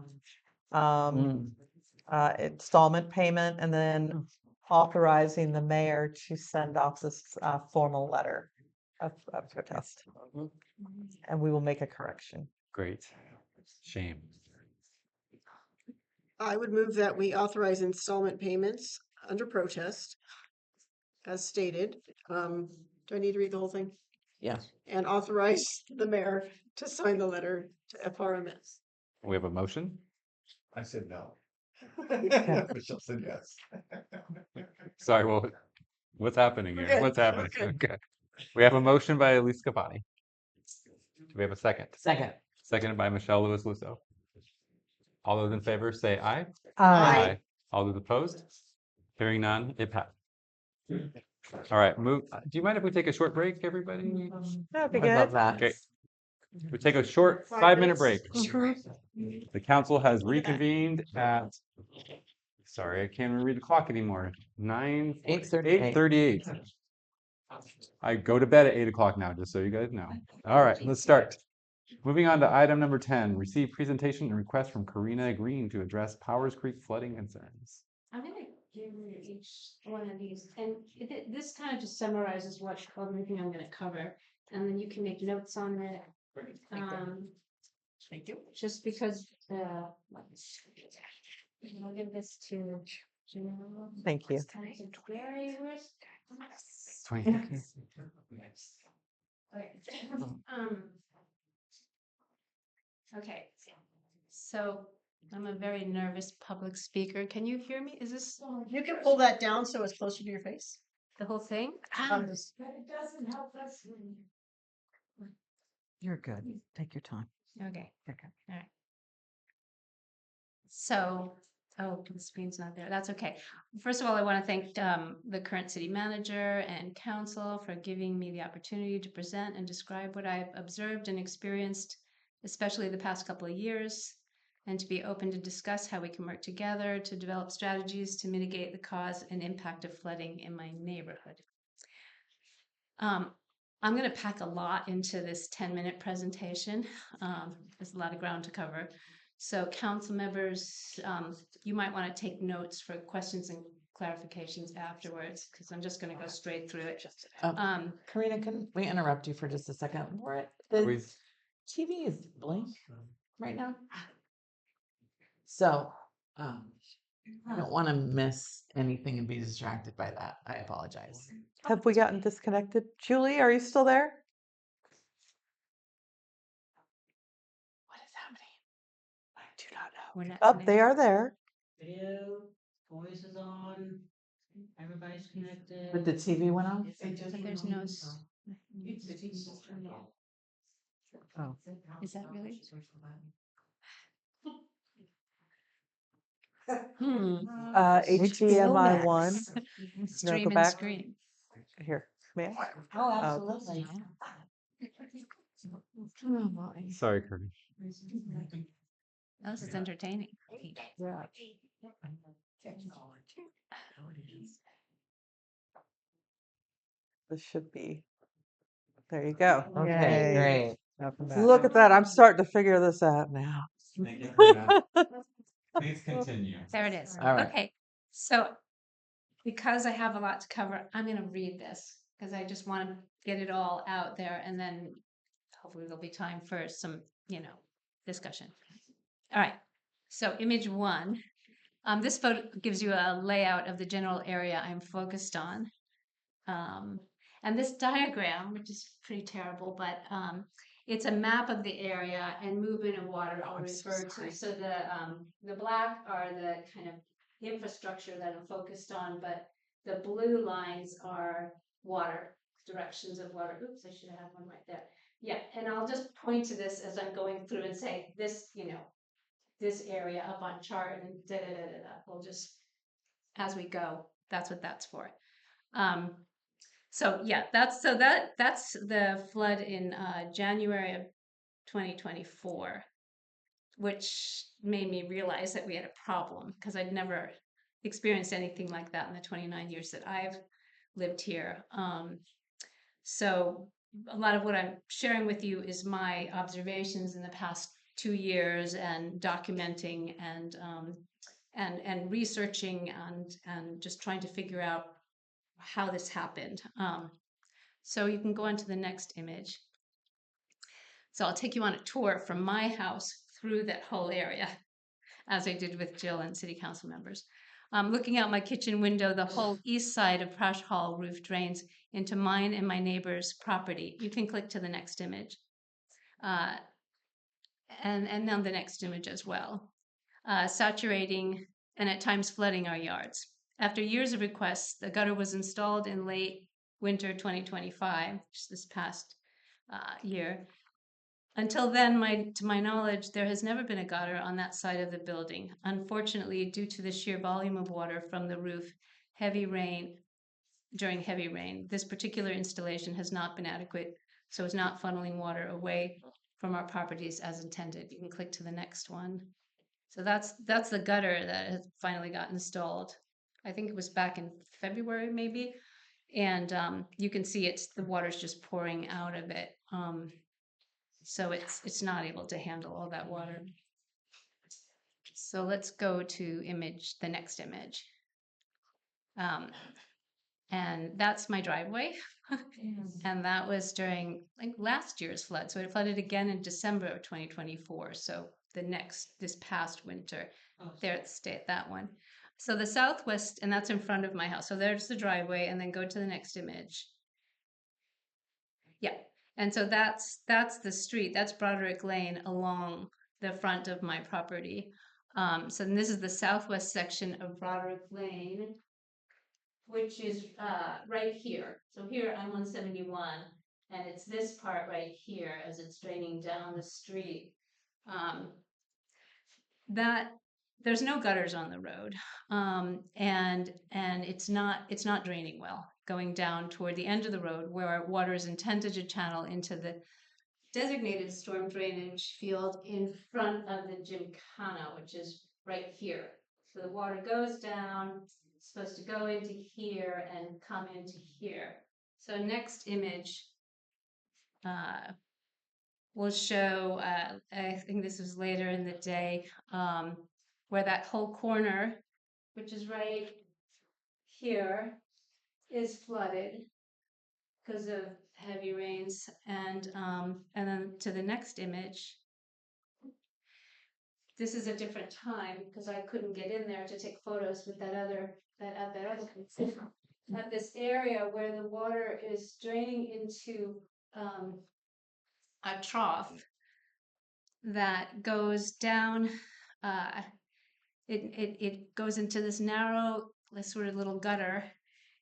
installment payment and then authorizing the mayor to send off this formal letter of protest. And we will make a correction. Great. Shame. I would move that we authorize installment payments under protest as stated. Do I need to read the whole thing? Yeah. And authorize the mayor to sign the letter to FRMS. We have a motion. I said no. Okay. Michelle said yes. Sorry, well, what's happening here? Okay, What's happening? okay. Okay. We have a motion by Elise Capani. Do we have a second? Second. Seconded by Michelle Lewis Lusso. All those in favor say aye. Aye. All those opposed? Hearing none, it passed. All right, do you mind if we take a short break, everybody? That'd be I love good. that. Okay. We take a short 5-minute break. Mhm. The council has reconvened at, sorry, I can't even read the clock anymore. 8:38. I go to bed at 8 o'clock now, just so you guys know. All right, let's start. Moving on to item number 10, receive presentation and request from Karina Green to address Powers Creek flooding concerns. I'm gonna give you each one of these, and this kind of just summarizes what everything I'm gonna cover, and then you can make notes on it. Thank you. Just because, I'll give this to General. Thank you. Very risk. 20. Okay, so I'm a very nervous public speaker. Can you hear me? Is this You can pull that down so it's closer to your face. the whole thing? But it doesn't help us. You're good. Take your time. Okay, Okay. all right. So, oh, the screen's not there. That's okay. First of all, I want to thank the current city manager and council for giving me the opportunity to present and describe what I've observed and experienced, especially the past couple of years, and to be open to discuss how we can work together to develop strategies to mitigate the cause and impact of flooding in my neighborhood. I'm going to pack a lot into this 10-minute presentation. There's a lot of ground to cover. So council members, you might want to take notes for questions and clarifications afterwards, because I'm just going to go straight through it. Karina, can we interrupt you for just a second? The Please. TV is blank right now. So, I don't want to miss anything and be distracted by that. I apologize. Have we gotten disconnected? Julie, are you still there? What is happening? I do not know. We're not Oh, they are there. Video, voice is on, everybody's connected. But the TV went off? But there's no. Oh. Is that really? HDMI 1. Stream go and back. screen. Here, may I? Oh, absolutely. Oh, boy. Sorry, Kirby. This is entertaining. Yeah. This should be. There you go. Okay, great. Look at that. I'm starting to figure this out now. Please continue. There it is. All right. Okay. So because I have a lot to cover, I'm going to read this because I just want to get it all out there, and then hopefully there'll be time for some, discussion. All right. So image 1. This photo gives you a layout of the general area I'm focused on. And this diagram, which is pretty terrible, but it's a map of the area and movement of water I'll refer to. So the black are the kind of infrastructure that I'm focused on, but the blue lines are water, directions of water. Oops, I should have had one right there. Yeah, and I'll just point to this as I'm going through and say this, this area up on chart and da da da da da. We'll just, as we go, that's what that's for. So yeah, that's the flood in January of 2024, which made me realize that we had a problem because I'd never experienced anything like that in the 29 years that I've lived here. So a lot of what I'm sharing with you is my observations in the past 2 years and documenting and researching and just trying to figure out how this happened. So you can go on to the next image. So I'll take you on a tour from my house through that whole area, as I did with Jill and city council members. Looking out my kitchen window, the whole east side of Prash Hall roof drains into mine and my neighbor's property. You can click to the next image. And then the next image as well. Saturating and at times flooding our yards. After years of requests, the gutter was installed in late winter 2025, just this past year. Until then, to my knowledge, there has never been a gutter on that side of the building. Unfortunately, due to the sheer volume of water from the roof, during heavy rain, this particular installation has not been adequate, so is not funneling water away from our properties as intended. You can click to the next one. So that's the gutter that has finally got installed. I think it was back in February, maybe. And you can see the water's just pouring out of it. So it's not able to handle all that water. So let's go to the next image. And that's my driveway. And that was during last year's flood. So it flooded again in December of 2024. So this past winter, that one. So the southwest, and that's in front of my house. So there's the driveway, and then go to the next image. Yeah. And so that's the street. That's Broderick Lane along the front of my property. So this is the southwest section of Broderick Lane, which is right here. So here I'm 171, and it's this part right here as it's draining down the street. That there's no gutters on the road, and it's not draining well. Going down toward the end of the road where water is intended to channel into the designated storm drainage field in front of the Gymkhana, which is right here. So the water goes down, it's supposed to go into here and come into here. So next image will show, I think this was later in the day, where that whole corner, which is right here, is flooded because of heavy rains. And then to the next image, this is a different time because I couldn't get in there to take photos with that other at this area where the water is draining into a trough that goes down. It goes into this narrow, sort of little gutter,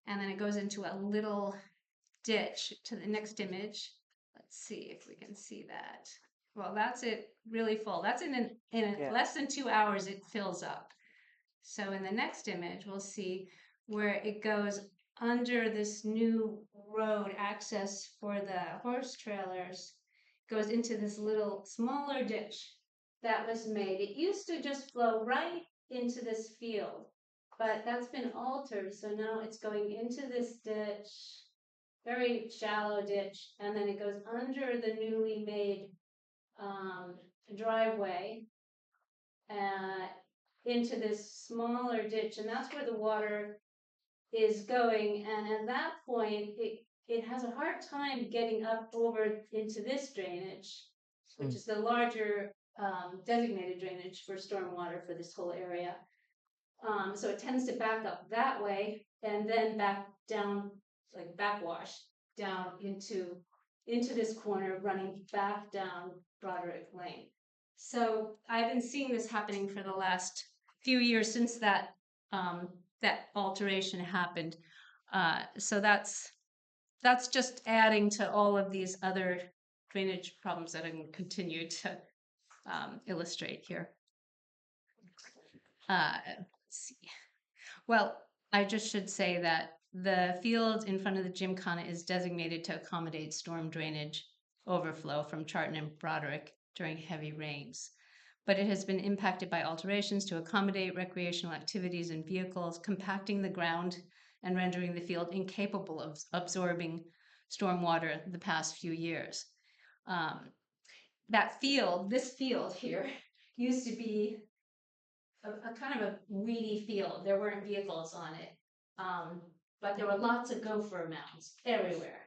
and then it goes into a little ditch. To the next image. Let's see if we can see that. Well, that's it really full. That's in less than 2 hours, it fills up. So in the next image, we'll see where it goes under this new road access for the horse trailers, goes into this little smaller ditch that was made. It used to just flow right into this field, but that's been altered. So now it's going into this ditch, very shallow ditch, and then it goes under the newly made driveway into this smaller ditch, and that's where the water is going. And at that point, it has a hard time getting up over into this drainage, which is the larger designated drainage for stormwater for this whole area. So it tends to back up that way and then back down, like backwash down into this corner, running back down Broderick Lane. So I've been seeing this happening for the last few years since that alteration happened. So that's just adding to all of these other drainage problems that I'm going to continue to illustrate here. Let's see. Well, I just should say that the field in front of the Gymkhana is designated to accommodate storm drainage overflow from Charlton and Broderick during heavy rains. But it has been impacted by alterations to accommodate recreational activities and vehicles, compacting the ground and rendering the field incapable of absorbing stormwater the past few years. That field, this field here, used to be a kind of a weedy field. There weren't vehicles on it, but there were lots of gopher mounds everywhere,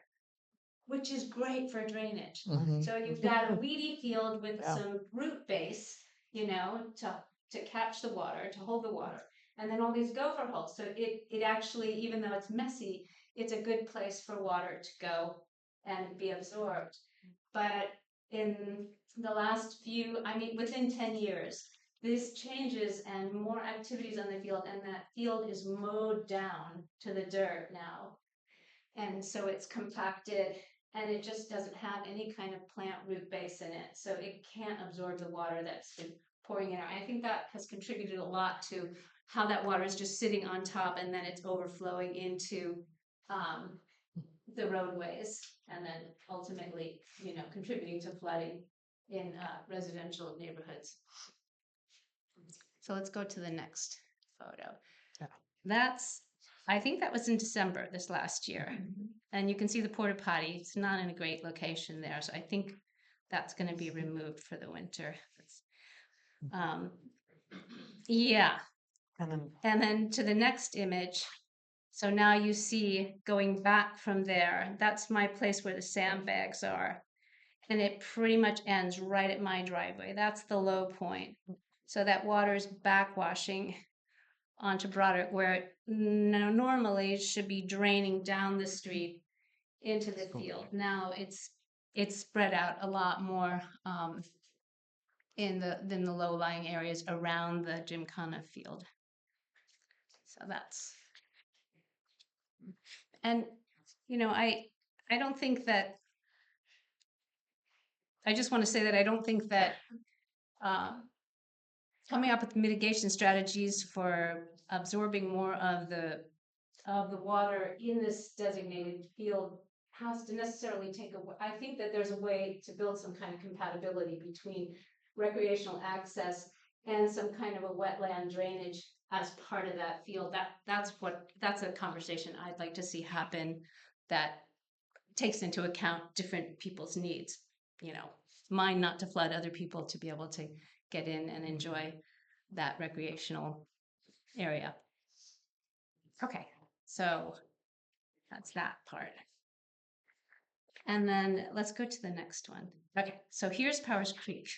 which is great for drainage. So you've got a weedy field with some root base, you know, to catch the water, to hold the water, and then all these gopher holes. So it actually, even though it's messy, it's a good place for water to go and be absorbed. But in the last few, I mean, within 10 years, this changes and more activities on the field, and that field is mowed down to the dirt now. And so it's compacted, and it just doesn't have any kind of plant root base in it. So it can't absorb the water that's been pouring in. I think that has contributed a lot to how that water is just sitting on top, and then it's overflowing into the roadways, and then ultimately, you know, contributing to flooding in residential neighborhoods. So let's go to the next photo. I think that was in December this last year. And you can see the porta potty. It's not in a great location there. So I think that's going to be removed for the winter. Yeah. And then to the next image. So now you see going back from there, that's my place where the sandbags are. And it pretty much ends right at my driveway. That's the low point. So that water is backwashing onto Broderick, where it normally should be draining down the street into the field. Now it's spread out a lot more in the low-lying areas around the Gymkhana field. So that's, and you know, I don't think that, I just want to say that I don't think that coming up with mitigation strategies for absorbing more of the water in this designated field has to necessarily take away. I think that there's a way to build some kind of compatibility between recreational access and some kind of a wetland drainage as part of that field. That's a conversation I'd like to see happen that takes into account different people's needs. You know, mine not to flood, other people to be able to get in and enjoy that recreational area. Okay, so that's that part. And then let's go to the next one. Okay, so here's Powers Creek.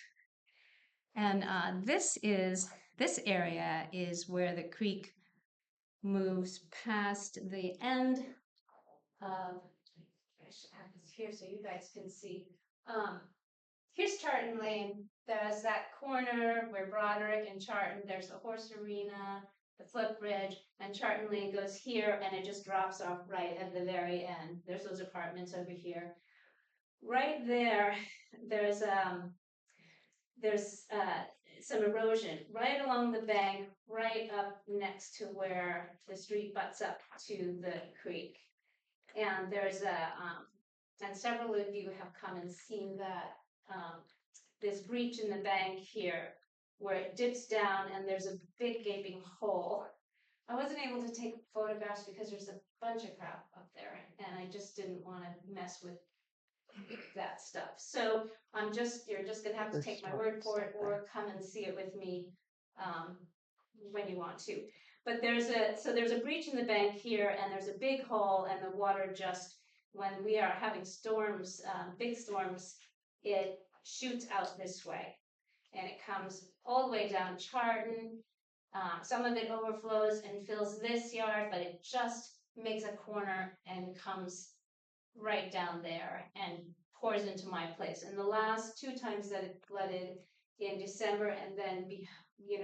And this area is where the creek moves past the end of, I should have this here so you guys can see. Here's Charlton Lane. There's that corner where Broderick and Charlton, there's the horse arena, the footbridge, and Charlton Lane goes here, and it just drops off right at the very end. There's those apartments over here. Right there, there's some erosion right along the bank, right up next to where the street butts up to the creek. And there's and several of you have come and seen that this breach in the bank here where it dips down and there's a big gaping hole. I wasn't able to take photographs because there's a bunch of crap up there and I just didn't want to mess with that stuff. So you're just gonna have to take my word for it or come and see it with me when you want to. But there's a breach in the bank here and there's a big hole and the water just, when we are having storms, big storms, it shoots out this way and it comes all the way down Charlton. Some of it overflows and fills this yard, but it just makes a corner and comes right down there and pours into my place. And the last two times that it flooded in December and then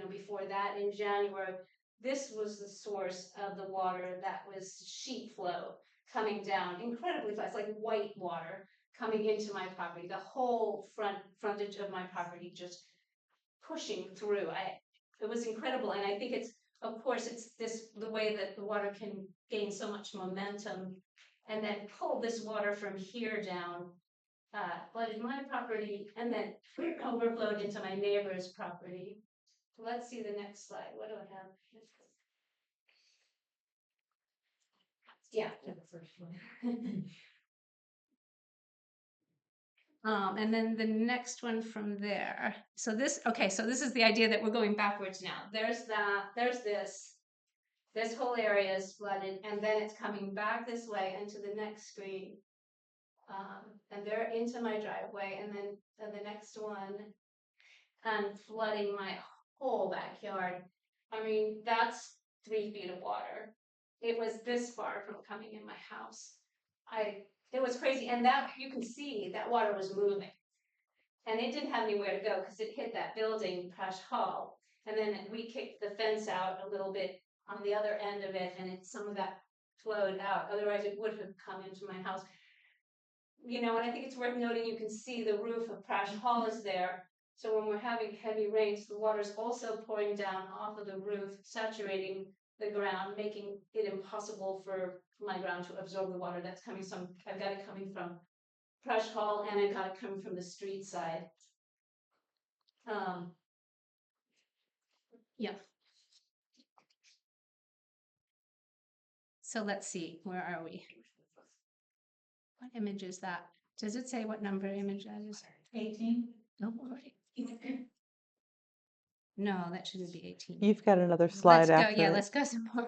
before that in January, this was the source of the water that was sheet flow coming down incredibly fast, like white water coming into my property, the whole frontage of my property just pushing through. It was incredible, and I think it's, of course, it's the way that the water can gain so much momentum and then pull this water from here down, flooded my property, and then overflowed into my neighbor's property. So let's see the next slide. What do I have? Yeah. The first one. And then the next one from there. So this is the idea that we're going backwards now. There's this whole area is flooded, and then it's coming back this way into the next screen. And they're into my driveway, and then the next one, and flooding my whole backyard. I mean, that's 3 feet of water. It was this far from coming in my house. It was crazy, and that you can see that water was moving, and it didn't have anywhere to go because it hit that building, Prash Hall, and then we kicked the fence out a little bit on the other end of it, and some of that flowed out. Otherwise, it would have come into my house. You know, and I think it's worth noting, you can see the roof of Prash Hall is there. So when we're having heavy rains, the water's also pouring down off of the roof, saturating the ground, making it impossible for my ground to absorb the water that's coming from. I've got it coming from Prash Hall, and I've got it coming from the street side. Yeah. So let's see, where are we? What image is that? Does it say what number image that is? 18. No, right. No, that shouldn't be 18. You've got another slide Let's go. after Yeah, it. let's go some more.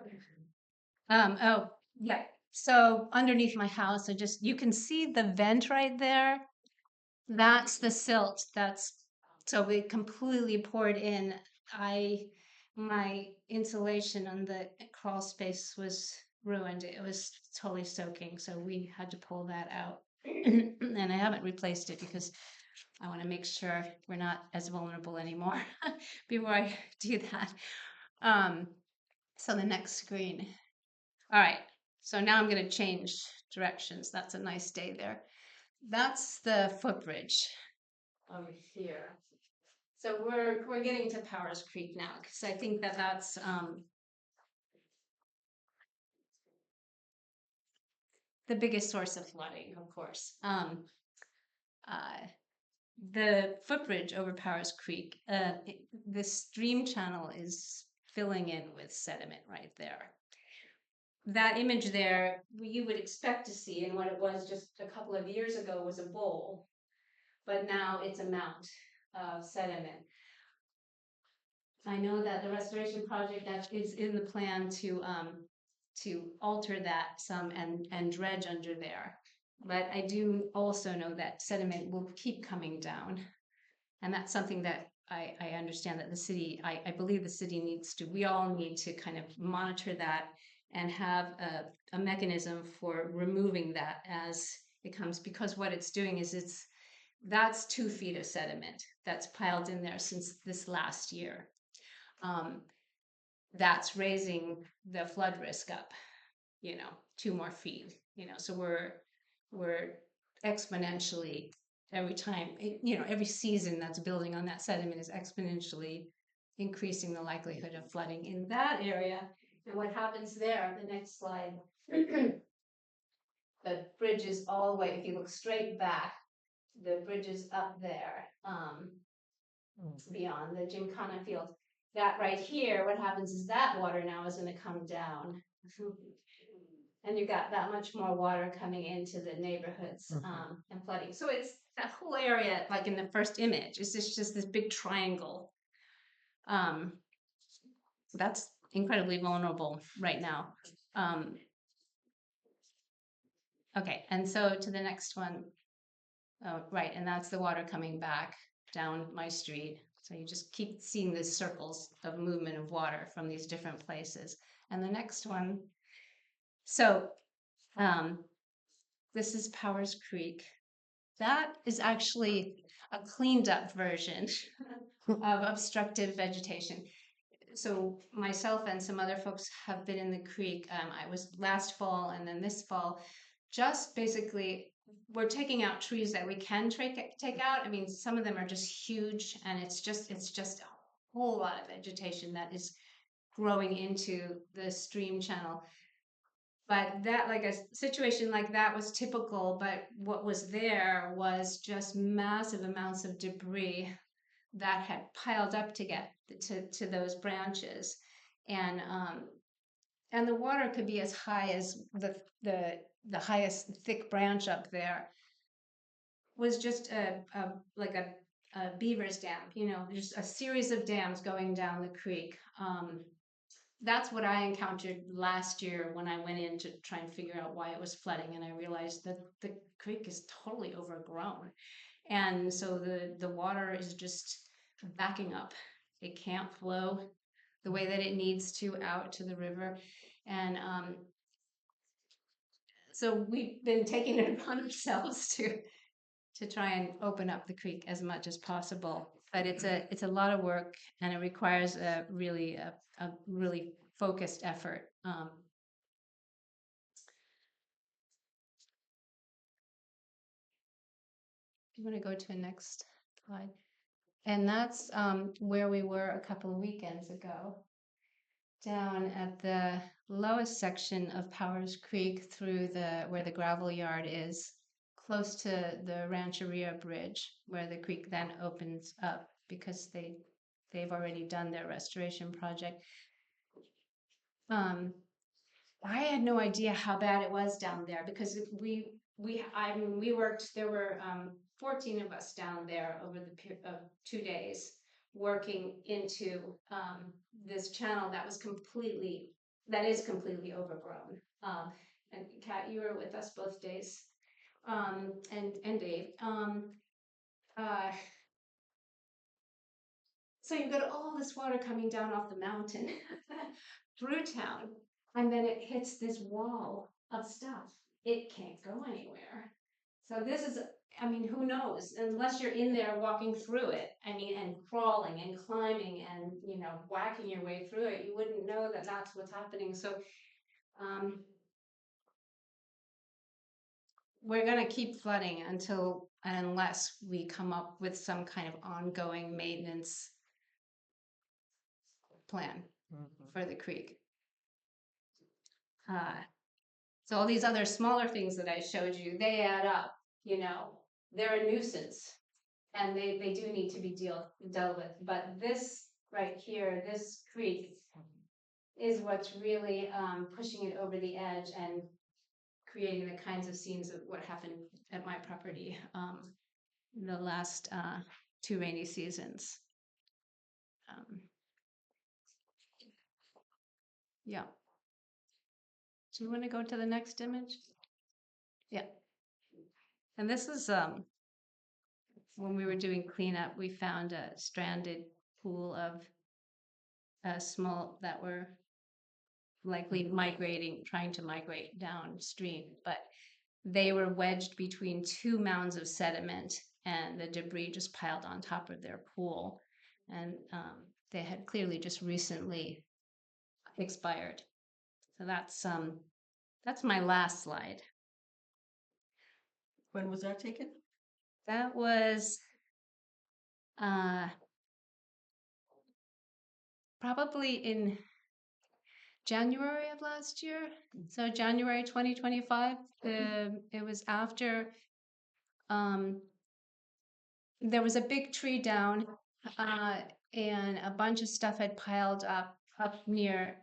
Oh, yeah. So underneath my house, you can see the vent right there. That's the silt. So we completely poured in. My insulation on the crawl space was ruined. It was totally soaking, so we had to pull that out. And I haven't replaced it because I want to make sure we're not as vulnerable anymore before I do that. So the next screen. All right. So now I'm going to change directions. That's a nice day there. That's the footbridge over here. So we're getting to Powers Creek now, because I think that's the biggest source of flooding, of course. The footbridge over Powers Creek, the stream channel is filling in with sediment right there. That image there, you would expect to see, and what it was just a couple of years ago was a bowl, but now it's a mount of sediment. I know that the restoration project that is in the plan to alter that some and dredge under there. But I do also know that sediment will keep coming down. And that's something that I understand that the city, I believe the city we all need to kind of monitor that and have a mechanism for removing that as it comes, because what it's doing is that's 2 feet of sediment that's piled in there since this last year. That's raising the flood risk up, 2 more feet, so we're exponentially every time, every season that's building on that sediment is exponentially increasing the likelihood of flooding in that area. And what happens there, the next slide, the bridge is all the way, if you look straight back, the bridge is up there, beyond the Gymkhana field. That right here, what happens is that water now is going to come down. And you've got that much more water coming into the neighborhoods and flooding. So it's that whole area, like in the first image, it's just this big triangle. That's incredibly vulnerable right now. Okay, and so to the next one. Right, and that's the water coming back down my street. So you just keep seeing these circles of movement of water from these different places. And the next one, so this is Powers Creek. That is actually a cleaned up version of obstructive vegetation. So myself and some other folks have been in the creek. I was last fall and then this fall, just basically we're taking out trees that we can take out. I mean, some of them are just huge, and it's just a whole lot of vegetation that is growing into the stream channel. But that, like a situation like that was typical, but what was there was just massive amounts of debris that had piled up to get to those branches. And the water could be as high as the highest thick branch up there was just like a beaver's dam, you know, just a series of dams going down the creek. That's what I encountered last year when I went in to try and figure out why it was flooding, and I realized that the creek is totally overgrown, and so the water is just backing up. It can't flow the way that it needs to out to the river, and so we've been taking it upon ourselves to try and open up the creek as much as possible. But it's a lot of work, and it requires a really focused effort. Do you want to go to the next slide? And that's where we were a couple of weekends ago, down at the lowest section of Powers Creek through where the gravel yard is, close to the Rancheria Bridge, where the creek then opens up because they've already done their restoration project. I had no idea how bad it was down there because we worked. There were 14 of us down there over the 2 days working into this channel that is completely overgrown. And Kat, you were with us both days, and Dave. So you've got all this water coming down off the mountain through town, and then it hits this wall of stuff. It can't go anywhere. So this is, I mean, who knows? Unless you're in there walking through it, I mean, and crawling and climbing and, you know, whacking your way through it, you wouldn't know that that's what's happening. So we're going to keep flooding unless we come up with some kind of ongoing maintenance plan for the creek. So all these other smaller things that I showed you, they add up, you know, they're a nuisance and they do need to be dealt with. But this right here, this creek is what's really pushing it over the edge and creating the kinds of scenes of what happened at my property in the last 2 rainy seasons. Yeah. Do you want to go to the next image? Yeah. And this is when we were doing cleanup, we found a stranded pool of smolt that were likely trying to migrate downstream, but they were wedged between 2 mounds of sediment, and the debris just piled on top of their pool, and they had clearly just recently expired. So that's my last slide. When was that taken? That was probably in January of last year. So January 2025. It was after there was a big tree down and a bunch of stuff had piled up here,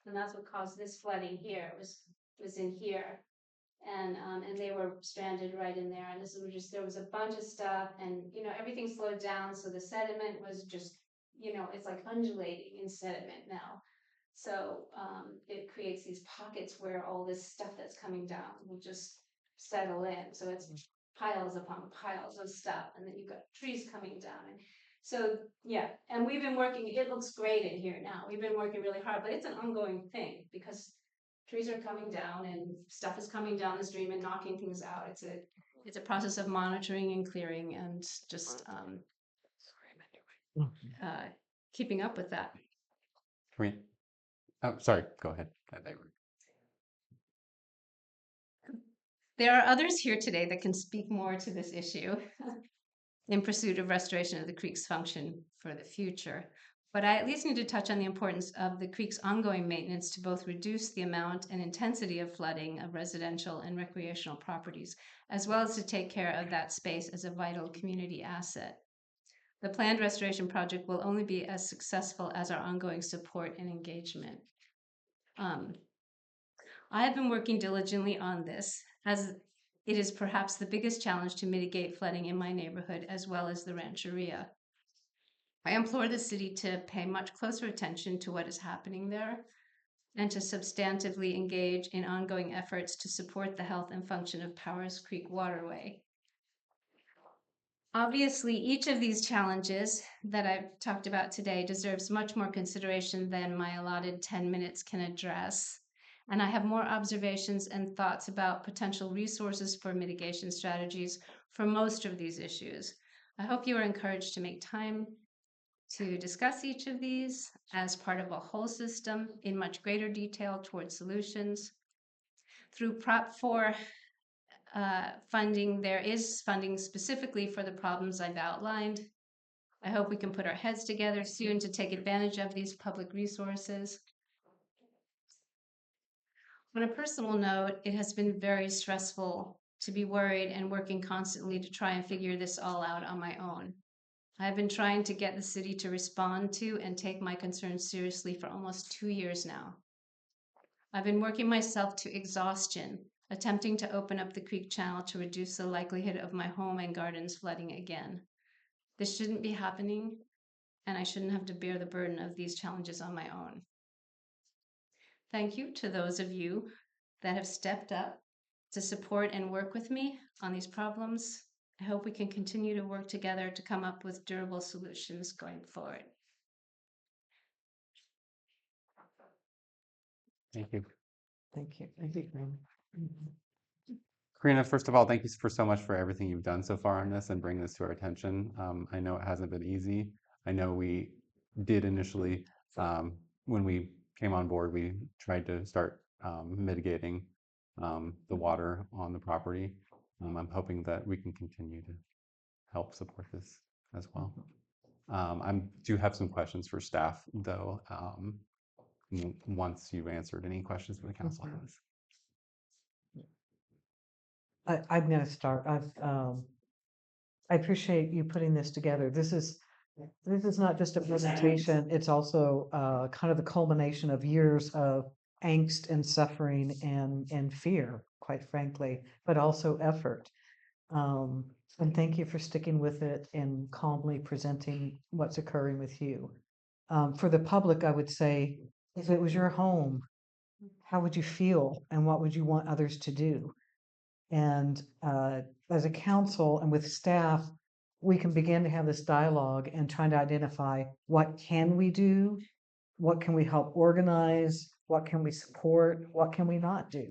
and that's what caused this flooding here. It was in here. And they were stranded right in there. And there was a bunch of stuff, and you know, everything slowed down. So the sediment was just, you know, it's like undulating in sediment now. So it creates these pockets where all this stuff that's coming down will just settle in. So it's piles upon piles of stuff, and then you've got trees coming down. And so yeah, and we've been working. It looks great in here now. We've been working really hard, but it's an ongoing thing because trees are coming down and stuff is coming down the stream and knocking things out. It's a process of monitoring and clearing and just keeping up with that. Can we, oh, sorry, go ahead. There are others here today that can speak more to this issue in pursuit of restoration of the creek's function for the future. But I at least need to touch on the importance of the creek's ongoing maintenance to both reduce the amount and intensity of flooding of residential and recreational properties, as well as to take care of that space as a vital community asset. The planned restoration project will only be as successful as our ongoing support and engagement. I have been working diligently on this, as it is perhaps the biggest challenge to mitigate flooding in my neighborhood as well as the Rancheria. I implore the city to pay much closer attention to what is happening there and to substantively engage in ongoing efforts to support the health and function of Powers Creek waterway. Obviously, each of these challenges that I've talked about today deserves much more consideration than my allotted 10 minutes can address. And I have more observations and thoughts about potential resources for mitigation strategies for most of these issues. I hope you are encouraged to make time to discuss each of these as part of a whole system in much greater detail towards solutions. Through Prop 4 funding, there is funding specifically for the problems I've outlined. I hope we can put our heads together soon to take advantage of these public resources. On a personal note, it has been very stressful to be worried and working constantly to try and figure this all out on my own. I've been trying to get the city to respond to and take my concerns seriously for almost 2 years now. I've been working myself to exhaustion, attempting to open up the creek channel to reduce the likelihood of my home and gardens flooding again. This shouldn't be happening, and I shouldn't have to bear the burden of these challenges on my own. Thank you to those of you that have stepped up to support and work with me on these problems. I hope we can continue to work together to come up with durable solutions going forward. Thank you. Thank you. Thank you, Graham. Karina, first of all, thank you so much for everything you've done so far on this and bringing this to our attention. I know it hasn't been easy. I know we did initially, when we came on board, we tried to start mitigating the water on the property. I'm hoping that we can continue to help support this as well. I do have some questions for staff, though, once you've answered any questions that the council has. I'm going to start. I appreciate you putting this together. This is not just a presentation. It's also kind of the culmination of years of angst and suffering and fear, quite frankly, but also effort. And thank you for sticking with it and calmly presenting what's occurring with you. For the public, I would say, if it was your home, how would you feel and what would you want others to do? And as a council and with staff, we can begin to have this dialogue and trying to identify what can we do, what can we help organize, what can we support, what can we not do.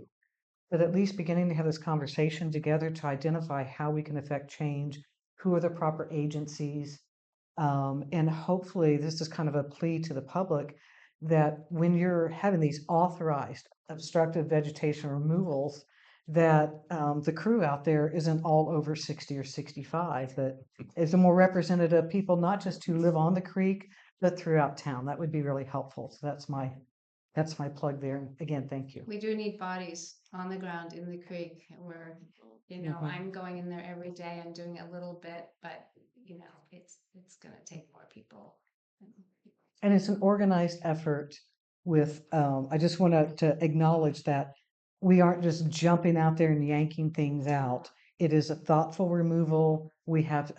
But at least beginning to have this conversation together to identify how we can affect change, who are the proper agencies, and hopefully this is kind of a plea to the public that when you're having these authorized obstructive vegetation removals, that the crew out there isn't all over 60 or 65, that is a more representative people, not just who live on the creek, but throughout town. That would be really helpful. So that's my plug there. Again, thank you. We do need bodies on the ground in the creek where, I'm going in there every day and doing a little bit, but it's going to take more people. And it's an organized effort with, I just want to acknowledge that we aren't just jumping out there and yanking things out. It is a thoughtful removal. We have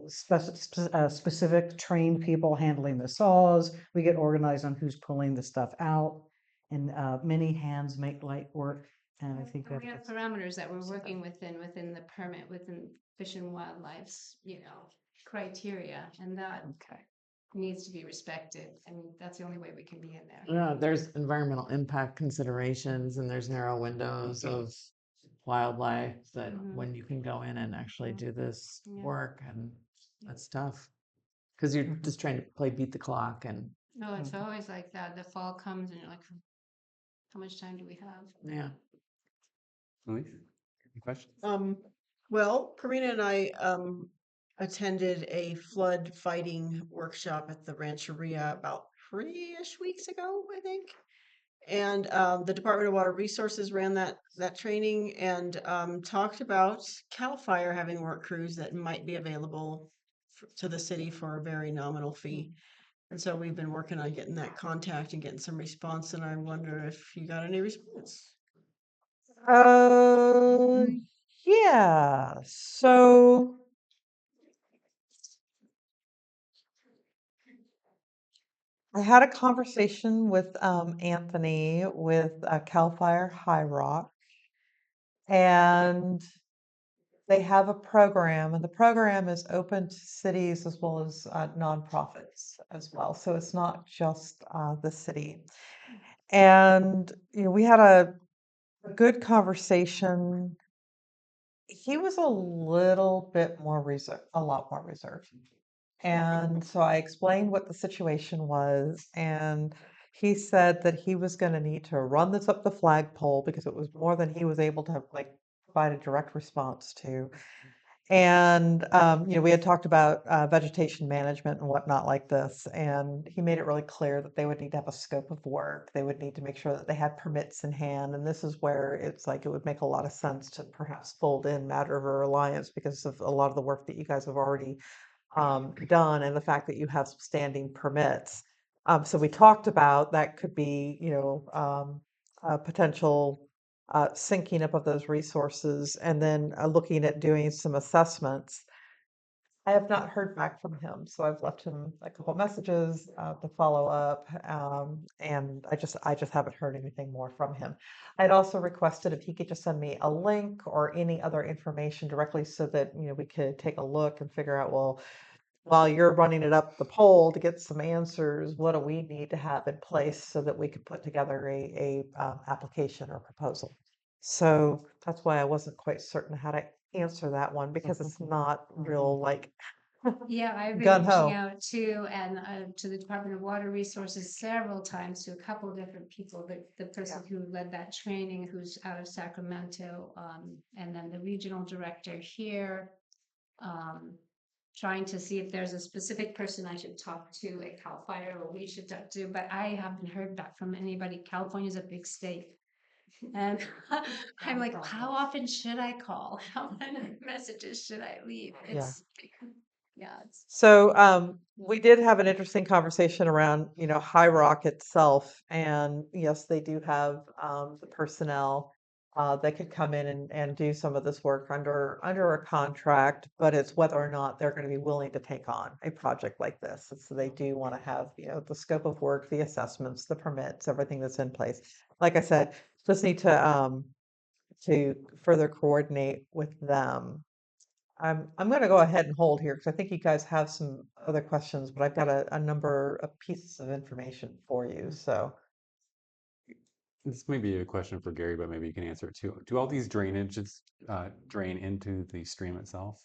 specific trained people handling the saws. We get organized on who's pulling the stuff out, and many hands make light work. And I think We have parameters that we're working within the permit, within Fish and Wildlife's, criteria, and that needs to be respected. I mean, that's the only way we can be in there. Yeah, there's environmental impact considerations and there's narrow windows of wildlife that when you can go in and actually do this work, and that's tough because you're just trying to play beat the clock. And No, it's always like that. The fall comes and you're like, how much time do we have? Yeah. Elise? Any questions? Well, Karina and I attended a flood fighting workshop at the Rancheria about 3-ish weeks ago, I think. And the Department of Water Resources ran that training and talked about CAL FIRE having work crews that might be available to the city for a very nominal fee. And so we've been working on getting that contact and getting some response. And I wonder if you got any response. Uh, yeah. So I had a conversation with Anthony with Cal Fire High Rock, and they have a program, and the program is open to cities as well as nonprofits as well. So it's not just the city. And we had a good conversation. He was a little bit more reserved, a lot more reserved. And so I explained what the situation was, and he said that he was going to need to run this up the flagpole because it was more than he was able to provide a direct response to. And we had talked about vegetation management and whatnot like this, and he made it really clear that they would need to have a scope of work. They would need to make sure that they had permits in hand, and this is where it's like it would make a lot of sense to perhaps fold in Mad River Alliance because of a lot of the work that you guys have already done and the fact that you have some standing permits. So we talked about that could be, a potential syncing up of those resources and then looking at doing some assessments. I have not heard back from him, so I've left him a couple messages to follow up, and I just haven't heard anything more from him. I'd also requested if he could just send me a link or any other information directly so that we could take a look and figure out, well, while you're running it up the pole to get some answers, what do we need to have in place so that we could put together a application or proposal? So that's why I wasn't quite certain how to answer that one because it's not real Yeah, I've been gun reaching ho. out to and to the Department of Water Resources several times to a couple of different people. The person who led that training, who's out of Sacramento, and then the regional director here, trying to see if there's a specific person I should talk to at CAL FIRE or we should talk to, but I haven't heard back from anybody. California's a big state. And I'm like, how often should I call? How many messages should I leave? Yeah. It's So we did have an interesting conversation around, High Rock itself, and yes, they do have the personnel that could come in and do some of this work under a contract, but it's whether or not they're going to be willing to take on a project like this. And so they do want to have, the scope of work, the assessments, the permits, everything that's in place. Like I said, just need to further coordinate with them. I'm going to go ahead and hold here because I think you guys have some other questions, but I've got a number of pieces of information for you. So This may be a question for Gary, but maybe you can answer it too. Do all these drainages drain into the stream itself,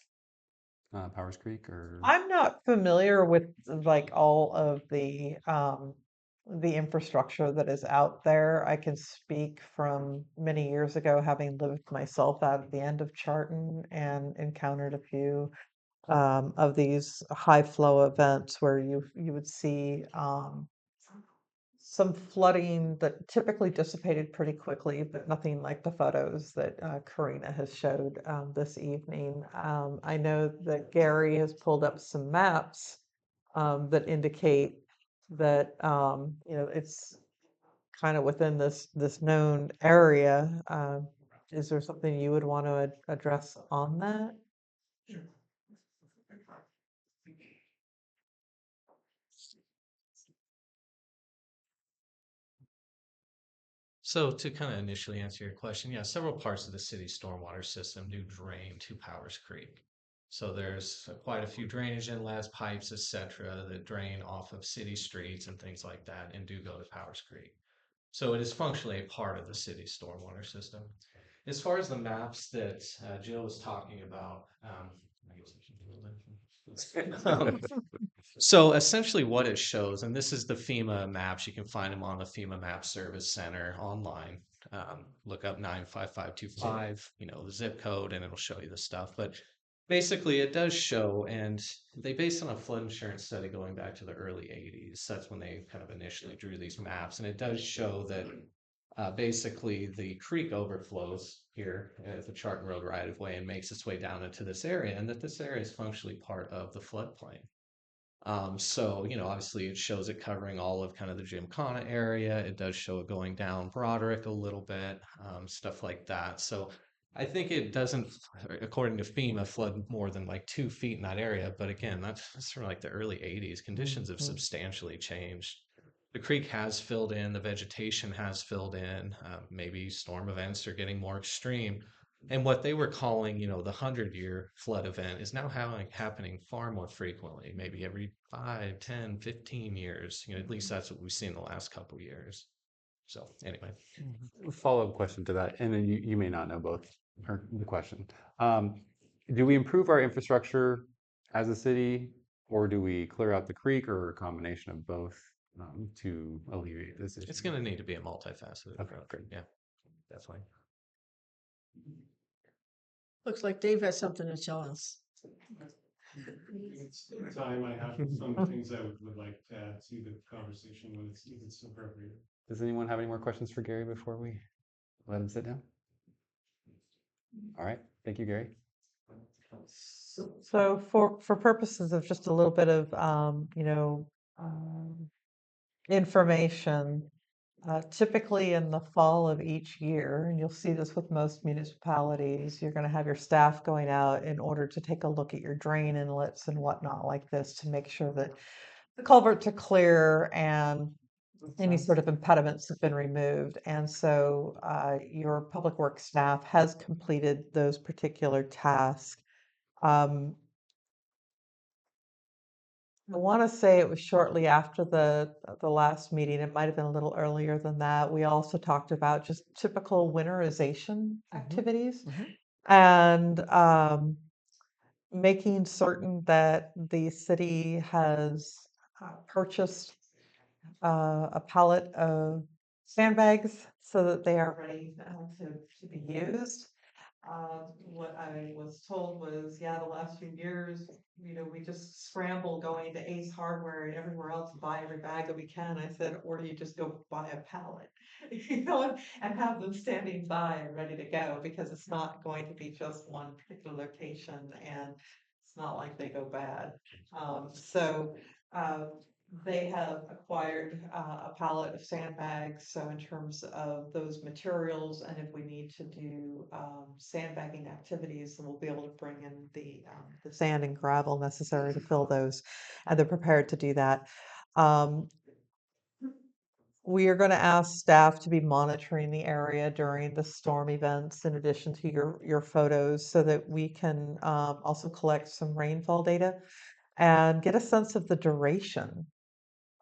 Powers Creek, or? I'm not familiar with all of the infrastructure that is out there. I can speak from many years ago, having lived myself out at the end of Charton and encountered a few of these high flow events where you would see some flooding that typically dissipated pretty quickly, but nothing like the photos that Karina has showed this evening. I know that Gary has pulled up some maps that indicate that it's kind of within this known area. Is there something you would want to address on that? So to kind of initially answer your question, yeah, several parts of the city's stormwater system do drain to Powers Creek. So there's quite a few drainage inlets, pipes, etc., that drain off of city streets and things like that and do go to Powers Creek. So it is functionally a part of the city's stormwater system. As far as the maps that Jill was talking about, I guess I should do that. So essentially what it shows, and this is the FEMA maps, you can find them on the FEMA Map Service Center online. Look up 95525, the zip code, and it'll show you the stuff. But basically, it does show, and they based on a flood insurance study going back to the early 80s. That's when they kind of initially drew these maps, and it does show that basically the creek overflows here at the Charton Road right of way and makes its way down into this area, and that this area is functionally part of the floodplain. So, obviously it shows it covering all of kind of the Gymkhana area. It does show it going down Broderick a little bit, stuff like that. So I think it doesn't, according to FEMA, flood more than like 2 feet in that area. But again, that's from like the early 80s. Conditions have substantially changed. The creek has filled in, the vegetation has filled in, maybe storm events are getting more extreme. And what they were calling, the 100-year flood event is now happening far more frequently, maybe every 5, 10, 15 years. At least that's what we've seen the last couple of years. So anyway. Follow-up question to that, and then you may not know both or the question. Do we improve our infrastructure as a city, or do we clear out the creek, or a combination of both to alleviate this issue? It's going to need to be a multifaceted Okay, approach. great. Yeah, definitely. Looks like Dave has something to tell us. It's time. I have some things I would like to add to the conversation when it's appropriate. Does anyone have any more questions for Gary before we let him sit down? All right, thank you, Gary. So for purposes of just a little bit of, information, typically in the fall of each year, and you'll see this with most municipalities, you're going to have your staff going out in order to take a look at your drain inlets and whatnot like this to make sure that the culverts are clear and any sort of impediments have been removed. And so your public works staff has completed those particular tasks. I want to say it was shortly after the last meeting. It might have been a little earlier than that. We also talked about just typical winterization activities and making certain that the city has purchased a pallet of sandbags so that they are ready to be used. What I was told was, yeah, the last few years, we just scramble going to Ace Hardware and everywhere else to buy every bag that we can. I said, or do you just go buy a pallet, and have them standing by and ready to go, because it's not going to be just one particular location, and it's not like they go bad. So they have acquired a pallet of sandbags. So in terms of those materials, and if we need to do sandbagging activities, then we'll be able to bring in the sand and gravel necessary to fill those, and they're prepared to do that. We are going to ask staff to be monitoring the area during the storm events, in addition to your photos, so that we can also collect some rainfall data and get a sense of the duration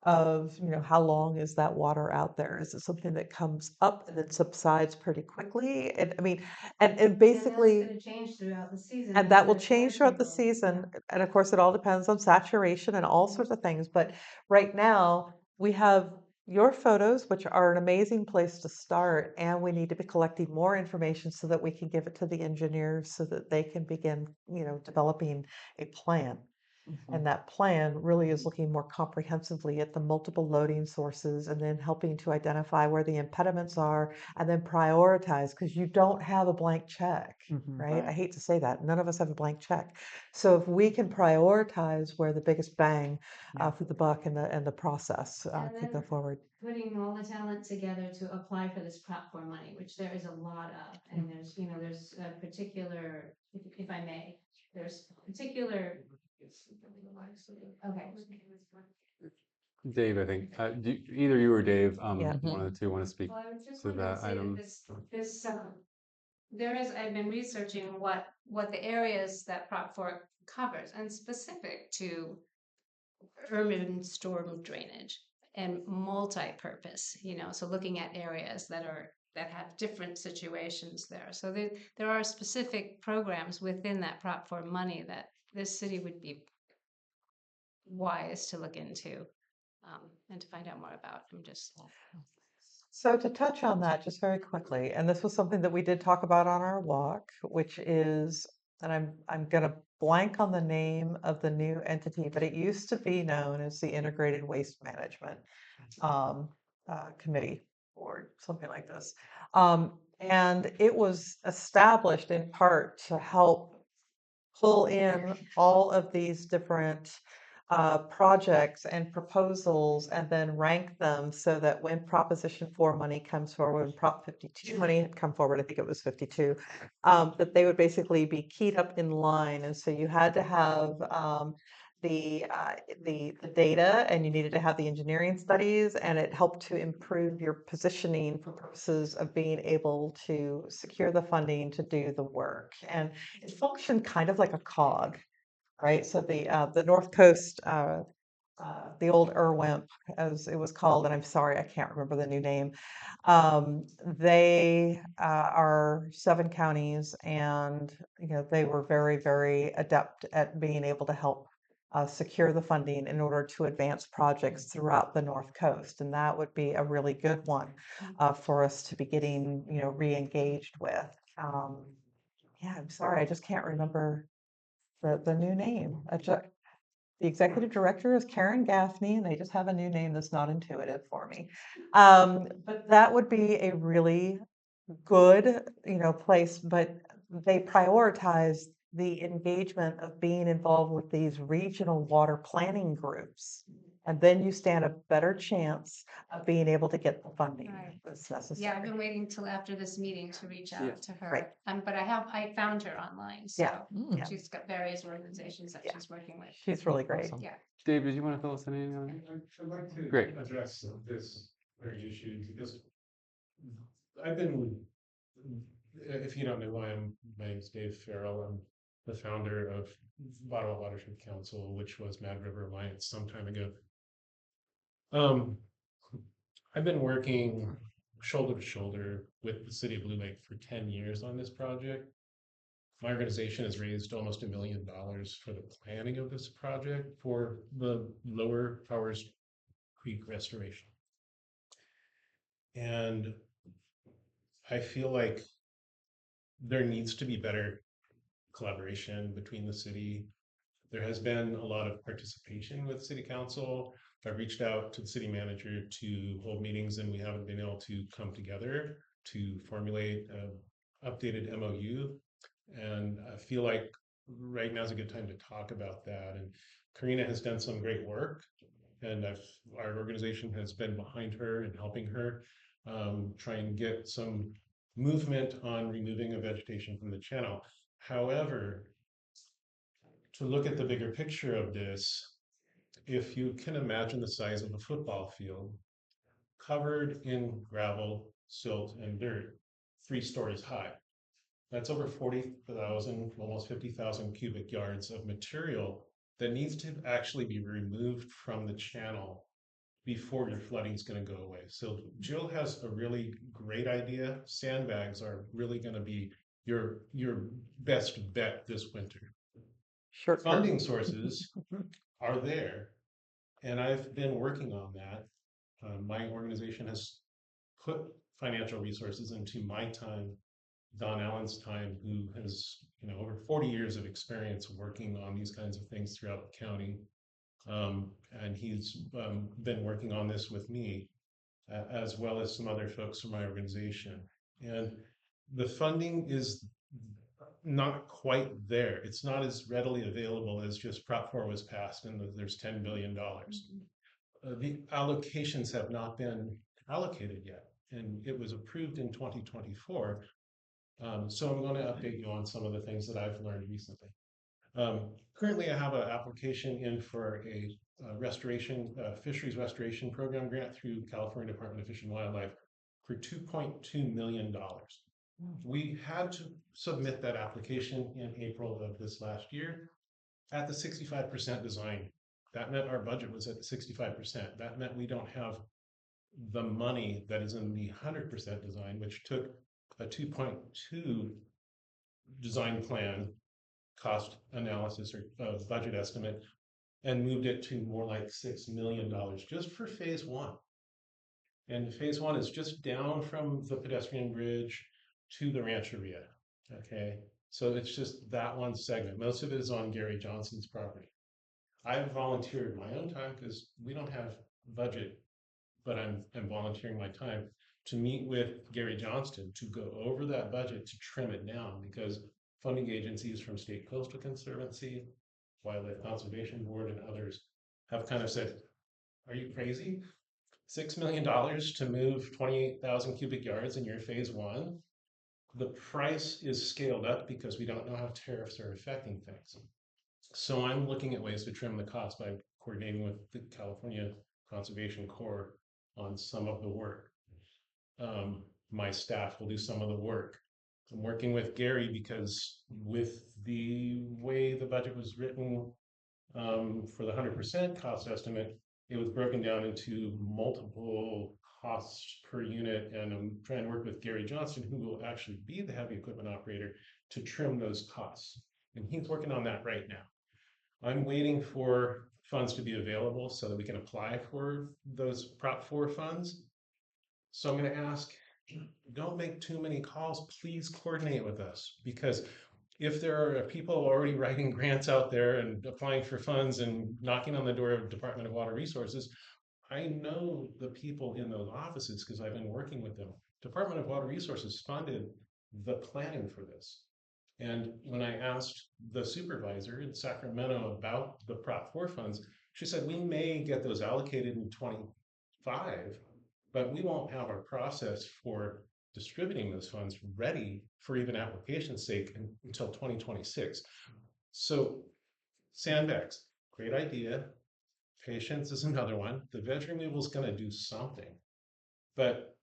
of, how long is that water out there? Is it something that comes up and then subsides pretty quickly? And I mean, and basically, And that's gonna change throughout the season. and as that will the change throughout the flood control. season. And of course, it all depends on saturation and all sorts of things. But right now, we have your photos, which are an amazing place to start. And we need to be collecting more information so that we can give it to the engineers so that they can begin, developing a plan. And that plan really is looking more comprehensively at the multiple loading sources, and then helping to identify where the impediments are, and then prioritize, because you don't have a blank check, right? I hate to say that. None of us have a blank check. So if we can prioritize where the biggest bang for the buck and the process And can go then forward. putting all the talent together to apply for this platform money, which there is a lot of, and there's a particular, if I may, there's particular. Okay. Dave, I think either you or Dave, Yeah. one of the two, want to speak Well, I was just to wanted to that say item. that this, I've been researching what the areas that Prop 4 covers, and specific to urban storm drainage and multi-purpose, so looking at areas that have different situations there. So there are specific programs within that Prop 4 money that this city would be wise to look into, and to find out more about. So to touch on that just very quickly, and this was something that we did talk about on our walk, which is, and I'm gonna blank on the name of the new entity, but it used to be known as the Integrated Waste Management um, Committee or something like this. And it was established in part to help pull in all of these different projects and proposals and then rank them so that when Proposition 4 money comes forward, when Prop 52 money had come forward, I think it was 52, that they would basically be keyed up in line. And so you had to have the data and you needed to have the engineering studies, and it helped to improve your positioning for purposes of being able to secure the funding to do the work. And it functioned kind of like a cog, right? So the North Coast, the old IRWIMP, as it was called, and I'm sorry, I can't remember the new name. They are 7 counties, and they were very, very adept at being able to help secure the funding in order to advance projects throughout the North Coast, and that would be a really good one for us to be getting, re-engaged with. Yeah, I'm sorry, I just can't remember the new name. The executive director is Karen Gaffney, and they just have a new name that's not intuitive for me. But that would be a really good, place, but they prioritize the engagement of being involved with these regional water planning groups. And then you stand a better chance of being able to get the funding Right. that's Yeah, I've necessary. been waiting till after this meeting to reach Yeah. out to her. Right. But I found her online, Yeah. so Yeah. she's got various organizations that Yeah. she's working with. She's really great. Awesome. Yeah. Dave, did you want to fill us in anything on it? I'd like to Great. address this very issue because I've been, if you don't know who I am, my name is Dave Farrell. I'm the founder of Ottawa Watershed Council, which was Mad River Alliance some time ago. I've been working shoulder to shoulder with the city of Blue Lake for 10 years on this project. My organization has raised almost $1 million for the planning of this project for the Lower Powers Creek restoration. And I feel like there needs to be better collaboration between the city. There has been a lot of participation with city council. I've reached out to the city manager to hold meetings, and we haven't been able to come together to formulate an updated MOU. And I feel like right now is a good time to talk about that. And Karina has done some great work, and our organization has been behind her and helping her try and get some movement on removing of vegetation from the channel. However, to look at the bigger picture of this, if you can imagine the size of a football field covered in gravel, silt, and dirt, 3 stories high, that's over 40,000, almost 50,000 cubic yards of material that needs to actually be removed from the channel before your flooding is going to go away. So Jill has a really great idea. Sandbags are really going to be your best bet this winter. Funding sources are there, and I've been working on that. My organization has put financial resources into my time, Don Allen's time, who has over 40 years of experience working on these kinds of things throughout the county. And he's been working on this with me, as well as some other folks from my organization. And the funding is not quite there. It's not as readily available as just Prop 4 was passed and there's $10 billion. The allocations have not been allocated yet, and it was approved in 2024. So I'm going to update you on some of the things that I've learned recently. Currently, I have an application in for a fisheries restoration program grant through California Department of Fish and Wildlife for $2.2 million. We had to submit that application in April of this last year at the 65% design. That meant our budget was at the 65%. That meant we don't have the money that is in the 100% design, which took a 2.2 design plan cost analysis or budget estimate and moved it to more like $6 million just for phase 1. And phase one is just down from the pedestrian bridge to the Rancheria. Okay, so it's just that one segment. Most of it is on Gary Johnson's property. I've volunteered my own time because we don't have budget, but I'm volunteering my time to meet with Gary Johnston to go over that budget to trim it down because funding agencies from State Coastal Conservancy, Wildlife Conservation Board, and others have kind of said, are you crazy? $6 million to move 28,000 cubic yards in your phase one? The price is scaled up because we don't know how tariffs are affecting things. So I'm looking at ways to trim the cost by coordinating with the California Conservation Corps on some of the work. My staff will do some of the work. I'm working with Gary because with the way the budget was written for the 100% cost estimate, it was broken down into multiple costs per unit. And I'm trying to work with Gary Johnston, who will actually be the heavy equipment operator, to trim those costs. And he's working on that right now. I'm waiting for funds to be available so that we can apply for those Prop 4 funds. So I'm going to ask, don't make too many calls. Please coordinate with us, because if there are people already writing grants out there and applying for funds and knocking on the door of Department of Water Resources, I know the people in those offices because I've been working with them. Department of Water Resources funded the planning for this. And when I asked the supervisor in Sacramento about the Prop 4 funds, she said, we may get those allocated in 25, but we won't have our process for distributing those funds ready for even application's sake until 2026. So sandbags, great idea. Patience is another one. The veg removal is going to do something. But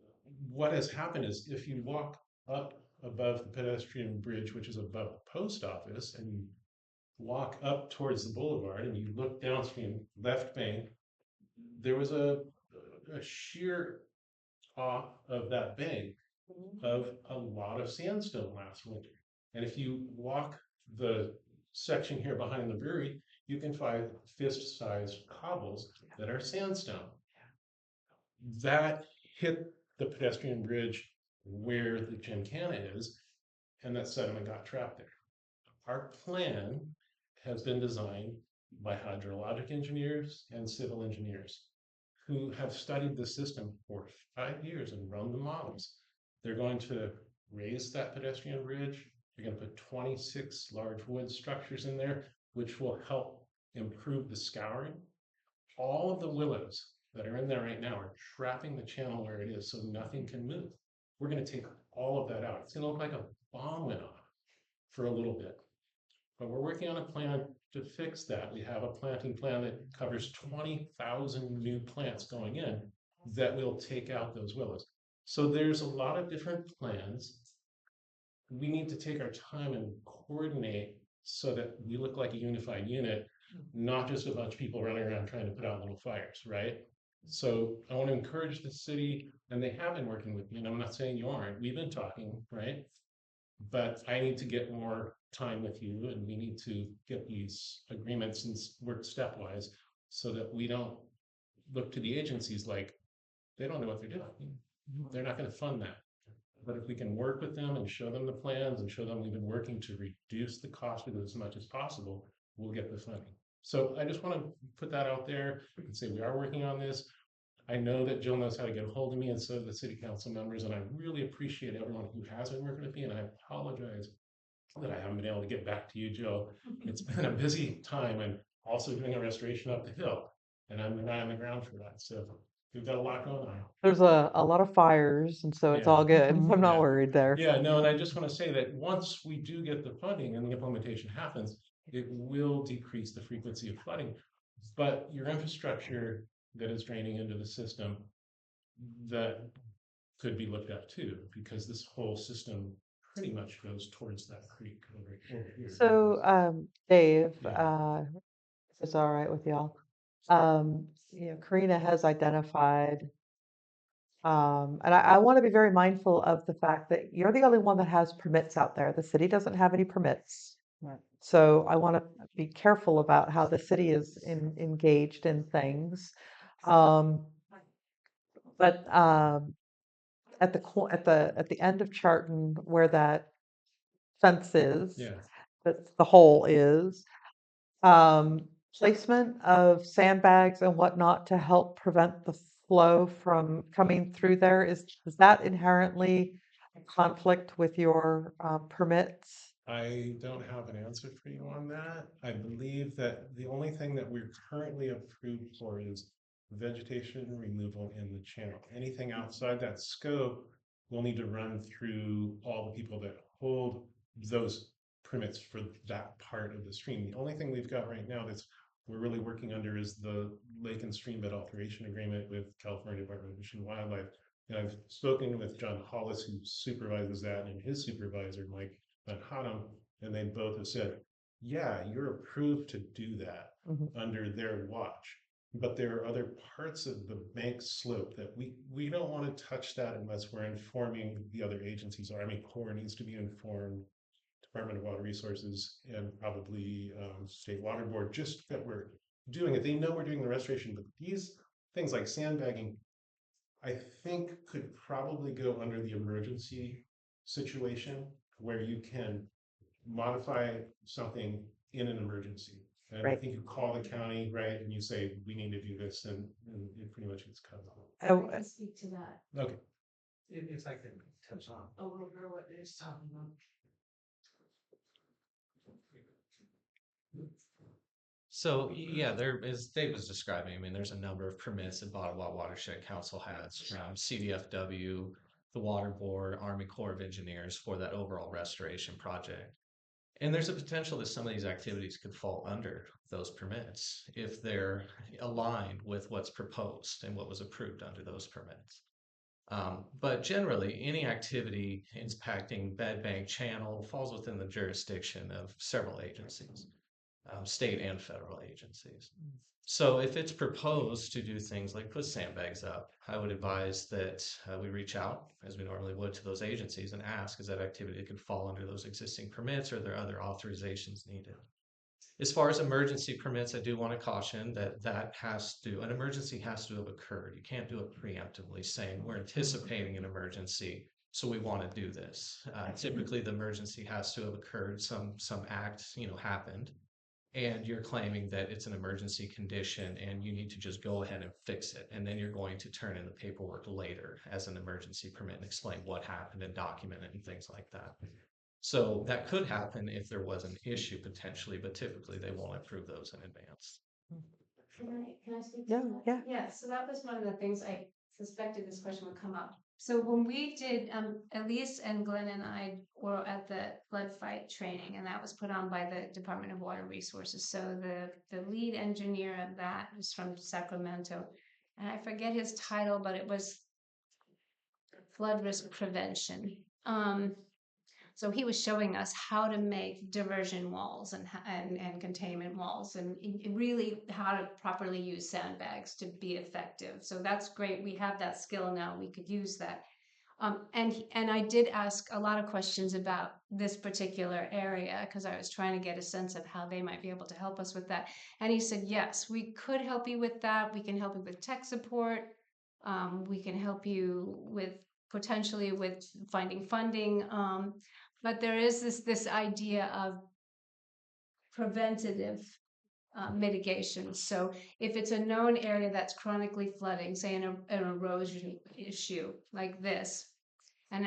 what has happened is if you walk up above the pedestrian bridge, which is above the post office, and you walk up towards the boulevard and you look downstream left bank, there was a sheer off of that bank of a lot of sandstone last winter. And if you walk the section here behind the brewery, you can find fist-sized cobbles that are sandstone. That hit the pedestrian bridge where the gymkhana is, and that sediment got trapped there. Our plan has been designed by hydrologic engineers and civil engineers who have studied the system for 5 years and run the models. They're going to raise that pedestrian bridge. They're going to put 26 large wood structures in there, which will help improve the scouring. All of the willows that are in there right now are trapping the channel where it is, so nothing can move. We're going to take all of that out. It's going to look like a bomb went off for a little bit. But we're working on a plan to fix that. We have a planting plan that covers 20,000 new plants going in that will take out those willows. So there's a lot of different plans. We need to take our time and coordinate so that we look like a unified unit, not just a bunch of people running around trying to put out little fires, right? So I want to encourage the city, and they have been working with me, and I'm not saying you aren't. We've been talking, right? But I need to get more time with you, and we need to get these agreements and work stepwise so that we don't look to the agencies like they don't know what they're doing. They're not going to fund that. But if we can work with them and show them the plans and show them we've been working to reduce the cost of it as much as possible, we'll get the funding. So I just want to put that out there and say we are working on this. I know that Jill knows how to get a hold of me, and so do the city council members, and I really appreciate everyone who has been working with me, and I apologize that I haven't been able to get back to you, Jill. It's been a busy time, and also doing a restoration up the hill, and I'm the guy on the ground for that, so we've got a lot going on. There's a lot of fires, and so it's Yeah. all good. I'm not Yeah. worried there. Yeah, no, and I just want to say that once we do get the funding and the implementation happens, it will decrease the frequency of flooding. But your infrastructure that is draining into the system, that could be looked at too, because this whole system pretty much goes towards that creek over here. So, Dave, Yeah. if it's all right with y'all, Karina has identified, and I want to be very mindful of the fact that you're the only one that has permits out there. The city doesn't have any permits. Right. So I want to be careful about how the city is engaged in things. But at the end of Charlton where that fence is, Yeah. that the hole is, um, placement of sandbags and whatnot to help prevent the flow from coming through there, is that inherently a conflict with your permits? I don't have an answer for you on that. I believe that the only thing that we're currently approved for is vegetation removal in the channel. Anything outside that scope will need to run through all the people that hold those permits for that part of the stream. The only thing we've got right now that's we're really working under is the Lake and Streambed Alteration Agreement with California Department of Fish and Wildlife. And I've spoken with John Hollis, who supervises that, and his supervisor, Mike Van Hanem, and they both have said, yeah, you're approved to do that under their watch. But there are other parts of the bank slope that we don't want to touch that unless we're informing the other agencies. Army Corps needs to be informed, Department of Water Resources, and probably State Water Board, just that we're doing it. They know we're doing the restoration, but these things like sandbagging, I think could probably go under the emergency situation where you can modify something in an emergency. And I Right. think you call the county, right, and you say, we need to do this, and it pretty much gets covered. Oh, I can speak to that. Okay. If I can touch on a little bit what it's talking about. So yeah, there as Dave was describing, I mean, there's a number of permits that Ottawa Watershed Council has from CDFW, the Water Board, Army Corps of Engineers for that overall restoration project. And there's a potential that some of these activities could fall under those permits if they're aligned with what's proposed and what was approved under those permits. But generally, any activity impacting bed bank channel falls within the jurisdiction of several agencies, state and federal agencies. So if it's proposed to do things like put sandbags up, I would advise that we reach out, as we normally would, to those agencies and ask, is that activity that could fall under those existing permits, or are there other authorizations needed? As far as emergency permits, I do want to caution that an emergency has to have occurred. You can't do it preemptively saying we're anticipating an emergency, so we want to do this. Typically the emergency has to have occurred, some act, happened, and you're claiming that it's an emergency condition and you need to just go ahead and fix it. And then you're going to turn in the paperwork later as an emergency permit and explain what happened and document it and things like that. So that could happen if there was an issue potentially, but typically they won't approve those in advance. Can I speak? Yeah, to that? yeah. Yeah, so that was one of the things I suspected this question would come up. So when we did, Elise and Glenn and I were at the flood fight training, and that was put on by the Department of Water Resources. So the lead engineer of that is from Sacramento, and I forget his title, but it was flood risk prevention. So he was showing us how to make diversion walls and containment walls, and really how to properly use sandbags to be effective. So that's great. We have that skill now. We could use that. And I did ask a lot of questions about this particular area because I was trying to get a sense of how they might be able to help us with that. And he said, yes, we could help you with that. We can help you with tech support. We can help you with potentially with finding funding. But there is this idea of preventative mitigation. So if it's a known area that's chronically flooding, say an erosion issue like this, and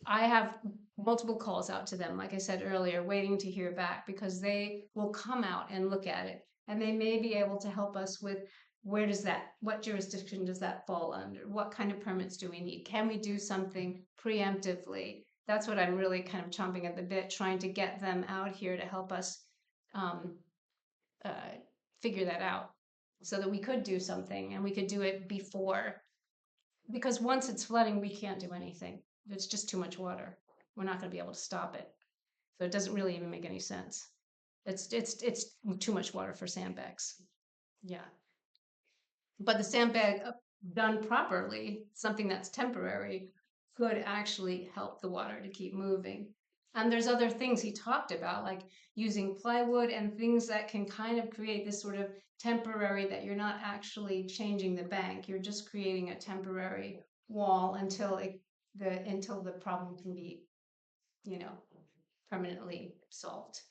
I have multiple calls out to them, like I said earlier, waiting to hear back because they will come out and look at it, and they may be able to help us with what jurisdiction does that fall under? What kind of permits do we need? Can we do something preemptively? That's what I'm really kind of chomping at the bit, trying to get them out here to help us figure that out so that we could do something and we could do it before. Because once it's flooding, we can't do anything. It's just too much water. We're not going to be able to stop it. So it doesn't really even make any sense. It's too much water for sandbags. Yeah. But the sandbag done properly, something that's temporary, could actually help the water to keep moving. And there's other things he talked about, like using plywood and things that can kind of create this sort of temporary, that you're not actually changing the bank, you're just creating a temporary wall until until the problem can be, you know, permanently solved.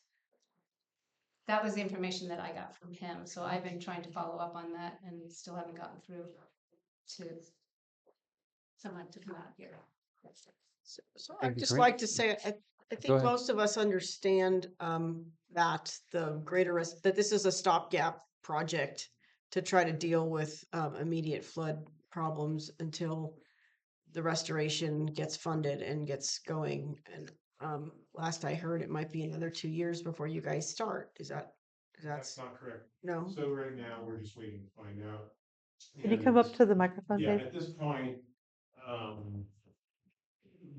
That was the information that I got from him. So I've been trying to follow up on that and still haven't gotten through to someone to come out here. So Thank I'd you, just Corinne. like to say, I Go think ahead. most of us understand that the greater risk, that this is a stopgap project to try to deal with immediate flood problems until the restoration gets funded and gets going. And last I heard, it might be another 2 years before you guys start. That's not correct. No? So right now, we're just waiting to find out. Can you And come up to the microphone, yeah, Dave? at this point,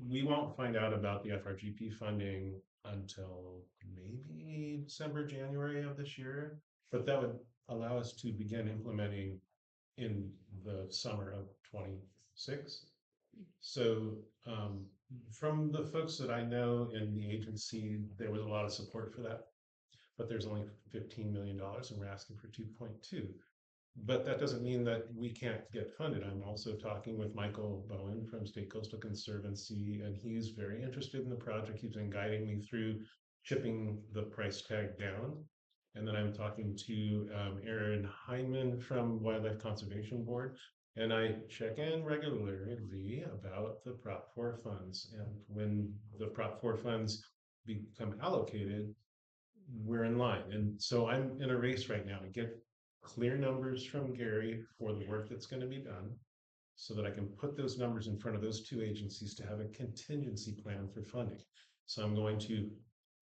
we won't find out about the FRGP funding until maybe December, January of this year. But that would allow us to begin implementing in the summer of 26. So from the folks that I know in the agency, there was a lot of support for that. But there's only $15 million and we're asking for 2.2. But that doesn't mean that we can't get funded. I'm also talking with Michael Bowen from State Coastal Conservancy, and he's very interested in the project. He's been guiding me through chipping the price tag down. And then I'm talking to Aaron Hyman from Wildlife Conservation Board, and I check in regularly about the Prop 4 funds. And when the Prop 4 funds become allocated, we're in line. And so I'm in a race right now to get clear numbers from Gary for the work that's going to be done so that I can put those numbers in front of those two agencies to have a contingency plan for funding. So I'm going to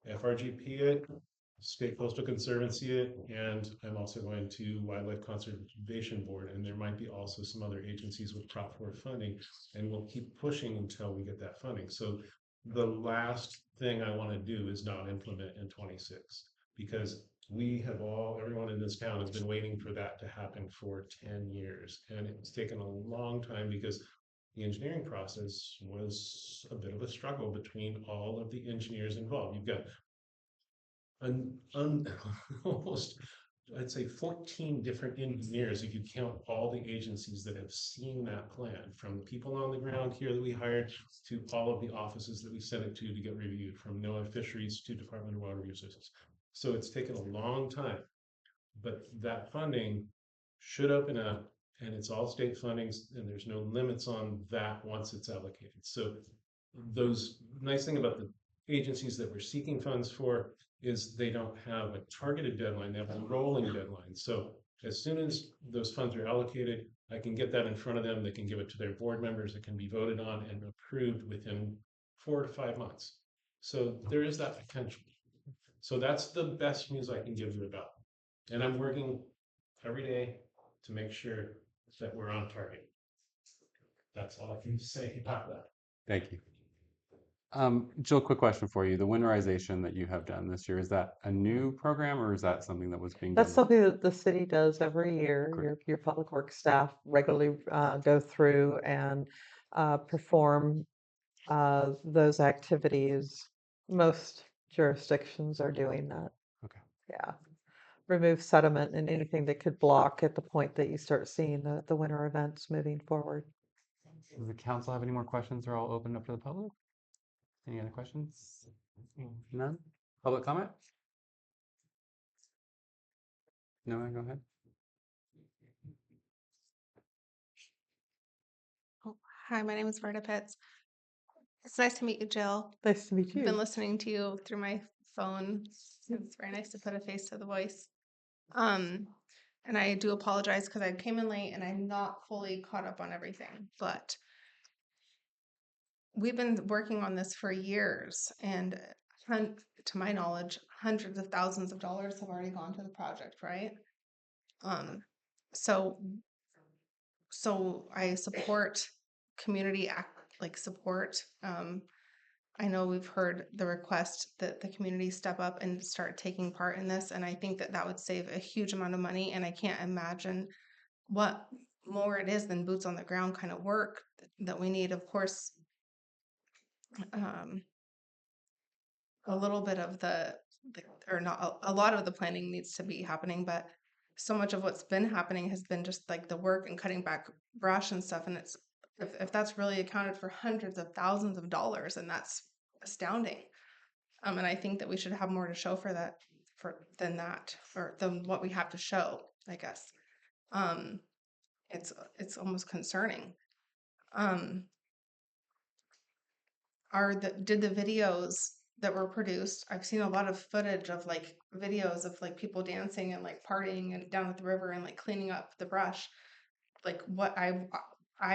FRGP it, State Coastal Conservancy it, and I'm also going to Wildlife Conservation Board, and there might be also some other agencies with Prop 4 funding, and we'll keep pushing until we get that funding. So the last thing I want to do is not implement in 26, because everyone in this town has been waiting for that to happen for 10 years. And it's taken a long time because the engineering process was a bit of a struggle between all of the engineers involved. You've got almost, I'd say 14 different engineers if you count all the agencies that have seen that plan, from the people on the ground here that we hired to all of the offices that we sent it to get reviewed, from NOAA Fisheries to Department of Water Resources. So it's taken a long time, but that funding should open up, and it's all state fundings, and there's no limits on that once it's allocated. So those nice thing about the agencies that we're seeking funds for is they don't have a targeted deadline, they have a rolling deadline. So as soon as those funds are allocated, I can get that in front of them, they can give it to their board members, it can be voted on and approved within 4 to 5 months. So there is that potential. So that's the best news I can give you about. And I'm working every day to make sure that we're on target. That's all I can say about that. Thank you. Jill, quick question for you. The winterization that you have done this year, is that a new program or is that something that was being done? That's something that the city does every year. Great. Your public works staff regularly go through and perform those activities. Most jurisdictions are doing that. Okay. Yeah. Remove sediment and anything that could block at the point that you start seeing the winter events moving forward. Does the council have any more questions, or I'll open it up to the public? Any other questions? None? Public comment? No, go ahead. Oh, hi, my name is Verda Pitts. It's nice to meet you, Jill. Nice to meet I've been you. listening to you through my phone. It's very nice to put a face to the voice. And I do apologize because I came in late and I'm not fully caught up on everything, but we've been working on this for years, and to my knowledge, hundreds of thousands of dollars have already gone to the project, right? So I support community support. I know we've heard the request that the community step up and start taking part in this, and I think that that would save a huge amount of money, and I can't imagine what more it is than boots on the ground kind of work that we need. Of course, a little bit of or not a lot of the planning needs to be happening, but so much of what's been happening has been just like the work and cutting back brush and stuff. And it's if that's really accounted for hundreds of thousands of dollars, and that's astounding. And I think that we should have more to show for that, than that, or than what we have to show, I guess. It's almost concerning. Did the videos that were produced, I've seen a lot of footage of like videos of like people dancing and like partying and down at the river and like cleaning up the brush. Like what I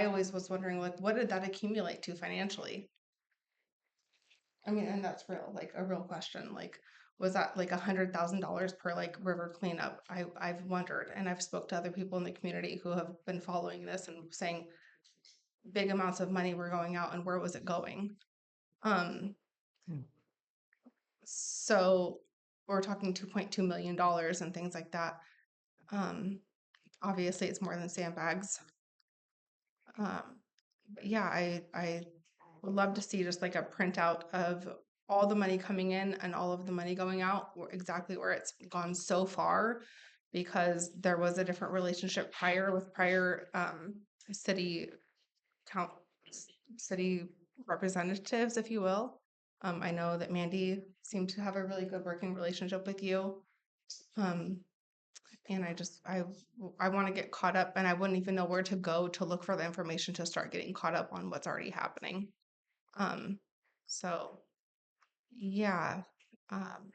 always was wondering, like, what did that accumulate to financially? I mean, and that's real, like a real question. Like, was that like $100,000 per like river cleanup? I've wondered, and I've spoke to other people in the community who have been following this and saying big amounts of money were going out, and where was it going? So we're talking $2.2 million and things like that. Obviously, it's more than sandbags. But yeah, I would love to see just like a printout of all the money coming in and all of the money going out, exactly where it's gone so far, because there was a different relationship with prior city count city representatives, if you will. I know that Mandy seemed to have a really good working relationship with you. And I want to get caught up, and I wouldn't even know where to go to look for the information to start getting caught up on what's already happening. So yeah, um,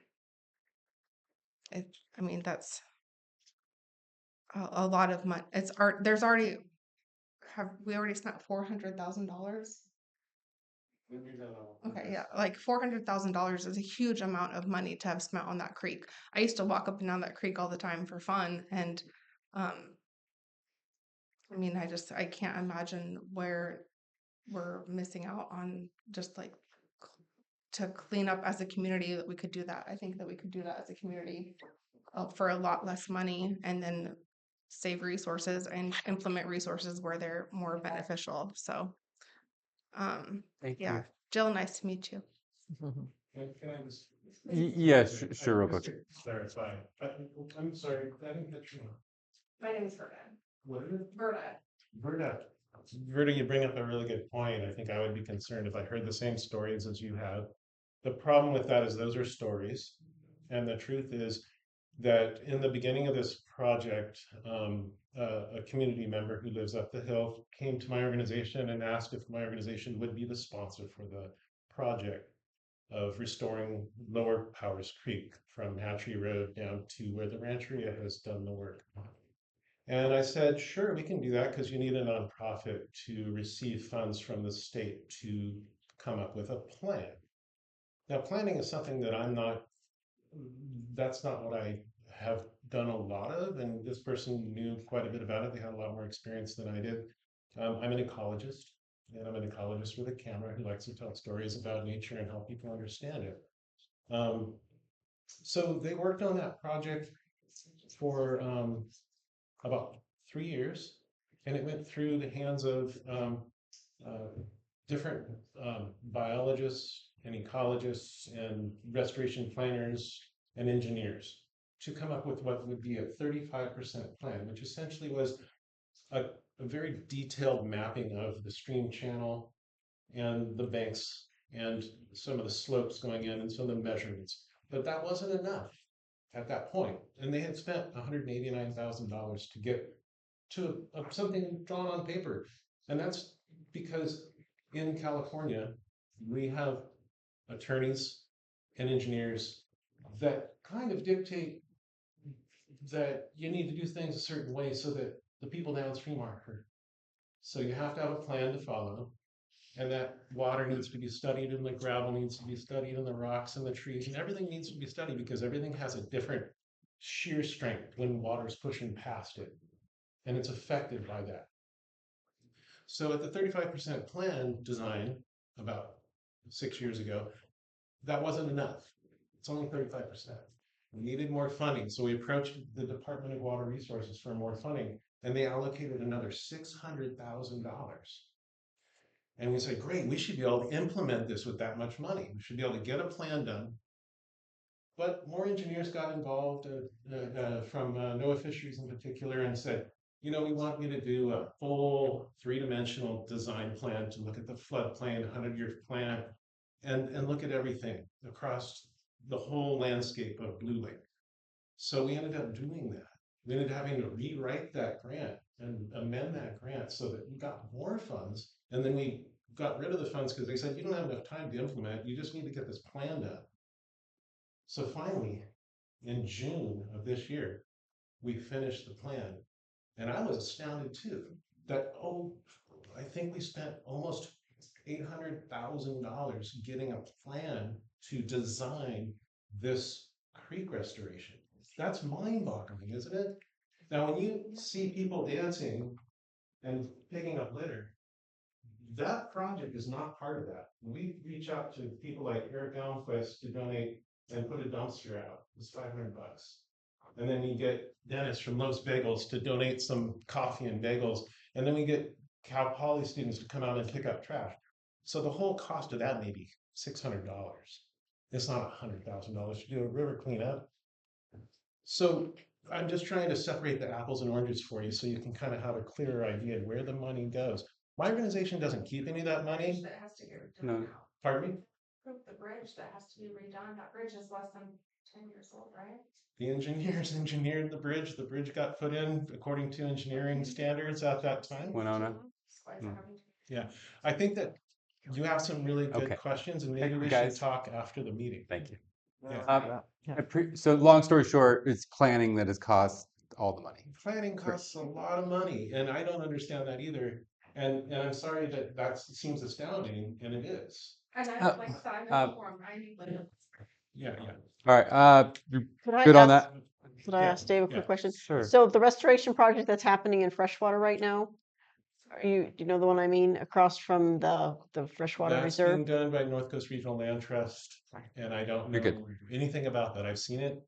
I mean, that's a lot of money. There's already, have we already spent $400,000? Okay, yeah, like $400,000 is a huge amount of money to have spent on that creek. I used to walk up and down that creek all the time for fun, and I mean, I can't imagine where we're missing out on just like to clean up as a community, that we could do that. I think that we could do that as a community for a lot less money, and then save resources and implement resources where they're more beneficial. So, Thank yeah, you. Jill, nice to meet you. Can I just? Yeah, sure, real Just quick. to clarify, I'm sorry, I didn't get your name. My name is Verda. What is it? Verda. Verda. Verda, you bring up a really good point. I think I would be concerned if I heard the same stories as you have. The problem with that is those are stories. And the truth is that in the beginning of this project, a community member who lives up the hill came to my organization and asked if my organization would be the sponsor for the project of restoring Lower Powers Creek from Hatchery Road down to where the Rancheria has done the work. And I said, sure, we can do that because you need a nonprofit to receive funds from the state to come up with a plan. Now, planning is something that that's not what I have done a lot of. And this person knew quite a bit about it. They had a lot more experience than I did. I'm an ecologist, and I'm an ecologist with a camera who likes to tell stories about nature and help people understand it. So they worked on that project for about 3 years, and it went through the hands of different biologists and ecologists and restoration planners and engineers to come up with what would be a 35% plan, which essentially was a very detailed mapping of the stream channel and the banks and some of the slopes going in and some of the measurements. But that wasn't enough at that point. And they had spent $189,000 to get to something drawn on paper. And that's because in California, we have attorneys and engineers that kind of dictate that you need to do things a certain way so that the people downstream aren't hurt. So you have to have a plan to follow, and that water needs to be studied, and the gravel needs to be studied, and the rocks and the trees, and everything needs to be studied because everything has a different shear strength when water's pushing past it, and it's affected by that. So at the 35% plan design about 6 years ago, that wasn't enough. It's only 35%. We needed more funding, so we approached the Department of Water Resources for more funding, and they allocated another $600,000. And we said, great, we should be able to implement this with that much money. We should be able to get a plan done. But more engineers got involved from NOAA Fisheries in particular and said, you know, we want you to do a full three-dimensional design plan to look at the floodplain, 100-year plan, and look at everything across the whole landscape of Blue Lake. So we ended up doing that. We ended up having to rewrite that grant and amend that grant so that we got more funds. And then we got rid of the funds because they said, you don't have enough time to implement, you just need to get this plan done. So finally, in June of this year, we finished the plan. And I was astounded too that, I think we spent almost $800,000 getting a plan to design this creek restoration. That's mind-boggling, isn't it? Now, when you see people dancing and picking up litter, that project is not part of that. We reach out to people like Eric Almquist to donate and put a dumpster out. It's $500. And then we get Dennis from Los Bagels to donate some coffee and bagels. And then we get Cal Poly students to come out and pick up trash. So the whole cost of that may be $600. It's not $100,000 to do a river cleanup. So I'm just trying to separate the apples and oranges for you so you can kind of have a clearer idea of where the money goes. My organization doesn't keep any of that money. That has to get No. redone now. Pardon me? The bridge that has to be redone, that bridge is less than 10 years old, right? The engineers engineered the bridge. The bridge got put in according to engineering standards at that time. Winona. Yeah, I think that you have some really good Okay. questions, and maybe Hey, we guys. should talk after the meeting. Thank you. Yeah. So long story short, it's planning that has cost all the money. Planning costs a lot of money, and I don't understand that either. And I'm sorry that that seems astounding, and it is. And I like I said, I know form, I need litter. Yeah. All right, you're Could I good on ask- that? Could I Yeah, ask Dave a yeah. quick question? Sure. So the restoration project that's happening in freshwater right now, do you know the one I mean, across from the freshwater That's reserve? being done by North Coast Regional Land Trust, and I don't know You're good. anything about that. I've seen it.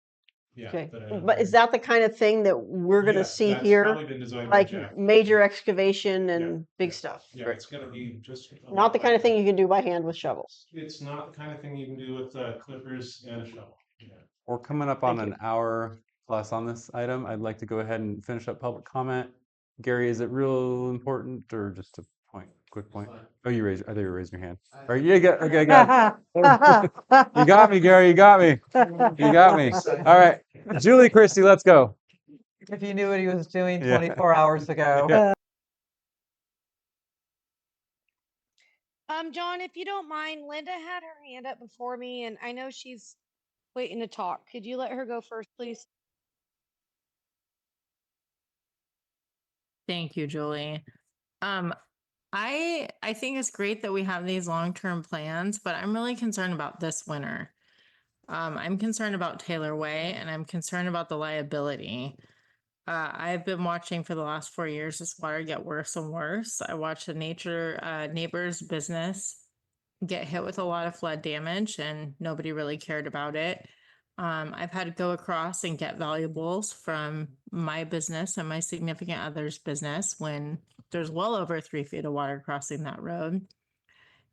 Yeah, Okay, but I don't but know. is that the kind of thing that we're gonna Yeah, see that's here? probably been designed by Like Jack. major excavation and big stuff? Yeah, it's gonna be just a Not lot the kind like of thing that. you can do by hand with shovels? It's not the kind of thing you can do with clippers and a shovel. Yeah. We're coming up on an hour plus on this item. I'd like to go ahead and finish up public comment. Gary, is it real important or just a quick point? Oh, I thought you were raising your hand. All right, you got, okay, got it. You got me, Gary, you got me. You got me. All right, Julie Christie, let's go. If you knew what he was doing Yeah. 24 hours ago. Yeah. John, if you don't mind, Linda had her hand up before me, and I know she's waiting to talk. Could you let her go first, please? Thank you, Julie. I think it's great that we have these long-term plans, but I'm really concerned about this winter. I'm concerned about Taylor Way, and I'm concerned about the liability. I've been watching for the last 4 years this water get worse and worse. I watched a neighbor's business get hit with a lot of flood damage, and nobody really cared about it. I've had to go across and get valuables from my business and my significant other's business when there's well over 3 feet of water crossing that road.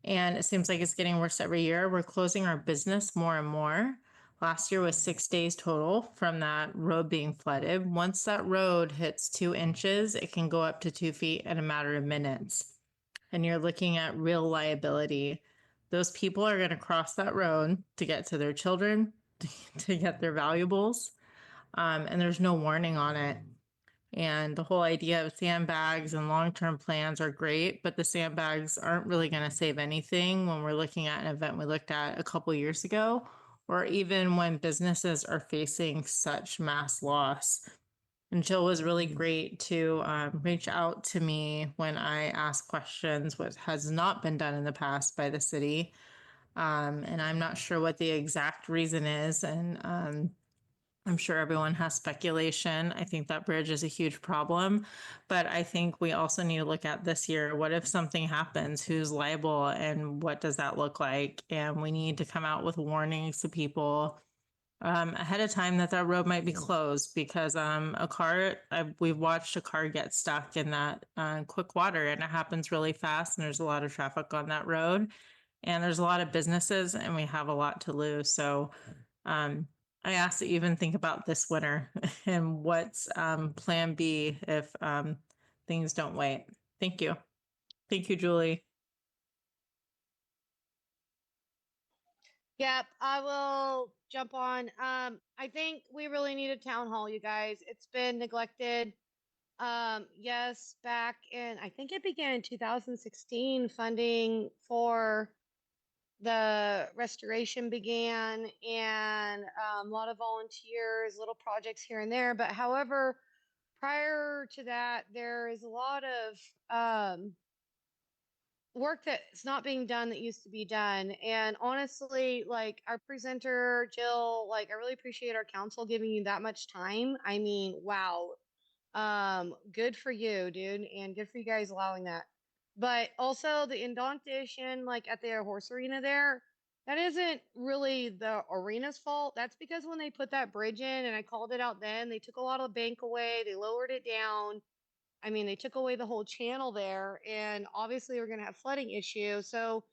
And it seems like it's getting worse every year. We're closing our business more and more. Last year was 6 days total from that road being flooded. Once that road hits 2 inches, it can go up to 2 feet in a matter of minutes. And you're looking at real liability. Those people are going to cross that road to get to their children, to get their valuables, and there's no warning on it. And the whole idea of sandbags and long-term plans are great, but the sandbags aren't really going to save anything when we're looking at an event we looked at a couple years ago, or even when businesses are facing such mass loss. And Jill was really great to reach out to me when I asked questions, what has not been done in the past by the city. And I'm not sure what the exact reason is. And I'm sure everyone has speculation. I think that bridge is a huge problem. But I think we also need to look at this year. What if something happens? Who's liable? And what does that look like? And we need to come out with warnings to people ahead of time that road might be closed because we've watched a car get stuck in that quick water, and it happens really fast, and there's a lot of traffic on that road, and there's a lot of businesses, and we have a lot to lose. So I ask that you even think about this winter and what's plan B if things don't wait. Thank you. Thank you, Julie. Yep, I will jump on. I think we really need a town hall, you guys. It's been neglected. Yes, back in, I think it began in 2016, funding for the restoration began, and a lot of volunteers, little projects here and there. But however, prior to that, there is a lot of work that's not being done that used to be done. And honestly, like our presenter, Jill, like I really appreciate our council giving you that much time. I mean, wow. Good for you, dude, and good for you guys allowing that. But also the indentation, like at the horse arena there, that isn't really the arena's fault. That's because when they put that bridge in, and I called it out then, they took a lot of the bank away, they lowered it down. I mean, they took away the whole channel there, and obviously we're gonna have flooding issue. So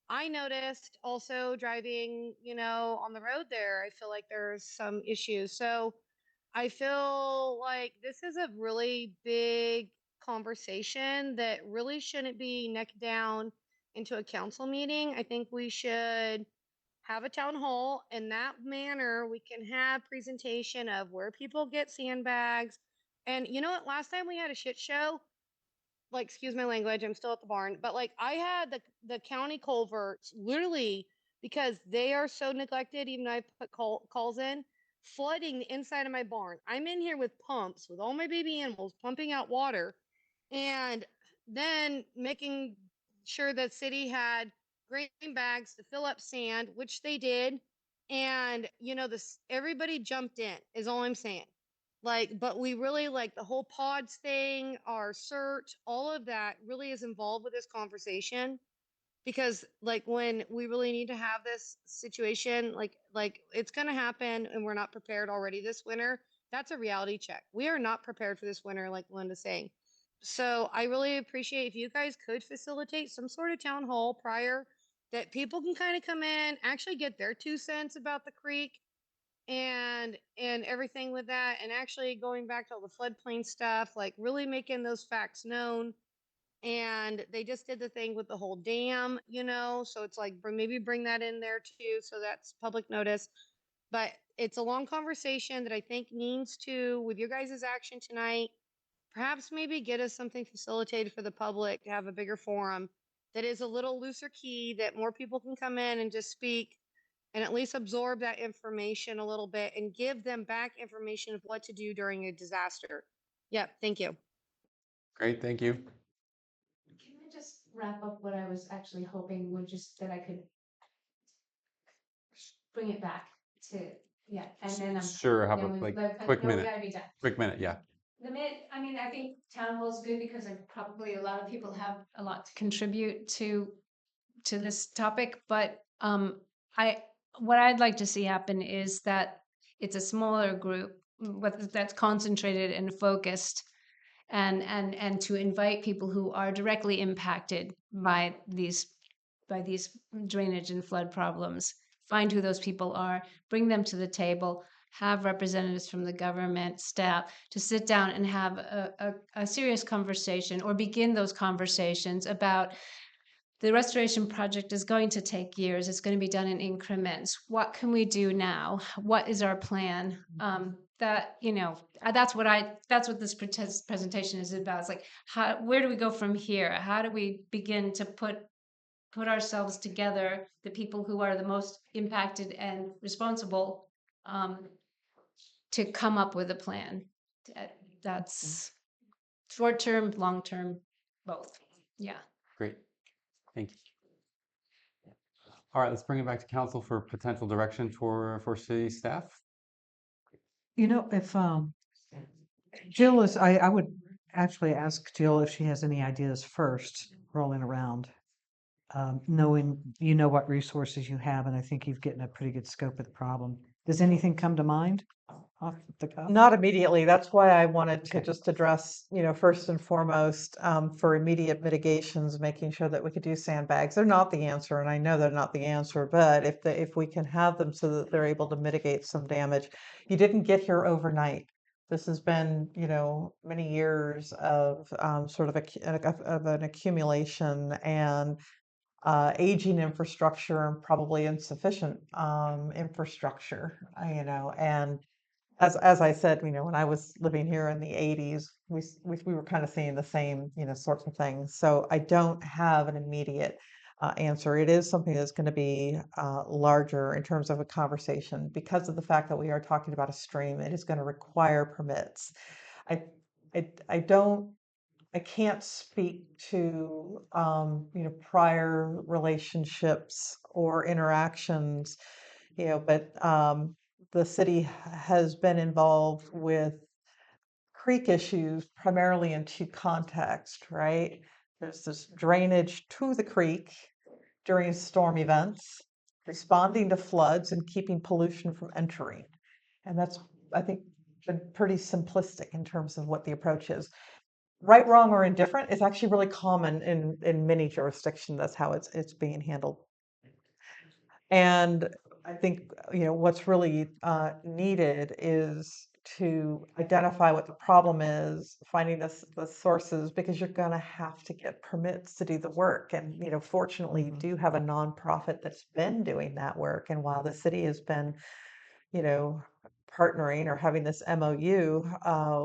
I noticed also driving, on the road there, I feel like there's some issues. So I feel like this is a really big conversation that really shouldn't be neck down into a council meeting. I think we should have a town hall. In that manner, we can have presentation of where people get sandbags. And you know what? Last time we had a shit show, like, excuse my language, I'm still at the barn, but like I had the county culverts literally because they are so neglected. Even though I put calls in, flooding the inside of my barn. I'm in here with pumps with all my baby animals pumping out water, and then making sure that city had grain bags to fill up sand, which they did. And this everybody jumped in is all I'm saying. Like, but we really like the whole pods thing, our search, all of that really is involved with this conversation because like when we really need to have this situation, like it's gonna happen and we're not prepared already this winter. That's a reality check. We are not prepared for this winter, like Linda's saying. So I really appreciate if you guys could facilitate some sort of town hall prior that people can kind of come in, actually get their 2 cents about the creek and everything with that, and actually going back to all the floodplain stuff, like really making those facts known. And they just did the thing with the whole dam, so it's like maybe bring that in there too, so that's public notice. But it's a long conversation that I think needs to, with your guys' action tonight, perhaps maybe get us something facilitated for the public to have a bigger forum that is a little looser key, that more people can come in and just speak and at least absorb that information a little bit and give them back information of what to do during a disaster. Yep, thank you. Great, thank you. Can I just wrap up what I was actually hoping would just that I could bring it back to, yeah, and then Sure, have a then we- like but quick no, we minute. gotta be done. Quick minute, yeah. I mean, I think town hall is good because probably a lot of people have a lot to contribute to this topic, but what I'd like to see happen is that it's a smaller group that's concentrated and focused, and to invite people who are directly impacted by these drainage and flood problems. Find who those people are, bring them to the table, have representatives from the government, staff, to sit down and have a serious conversation or begin those conversations about the restoration project is going to take years. It's going to be done in increments. What can we do now? What is our plan? That's what this presentation is about. It's like, where do we go from here? How do we begin to put ourselves together, the people who are the most impacted and responsible, to come up with a plan? That's short term, long term, both. Yeah. Great, thank you. All right, let's bring it back to council for potential direction for city staff. If Jill is, I would actually ask Jill if she has any ideas first, rolling around, knowing what resources you have, and I think you've gotten a pretty good scope of the problem. Does anything come to mind off the cuff? Not immediately. That's why I wanted to Okay. just address, first and foremost, for immediate mitigations, making sure that we could do sandbags. They're not the answer, and I know they're not the answer, but if we can have them so that they're able to mitigate some damage. You didn't get here overnight. This has been, many years of sort of of an accumulation and aging infrastructure and probably insufficient infrastructure, and as I said, when I was living here in the 80s, we were kind of seeing the same, sorts of things. So I don't have an immediate answer. It is something that's going to be larger in terms of a conversation because of the fact that we are talking about a stream. It is going to require permits. I, I don't, I can't speak to, prior relationships or interactions, but the city has been involved with creek issues primarily in two contexts, right? There's this drainage to the creek during storm events, responding to floods, and keeping pollution from entering. And that's, I think, been pretty simplistic in terms of what the approach is. Right, wrong, or indifferent is actually really common in many jurisdictions. That's how it's being handled. And I think, what's really needed is to identify what the problem is, finding the sources, because you're going to have to get permits to do the work. And, fortunately, you do have a nonprofit that's been doing that work. And while the city has been, you know, partnering or having this MOU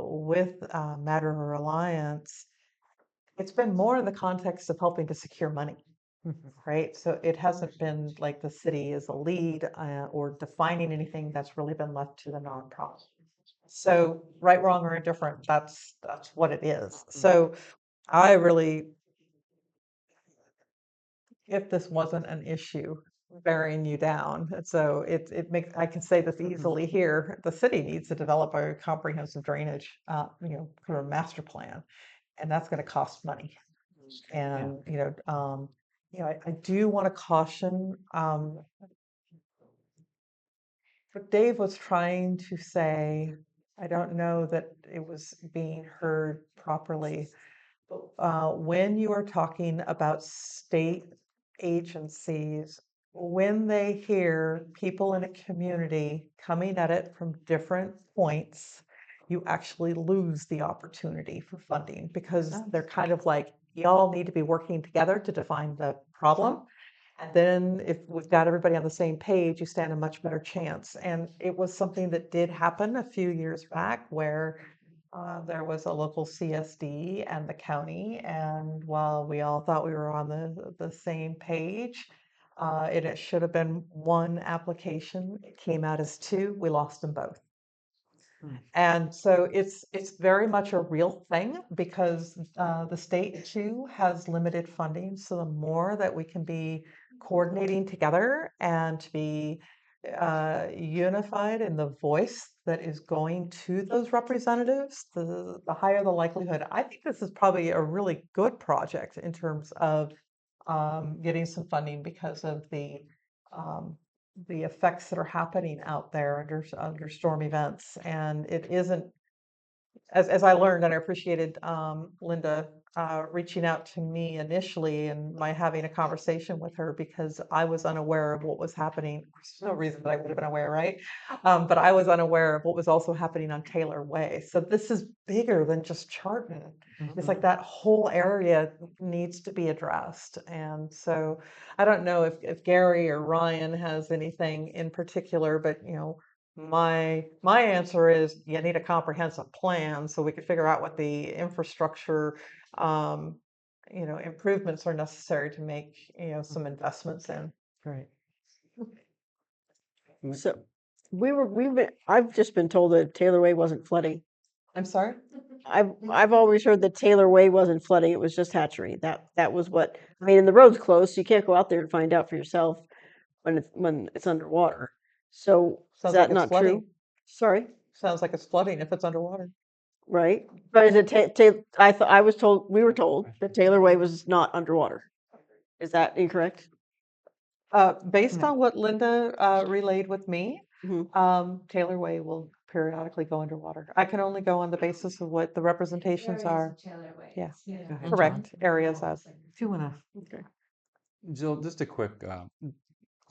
with Matter Alliance, it's been more in the context of helping to secure money. Right. So it hasn't been like the city is a lead or defining anything. That's really been left to the nonprofit. So right, wrong, or indifferent, that's what it is. So I really, if this wasn't an issue bearing you down, so it makes, I can say this easily here, the city needs to develop a comprehensive drainage, for a master plan, and that's going to cost money. And I do want to caution what Dave was trying to say. I don't know that it was being heard properly. When you are talking about state agencies, when they hear people in a community coming at it from different points, you actually lose the opportunity for funding because they're kind of like, y'all need to be working together to define the problem. And then if we've got everybody on the same page, you stand a much better chance. And it was something that did happen a few years back where there was a local CSD and the county, and while we all thought we were on the same page, it should have been one application. It came out as two. We lost them both. And so it's very much a real thing because the state too has limited funding. So the more that we can be coordinating together and to be unified in the voice that is going to those representatives, the higher the likelihood. I think this is probably a really good project in terms of getting some funding because of the effects that are happening out there under storm events. And it isn't, as I learned, and I appreciated Linda reaching out to me initially and my having a conversation with her because I was unaware of what was happening. There's no reason that I would have been aware, right? But I was unaware of what was also happening on Taylor Way. So this is bigger than just Charton. It's like that whole area needs to be addressed. And so I don't know if Gary or Ryan has anything in particular, but my answer is you need a comprehensive plan so we could figure out what the infrastructure improvements are necessary to make some investments in. Right. So I've just been told that Taylor Way wasn't flooding. I'm sorry? I've always heard that Taylor Way wasn't flooding, it was just hatchery. That was what, I mean, and the road's closed, so you can't go out there and find out for yourself when it's underwater. So is Sounds that like it's not flooding. true? Sorry, Sounds like it's flooding if it's underwater. right? But is it we were told that Taylor Way was not underwater. Is that incorrect? Based on what Linda relayed with me, Taylor Way will periodically go underwater. I can only go on the basis of what the representations Areas are. of Taylor Way. Yeah, Yeah. Go ahead, correct. John. Areas as. Two and a. Okay. Jill, just a quick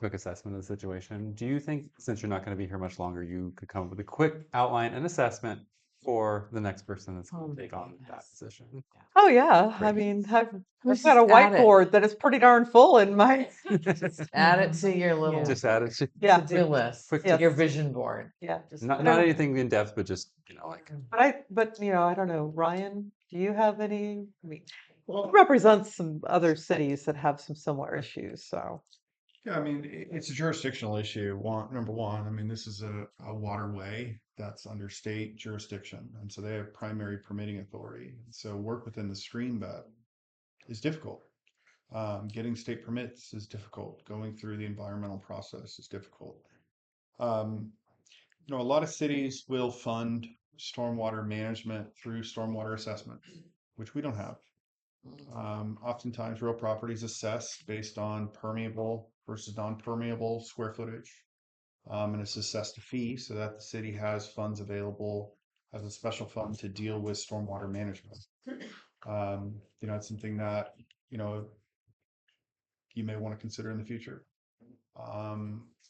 assessment of the situation. Do you think, since you're not going to be here much longer, you could come up with a quick outline and assessment for the next person that's going to take on that position? Oh yeah, I Great. mean, I've Let's got a just add it. whiteboard that is pretty darn full in my. Add it to your little Just add it. Yeah. to-do list, Quick Yes. your vision board. Yeah. Not anything in depth, but just like. But I don't know, Ryan, do you have any? I mean, well, it represents some other cities that have some similar issues. So. Yeah, I mean, it's a jurisdictional issue. Number one, I mean, this is a waterway that's under state jurisdiction, and so they have primary permitting authority. So work within the stream bed is difficult. Getting state permits is difficult. Going through the environmental process is difficult. A lot of cities will fund stormwater management through stormwater assessment, which we don't have. Oftentimes, real property is assessed based on permeable versus non-permeable square footage, and it's assessed a fee so that the city has funds available as a special fund to deal with stormwater management. It's something that you may want to consider in the future.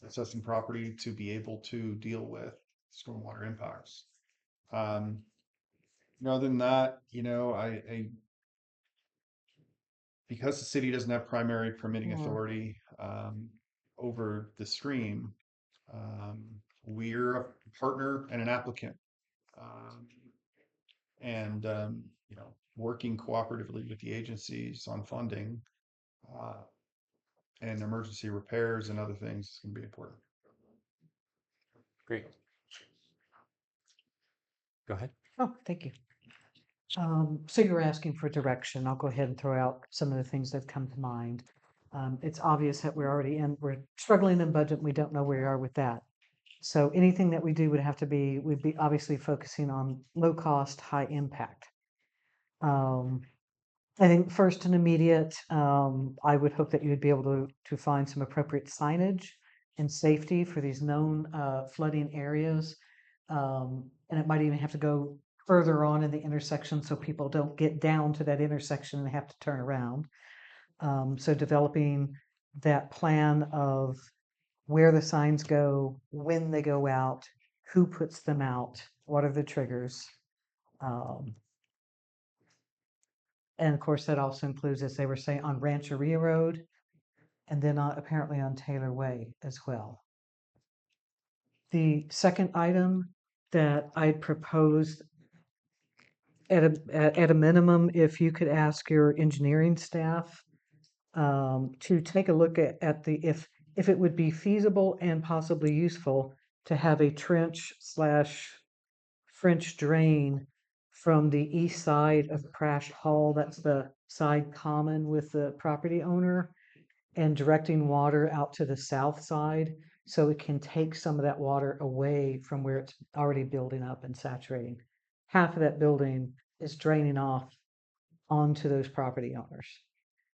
Assessing property to be able to deal with stormwater impacts. Other than that, I because the city doesn't have primary permitting authority over the stream, we're a partner and an applicant, and working cooperatively with the agencies on funding and emergency repairs and other things is going to be important. Great. Go ahead. Oh, thank you. So you were asking for direction. I'll go ahead and throw out some of the things that have come to mind. It's obvious that we're struggling in budget. We don't know where we are with that. So anything that we do would be obviously focusing on low cost, high impact. I think first and immediate, I would hope that you would be able to find some appropriate signage and safety for these known flooding areas. And it might even have to go further on in the intersection so people don't get down to that intersection and they have to turn around. So developing that plan of where the signs go, when they go out, who puts them out, what are the triggers. And of course, that also includes, as they were saying, on Rancheria Road, and then apparently on Taylor Way as well. The second item that I'd proposed at a minimum, if you could ask your engineering staff to take a look at if it would be feasible and possibly useful to have a trench/French drain from the east side of Prash Hall, that's the side common with the property owner, and directing water out to the south side so it can take some of that water away from where it's already building up and saturating. Half of that building is draining off onto those property owners.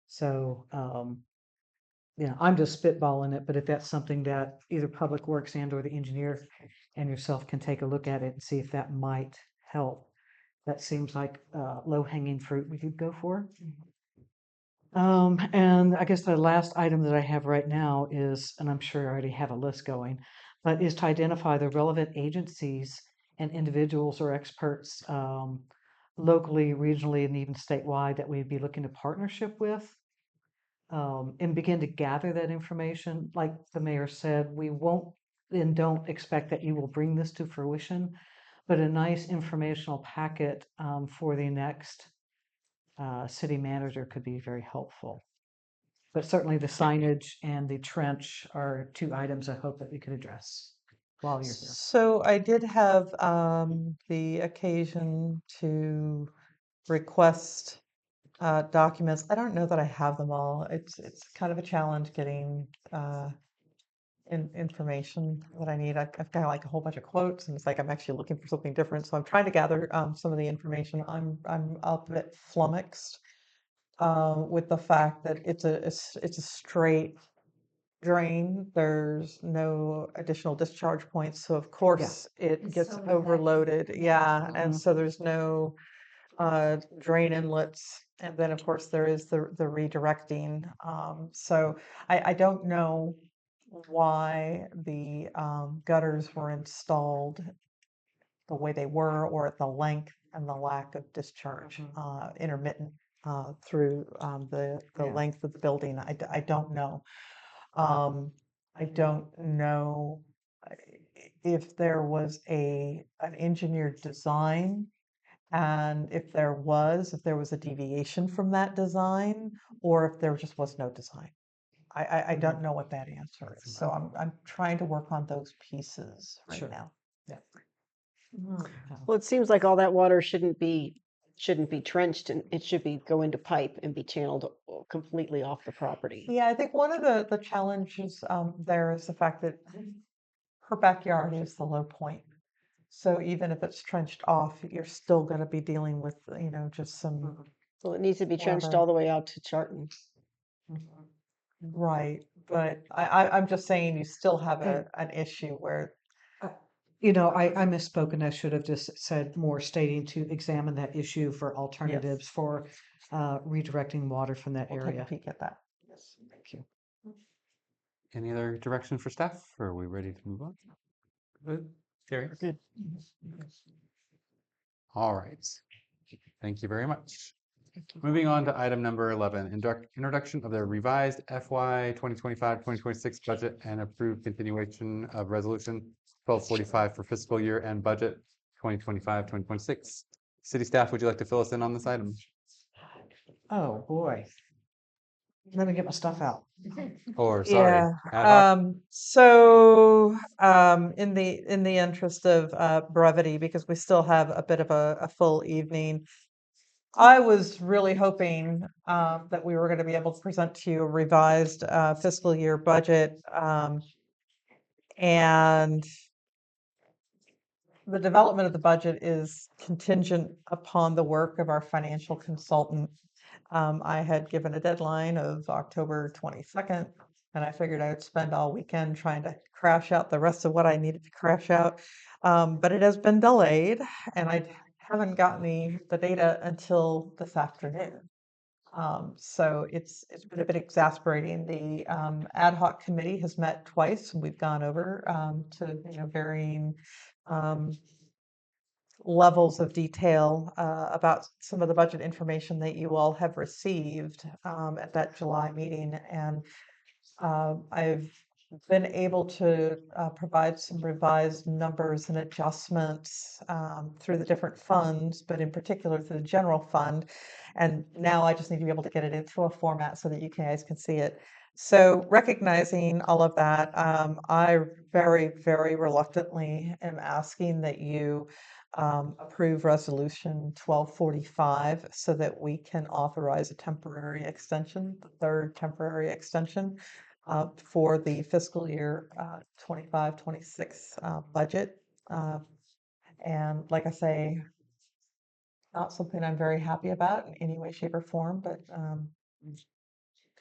So, I'm just spitballing it, but if that's something that either Public Works and or the engineer and yourself can take a look at it and see if that might help. That seems like low-hanging fruit we could go for. And I guess the last item that I have right now is, and I'm sure I already have a list going, but is to identify the relevant agencies and individuals or experts locally, regionally, and even statewide that we'd be looking to partnership with. And begin to gather that information. Like the mayor said, we won't and don't expect that you will bring this to fruition, but a nice informational packet for the next city manager could be very helpful. But certainly the signage and the trench are two items I hope that we could address while you're here. So I did have the occasion to request documents. I don't know that I have them all. It's kind of a challenge getting information that I need. I've got like a whole bunch of quotes, and it's like I'm actually looking for something different. So I'm trying to gather some of the information. I'm a bit flummoxed with the fact that it's a straight drain, there's no additional discharge points, so of course it It's gets totally back to overloaded. Yeah, and Mhm. so there's no drain inlets, and then of course there is the redirecting. So I don't know why the gutters were installed the way they were, or at the length and the lack of discharge, intermittent through the Yeah. length of the building. I don't know. I don't know if there was an engineered design, and if there was a deviation from that design, or if there just was no design. I don't know what that answer is. So I'm trying to work on those pieces right Sure. now. Yeah. Well, it seems like all that water shouldn't be trenched, and it should be go into pipe and be channeled completely off the property. Yeah, I think one of the challenges there is the fact that her backyard is the low point. So even if it's trenched off, you're still going to be dealing with, just some So it needs to be trenched water. all the way out to Charton. Right. But I'm just saying you still have an issue where, You know, I misspoke and I should have just said more stating to examine that issue for alternatives for redirecting water from that we'll take a area. peek at that. Yes, thank you. Any other direction for staff, or are we ready to move on? Good. Terry? Good. All right. Thank you very much. Moving on to item number 11, introduction of the revised FY 2025-2026 budget and approved continuation of resolution 1245 for fiscal year and budget 2025-2026. City staff, would you like to fill us in on this item? Oh, boy. Let me get my stuff out. Or sorry, Yeah. ad hoc? In the interest of brevity, because we still have a bit of a full evening, I was really hoping that we were going to be able to present to you a revised fiscal year budget, and the development of the budget is contingent upon the work of our financial consultant. I had given a deadline of October 22nd, and I figured I would spend all weekend trying to crash out the rest of what I needed to crash out. But it has been delayed, and I haven't gotten the data until this afternoon. So it's been a bit exasperating. The ad hoc committee has met twice, and we've gone over to varying levels of detail about some of the budget information that you all have received at that July meeting. And I've been able to provide some revised numbers and adjustments through the different funds, but in particular through the general fund. And now I just need to be able to get it into a format so that you guys can see it. So recognizing all of that, I very, very reluctantly am asking that you approve resolution 1245 so that we can authorize a temporary extension, the third temporary extension for the fiscal year 25-26 budget. And like I say, not something I'm very happy about in any way, shape, or form, but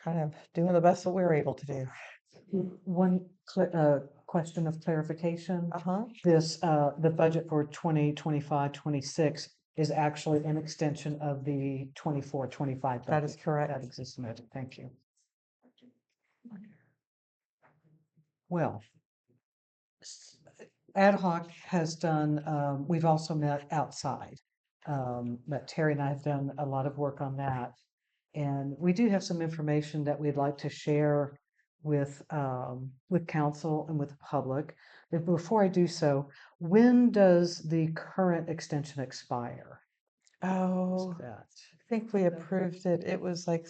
kind of doing the best that we're able to do. One question of clarification. Uh-huh. The budget for 2025-26 is actually an extension of the 24-25 budget. That is correct. That exists in it. Thank you. Well, ad hoc has done, we've also met outside. But Terry and I have done a lot of work on that. And we do have some information that we'd like to share with council and with the public. But before I do so, when does the current extension expire? Oh, That I think we approved it. It was like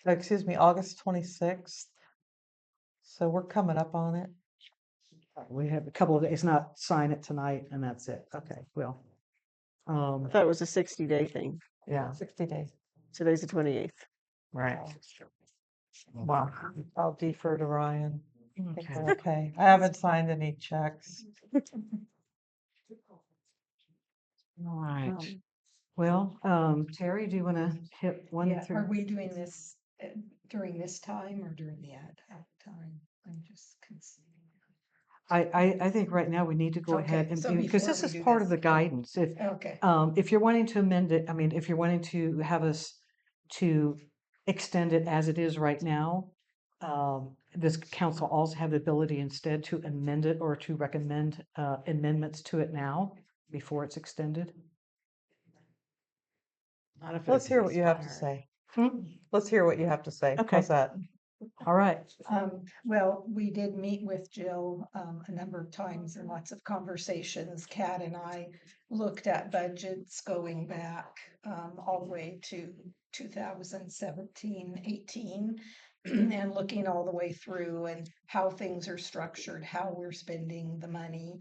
August 26th. So we're coming up on it. we have a couple of days, not sign it tonight and that's it. Okay, well. I thought it was a 60-day thing. Yeah. 60 days. Today's the 28th. Right. Wow. I'll defer to Ryan. I think Okay. we're okay. I haven't signed any checks. All right. Well, Terry, do you want to hit one Yeah, through? are we doing this during this time or during the ad hoc time? I'm just concerned. I think right now we need to go ahead Okay, and so do, because before this we is do part of this, the guidance. Okay. If you're wanting to amend it, I mean, if you're wanting to have us to extend it as it is right now, this council also have the ability instead to amend it or to recommend amendments to it now before it's extended. Not if Let's it hear what you have to expired. say. Let's hear what you have to say. Okay. How's that? All right. Well, we did meet with Jill a number of times and lots of conversations. Kat and I looked at budgets going back all the way to 2017, 18, and looking all the way through and how things are structured, how we're spending the money.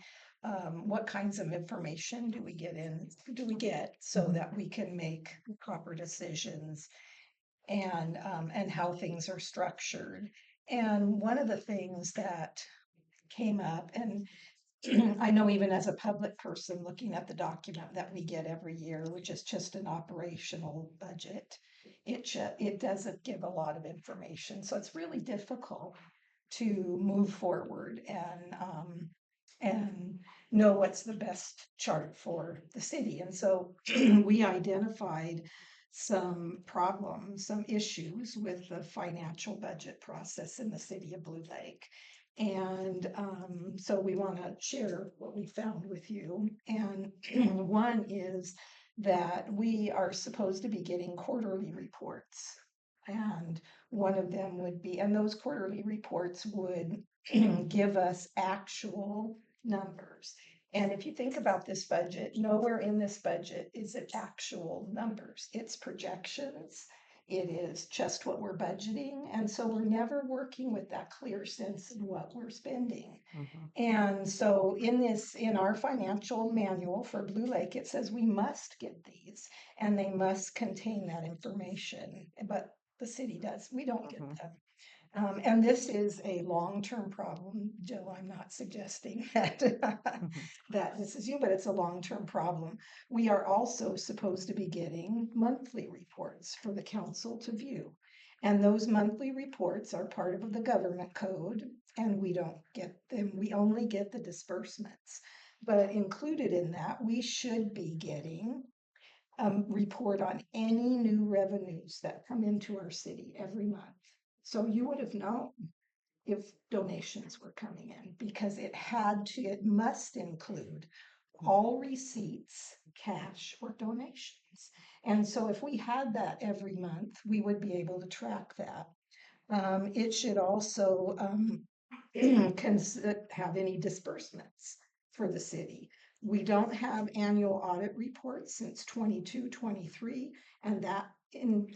What kinds of information do we get so that we can make proper decisions, and how things are structured. And one of the things that came up, and I know even as a public person looking at the document that we get every year, which is just an operational budget, it doesn't give a lot of information. So it's really difficult to move forward and know what's the best chart for the city. And so we identified some problems, some issues with the financial budget process in the city of Blue Lake. And so we want to share what we found with you. And one is that we are supposed to be getting quarterly reports. And one of them would be, and those quarterly reports would give us actual numbers. And if you think about this budget, nowhere in this budget is it actual numbers. It's projections. It is just what we're budgeting. And so we're never working with that clear sense of what we're spending. And so in our financial manual for Blue Lake, it says we must get these and they must contain that information. But the city does, we don't get them. And this is a long-term problem. Jill, I'm not suggesting that, that this is you, but it's a long-term problem. We are also supposed to be getting monthly reports for the council to view. And those monthly reports are part of the government code, and we don't get them. We only get the disbursements. But included in that, we should be getting report on any new revenues that come into our city every month. So you would have known if donations were coming in because it must include all receipts, cash, or donations. And so if we had that every month, we would be able to track that. It should also have any disbursements for the city. We don't have annual audit reports since 22, 23, and that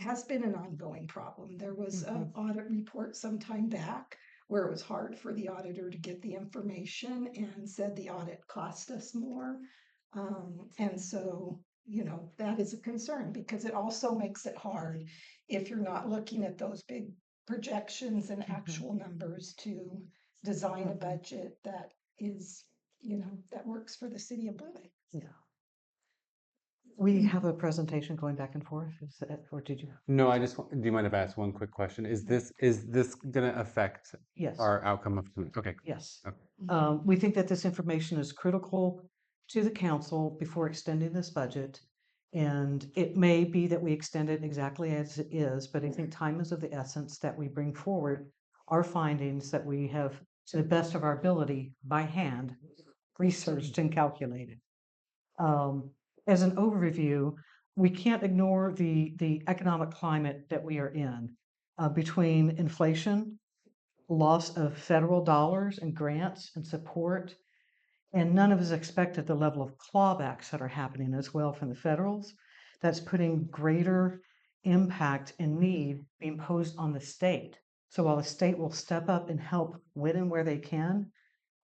has been an ongoing problem. There was an audit report some time back where it was hard for the auditor to get the information and said the audit cost us more. And so, that is a concern because it also makes it hard if you're not looking at those big projections and actual numbers to design a budget that is, that works for the city of Blue Lake. Yeah. We have a presentation going back and forth, or did you? No, do you mind if I ask one quick question? Is this going to affect Yes. our outcome of, okay. Yes. Okay. We think that this information is critical to the council before extending this budget. And it may be that we extend it exactly as it is, but I think time is of the essence that we bring forward our findings that we have, to the best of our ability, by hand, researched and calculated. As an overview, we can't ignore the economic climate that we are in between inflation, loss of federal dollars and grants and support, and none of us expected the level of clawbacks that are happening as well from the federals. That's putting greater impact and need being posed on the state. So while the state will step up and help when and where they can,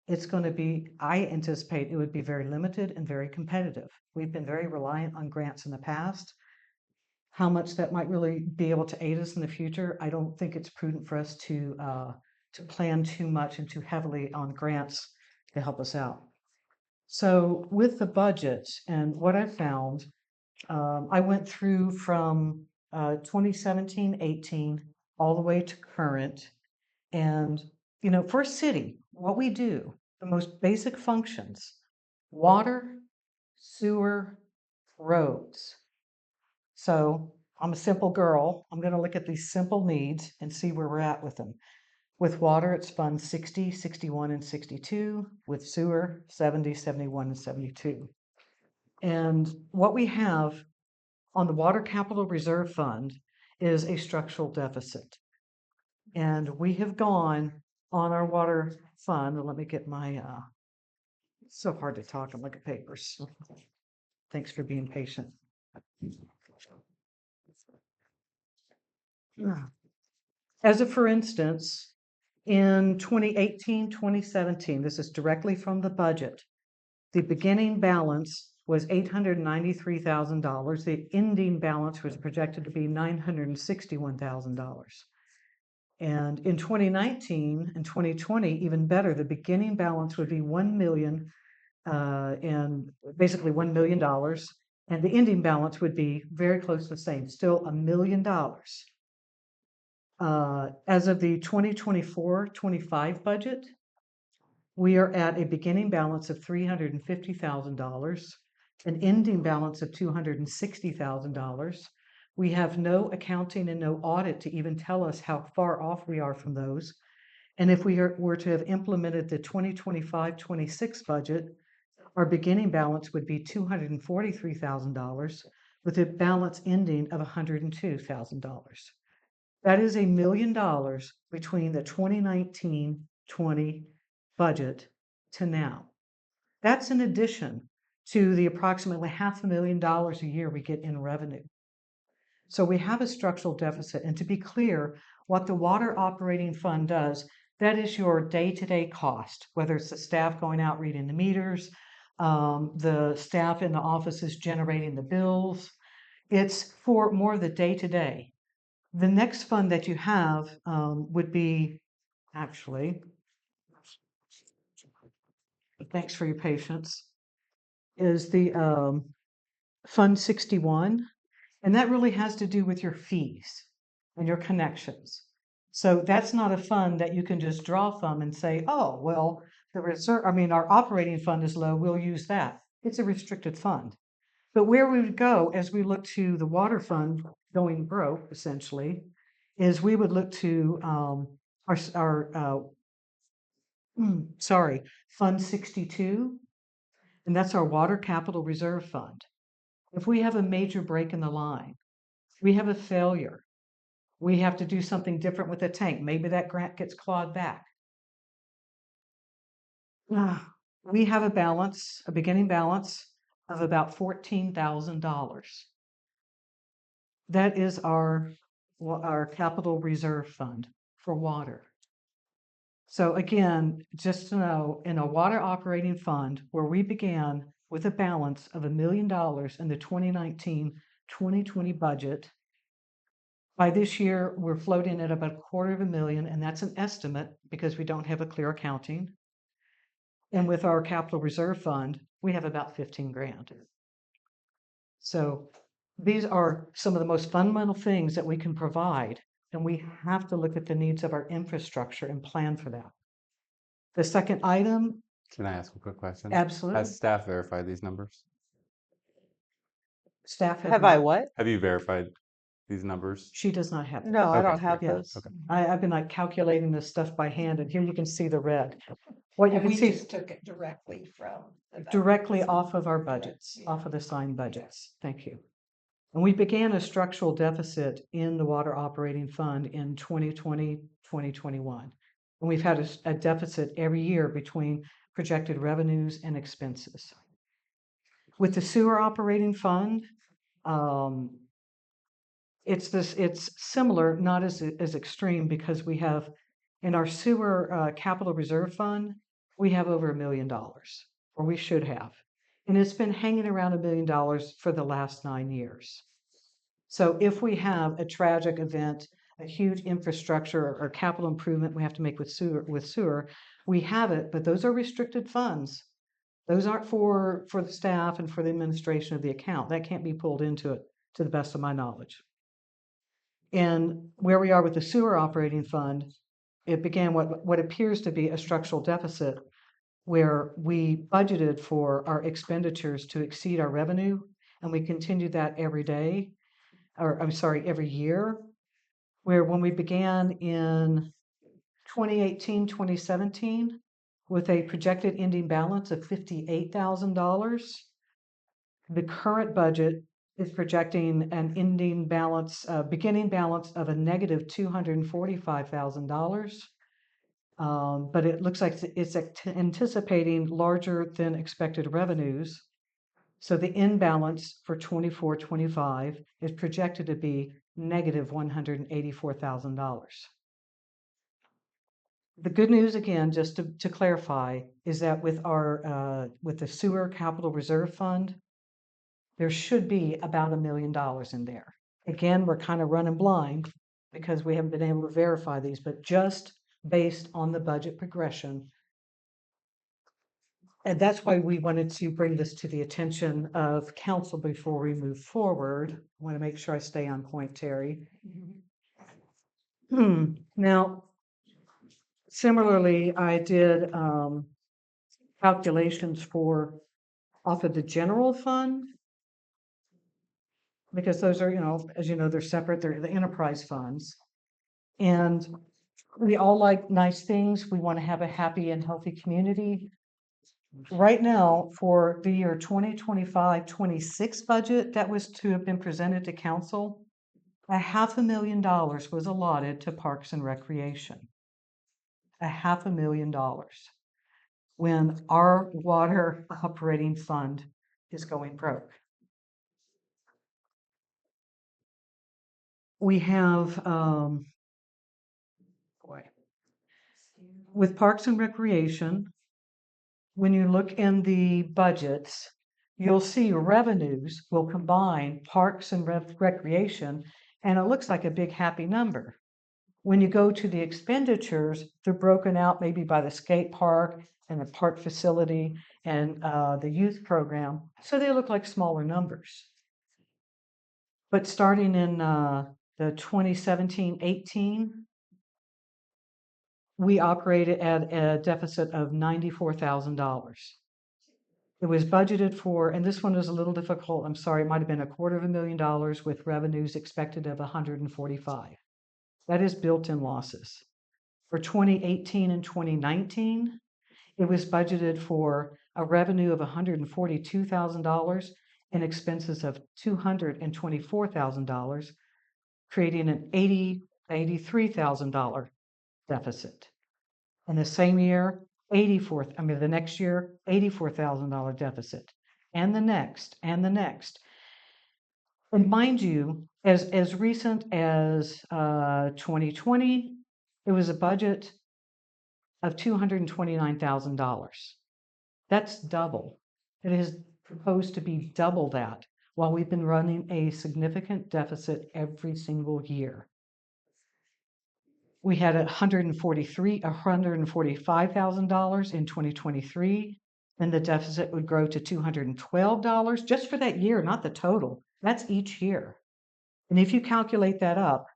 it's going to be, I anticipate it would be very limited and very competitive. We've been very reliant on grants in the past. How much that might really be able to aid us in the future, I don't think it's prudent for us to plan too much and too heavily on grants to help us out. So with the budget and what I found, I went through from 2017-18 all the way to current, And, you know, for a city, what we do, the most basic functions, water, sewer, roads. So I'm a simple girl. I'm going to look at these simple needs and see where we're at with them. With water, it's Fund 60, 61, and 62. With sewer, 70, 71, and 72. And what we have on the Water Capital Reserve Fund is a structural deficit. And we have gone on our water fund, and let me get my, it's so hard to talk and look at papers. Thanks for being patient. As a for instance, in 2018, 2017, this is directly from the budget, the beginning balance was $893,000. The ending balance was projected to be $961,000. And in 2019 and 2020, even better, the beginning balance would be $1 million and basically $1 million. And the ending balance would be very close to the same, still $1 million. As of the 2024-25 budget, we are at a beginning balance of $350,000, an ending balance of $260,000. We have no accounting and no audit to even tell us how far off we are from those. And if we were to have implemented the 2025-26 budget, our beginning balance would be $243,000 with a balance ending of $102,000. That is $1 million between the 2019-20 budget to now. That's in addition to the approximately $500,000 a year we get in revenue. So we have a structural deficit. And to be clear, what the water operating fund does, that is your day-to-day cost, whether it's the staff going out reading the meters, the staff in the offices generating the bills. It's for more of the day-to-day. The next fund that you have would be, actually, thanks for your patience, is the Fund 61. And that really has to do with your fees and your connections. So that's not a fund that you can just draw from and say, oh, well, the reserve, I mean, our operating fund is low, we'll use that. It's a restricted fund. But where we would go as we look to the water fund going broke, essentially, is we would look to Fund 62, and that's our Water Capital Reserve Fund. If we have a major break in the line, we have a failure, we have to do something different with the tank, maybe that grant gets clawed back. We have a balance, a beginning balance of about $14,000. That is our capital reserve fund for water. So again, just to know, in a water operating fund where we began with a balance of $1 million in the 2019-2020 budget, by this year, we're floating at about $250,000, and that's an estimate because we don't have a clear accounting. And with our capital reserve fund, we have about 15 grand. So these are some of the most fundamental things that we can provide, and we have to look at the needs of our infrastructure and plan for that. The second item. Can I ask a quick question? Absolutely. Has staff verified these numbers? Staff Have I what? Have you verified these numbers? She does not have. No, I Okay, don't have Yeah. those. Okay. I've been like calculating this stuff by hand, and here you can see the red. What you And can we see just took it directly from. the budget. directly off of our budgets, off of the signed budgets. Thank you. And we began a structural deficit in the water operating fund in 2020, 2021. And we've had a deficit every year between projected revenues and expenses. With the sewer operating fund, it's similar, not as extreme, because we have in our sewer capital reserve fund, we have over $1 million, or we should have. And it's been hanging around $1 million for the last 9 years. So if we have a tragic event, a huge infrastructure or capital improvement we have to make with sewer, we have it, but those are restricted funds. Those aren't for the staff and for the administration of the account. That can't be pulled into it, to the best of my knowledge. And where we are with the sewer operating fund it began what appears to be a structural deficit where we budgeted for our expenditures to exceed our revenue, and we continued that every day, or I'm sorry, every year, where when we began in 2018, 2017, with a projected ending balance of $58,000, the current budget is projecting an ending balance, beginning balance of a negative $245,000. But it looks like it's anticipating larger than expected revenues. So the end balance for 24-25 is projected to be negative $184,000. The good news, again, just to clarify, is that with our with the sewer capital reserve fund, there should be about $1 million in there. Again, we're kind of running blind because we haven't been able to verify these, but just based on the budget progression. And that's why we wanted to bring this to the attention of council before we move forward. I want to make sure I stay on point, Terry. Now, similarly, I did calculations for off of the general fund, because those are, as you know, they're separate, they're the enterprise funds. And we all like nice things. We want to have a happy and healthy community. Right now, for the year 2025-26 budget that was to have been presented to council, $500,000 was allotted to Parks and Recreation. $500,000 when our water operating fund is going broke. We have, with Parks and Recreation, when you look in the budgets, you'll see revenues will combine Parks and Recreation, and it looks like a big happy number. When you go to the expenditures, they're broken out maybe by the skate park and the park facility and the youth program, so they look like smaller numbers. But starting in the 2017-18, we operated at a deficit of $94,000. It was budgeted for, and this one was a little difficult, I'm sorry, it might have been $250,000 with revenues expected of 145. That is built-in losses. For 2018 and 2019, it was budgeted for a revenue of $142,000 and expenses of $224,000, creating an $83,000 deficit. In the same year, the next year, $84,000 deficit, and the next, and the next. And mind you, as recent as 2020, it was a budget of $229,000. That's double. It is proposed to be double that while we've been running a significant deficit every single year. We had $145,000 in 2023, and the deficit would grow to $212 just for that year, not the total. That's each year. And if you calculate that up,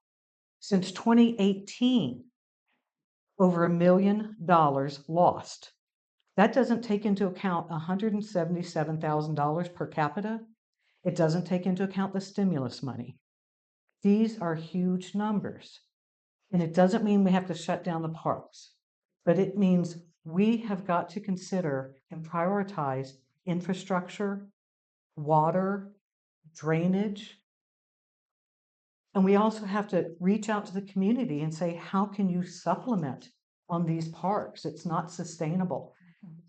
since 2018, over $1 million lost. That doesn't take into account $177,000 per capita. It doesn't take into account the stimulus money. These are huge numbers. And it doesn't mean we have to shut down the parks, but it means we have got to consider and prioritize infrastructure, water, drainage. And we also have to reach out to the community and say, how can you supplement on these parks? It's not sustainable.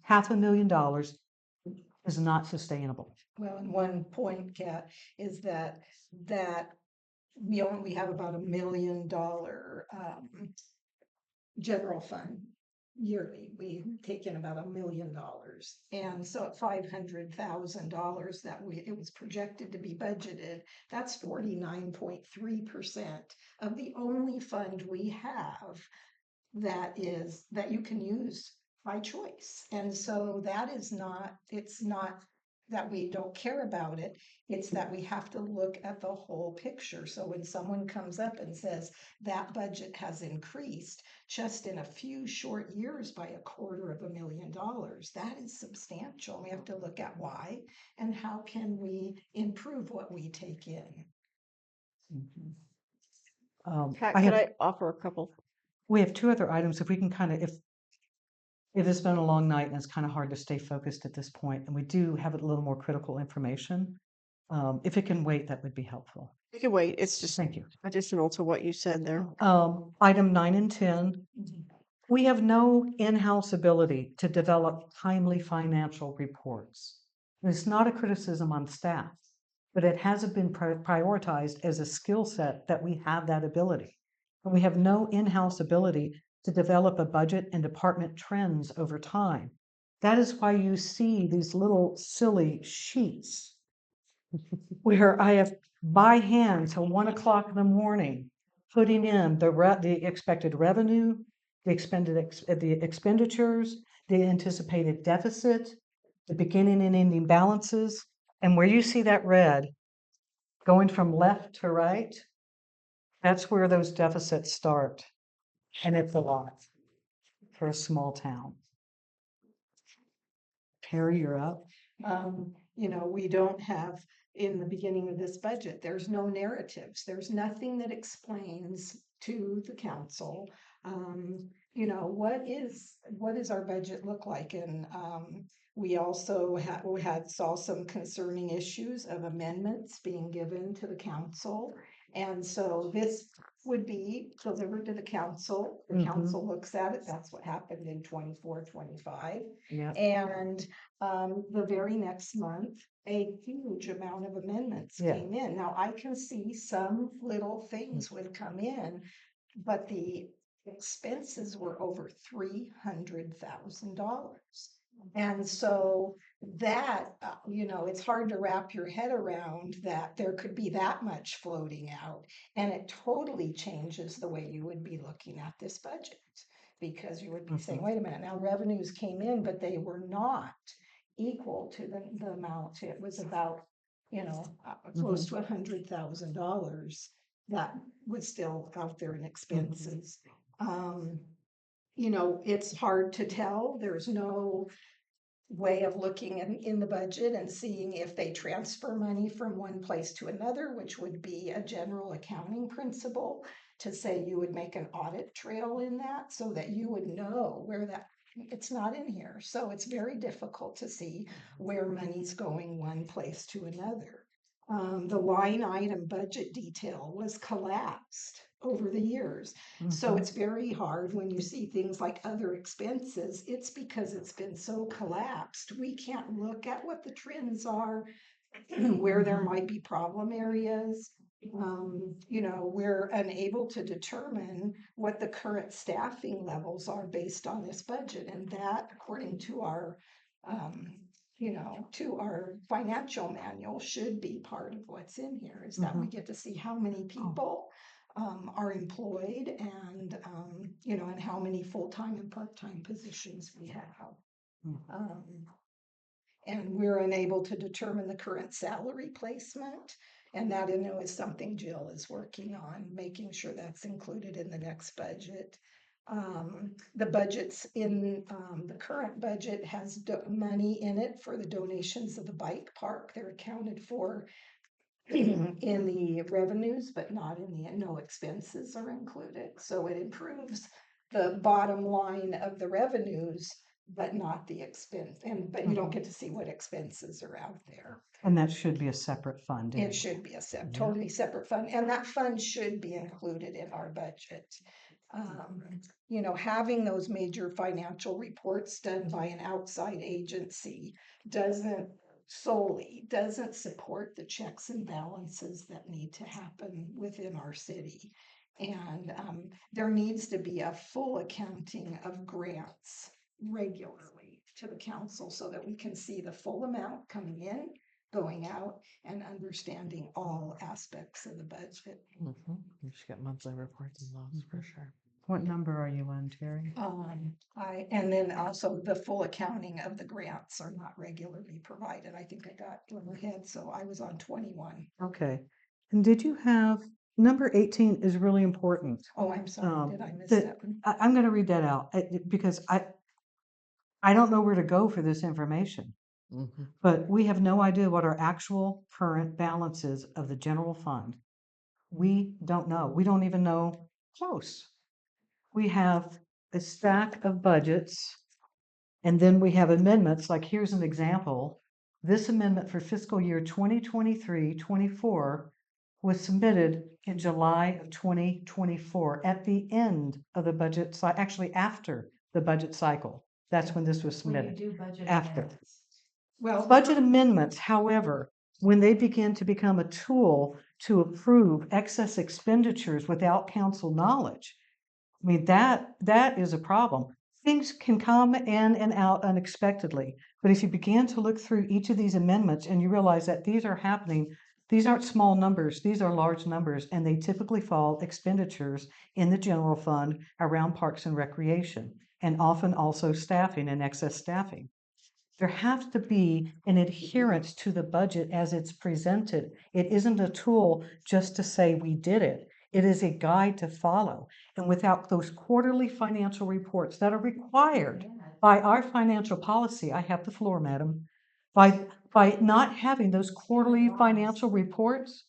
$500,000 is not sustainable. Well, and one point, Kat, is that we only have about $1 million general fund yearly. We take in about $1 million, and so at $500,000 that it was projected to be budgeted, that's 49.3% of the only fund we have that you can use by choice. And so that is not, it's not that we don't care about it. It's that we have to look at the whole picture. So when someone comes up and says that budget has increased just in a few short years by $250,000, that is substantial. We have to look at why and how can we improve what we take in. Pat, I could have, I offer a couple? we have two other items. If we can kind of, if it's been a long night and it's kind of hard to stay focused at this point, and we do have a little more critical information, if it can wait, that would be helpful. You can wait. It's just Thank you. additional to what you said there. Item 9 and 10, we have no in-house ability to develop timely financial reports. And it's not a criticism on staff, but it hasn't been prioritized as a skill set that we have that ability. And we have no in-house ability to develop a budget and department trends over time. That is why you see these little silly sheets where I have by hand till 1 o'clock in the morning putting in the expected revenue, the expenditures, the anticipated deficit, the beginning and ending balances, and where you see that red going from left to right, that's where those deficits start, and it's a lot for a small town. Perry, you're up. We don't have in the beginning of this budget, there's no narratives. There's nothing that explains to the council, what is our budget look like? And we also saw some concerning issues of amendments being given to the council. And so this would be delivered to the council. The council looks at it. That's what happened in 24-25. Yeah. And the very next month, a huge amount of amendments came in. Now I can see some little things would come in, but the expenses were over $300,000. And so that, it's hard to wrap your head around that there could be that much floating out. And it totally changes the way you would be looking at this budget, because you would be saying, wait a minute, now revenues came in, but they were not equal to the amount. It was about, close to $100,000 that was still out there in expenses. It's hard to tell. There's no way of looking in the budget and seeing if they transfer money from one place to another, which would be a general accounting principle to say you would make an audit trail in that so that you would know where that it's not in here. So it's very difficult to see where money's going one place to another. The line item budget detail was collapsed over the years. So it's very hard when you see things like other expenses. It's because it's been so collapsed. We can't look at what the trends are, where there might be problem areas. We're unable to determine what the current staffing levels are based on this budget. And that, according to our to our financial manual, should be part of what's in here, is that we get to see how many people are employed and, and how many full-time and part-time positions we have. And we're unable to determine the current salary placement. And that is something Jill is working on, making sure that's included in the next budget. The budgets in the current budget has money in it for the donations of the bike park. They're accounted for in the revenues, but not in the, no expenses are included. So it improves the bottom line of the revenues, but not the expense. But you don't get to see what expenses are out there. And that should be a separate fund. It should be a totally separate fund, and that fund should be included in our budget. Having those major financial reports done by an outside agency doesn't support the checks and balances that need to happen within our city. And there needs to be a full accounting of grants regularly to the council so that we can see the full amount coming in, going out, and understanding all aspects of the budget. You should get monthly reports and laws for sure. What number are you on, Terry? And then also the full accounting of the grants are not regularly provided. I think I got one ahead, so I was on 21. Okay. And did you have, number 18 is really important. Oh, I'm sorry, did I miss that- that one? I'm going to read that out because I don't know where to go for this information. But we have no idea what our actual current balance is of the general fund. We don't know. We don't even know close. We have a stack of budgets, and then we have amendments. Like here's an example. This amendment for fiscal year 2023-24 was submitted in July of 2024 at the end of the budget cycle, actually after the budget cycle. That's when this was When you submitted. do budget After. amendments. Well, Budget amendments, however, when they begin to become a tool to approve excess expenditures without council knowledge, I mean, that is a problem. Things can come in and out unexpectedly, but if you begin to look through each of these amendments and you realize that these are happening, these aren't small numbers, these are large numbers, and they typically fall expenditures in the general fund around parks and recreation, and often also staffing and excess staffing. There has to be an adherence to the budget as it's presented. It isn't a tool just to say we did it. It is a guide to follow. And without those quarterly financial reports that are required by our financial policy, I have the floor, madam. By not having those quarterly financial reports,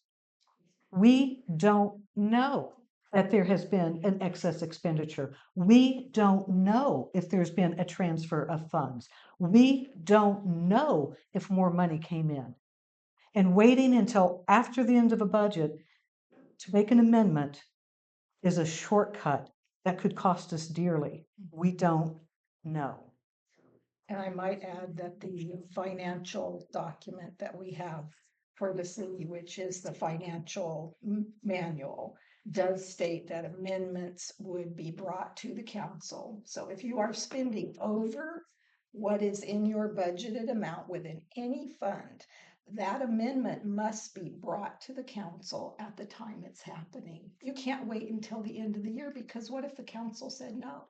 we don't know that there has been an excess expenditure. We don't know if there's been a transfer of funds. We don't know if more money came in. And waiting until after the end of a budget to make an amendment is a shortcut that could cost us dearly. We don't know. and I might add that the financial document that we have for the city, which is the financial manual, does state that amendments would be brought to the council. So if you are spending over what is in your budgeted amount within any fund, that amendment must be brought to the council at the time it's happening. You can't wait until the end of the year, because what if the council said no?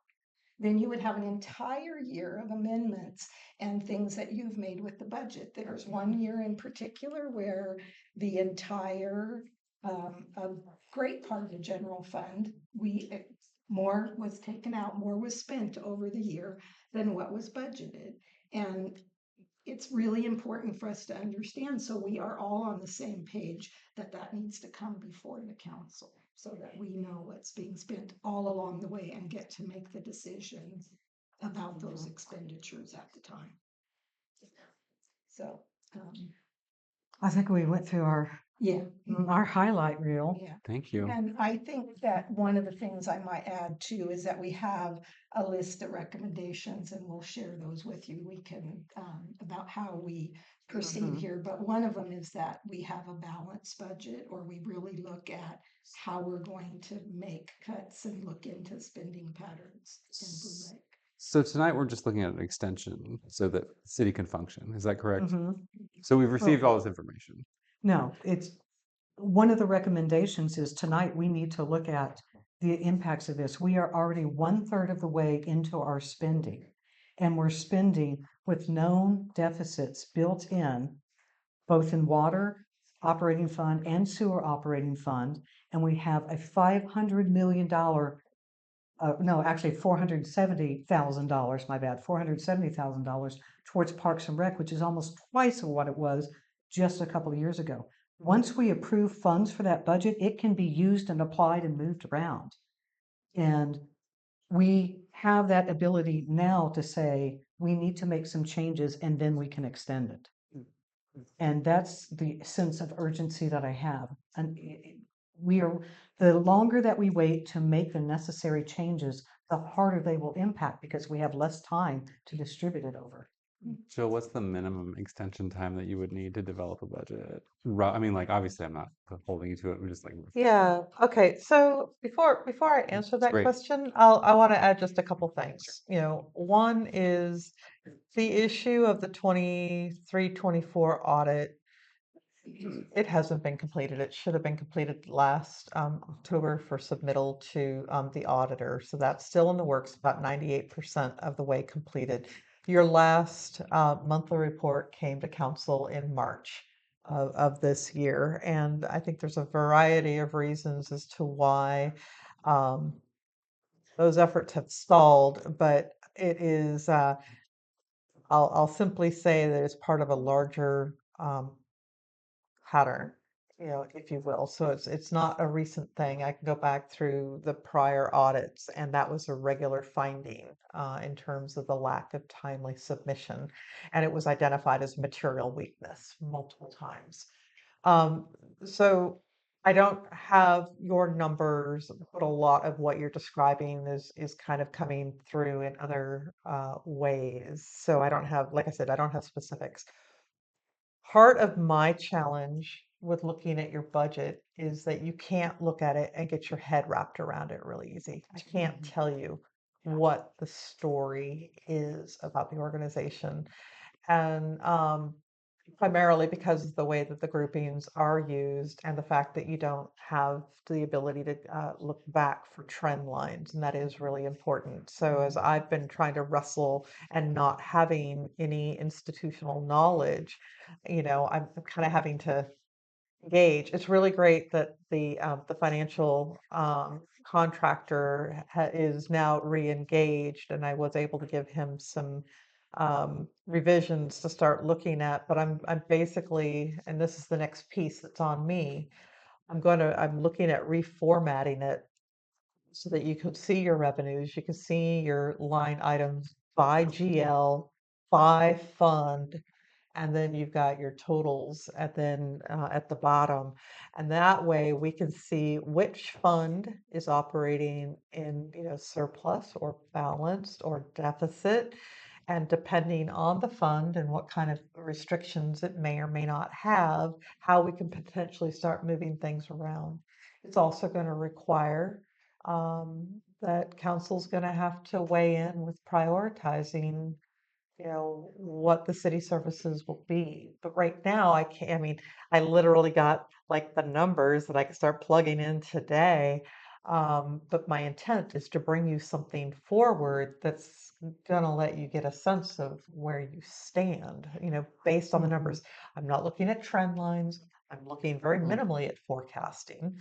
Then you would have an entire year of amendments and things that you've made with the budget. There's one year in particular where the entire, a great part of the general fund, more was taken out, more was spent over the year than what was budgeted. And it's really important for us to understand, so we are all on the same page, that that needs to come before the council so that we know what's being spent all along the way and get to make the decisions about those expenditures at the time. So, I think we went through our highlight reel. yeah. Thank you. And I think that one of the things I might add too is that we have a list of recommendations, and we'll share those with you. We can, about how we proceed here, but one of them is that we have a balanced budget, or we really look at how we're going to make cuts and look into spending patterns in Blue Lake. So tonight we're just looking at an extension so that the city can function. Is that correct? Mhm. So we've received all this information. No, it's one of the recommendations is tonight we need to look at the impacts of this. We are already 1/3 of the way into our spending, and we're spending with known deficits built in, both in water operating fund and sewer operating fund. And we have a $500 million, no, actually $470,000, my bad, $470,000 towards Parks and Rec, which is almost twice of what it was just a couple of years ago. Once we approve funds for that budget, it can be used and applied and moved around. And we have that ability now to say, we need to make some changes and then we can extend it. And that's the sense of urgency that I have. And the longer that we wait to make the necessary changes, the harder they will impact, because we have less time to distribute it over. Jill, what's the minimum extension time that you would need to develop a budget? I mean, like, obviously I'm not holding you to it. We're just like, Yeah, okay. So before I answer that great. question, I want to add just a couple things. One is the issue of the 23-24 audit It hasn't been completed. It should have been completed last October for submittal to the auditor. So that's still in the works, about 98% of the way completed. Your last monthly report came to council in March of this year. And I think there's a variety of reasons as to why those efforts have stalled, but it is, I'll simply say that it's part of a larger pattern, if you will. So it's not a recent thing. I can go back through the prior audits, and that was a regular finding in terms of the lack of timely submission, and it was identified as material weakness multiple times. Um, so I don't have your numbers, but a lot of what you're describing is kind of coming through in other ways. So I don't have, like I said, I don't have specifics. Part of my challenge with looking at your budget is that you can't look at it and get your head wrapped around it really easy. I can't tell you what the story is about the organization. And primarily because of the way that the groupings are used and the fact that you don't have the ability to look back for trend lines, and that is really important. So as I've been trying to wrestle and not having any institutional knowledge, I'm kind of having to gauge. It's really great that the financial contractor is now re-engaged, and I was able to give him some revisions to start looking at. But I'm basically, and this is the next piece that's on me. I'm looking at reformatting it so that you can see your revenues, you can see your line items by GL, by fund, and then you've got your totals at the bottom. And that way we can see which fund is operating in, surplus or balanced or deficit. And depending on the fund and what kind of restrictions it may or may not have, how we can potentially start moving things around. It's also going to require that council's going to have to weigh in with prioritizing, what the city services will be. But right now, I can't, I mean, I literally got like the numbers that I can start plugging in today. But my intent is to bring you something forward that's going to let you get a sense of where you stand, based on the numbers. I'm not looking at trend lines. I'm looking very minimally at forecasting.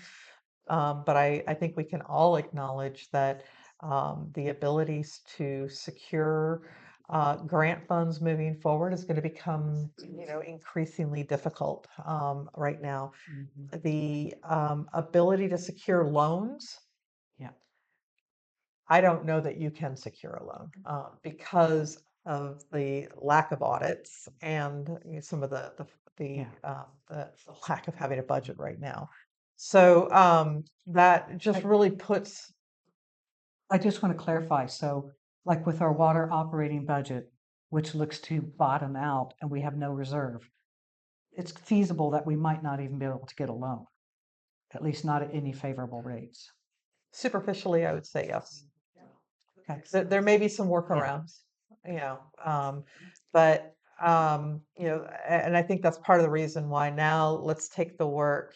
But I think we can all acknowledge that the abilities to secure grant funds moving forward is going to become, increasingly difficult right now. The ability to secure loans, Yeah. I don't know that you can secure a loan because of the lack of audits and some of the lack of having a budget right now. So that just really puts. I just want to clarify. So, like with our water operating budget, which looks to bottom out and we have no reserve, it's feasible that we might not even be able to get a loan, at least not at any favorable rates. Superficially, I would say yes. Okay. There may be some workarounds, but and I think that's part of the reason why now let's take the work,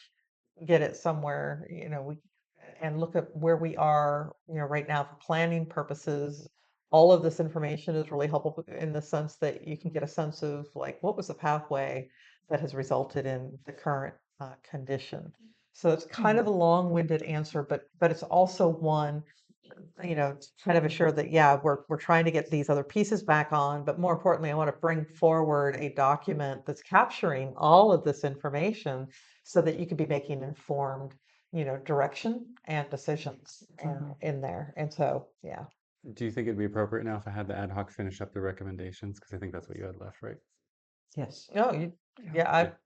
get it somewhere, and look at where we are, right now for planning purposes. All of this information is really helpful in the sense that you can get a sense of like what was the pathway that has resulted in the current condition. So it's kind of a long-winded answer, but it's also one, kind of assure that, yeah, we're trying to get these other pieces back on, but more importantly, I want to bring forward a document that's capturing all of this information so that you can be making informed, direction and decisions in there. And so, yeah. Do you think it'd be appropriate now if I had the ad hoc finish up the recommendations? Because I think that's what you had left, right? Yes. No,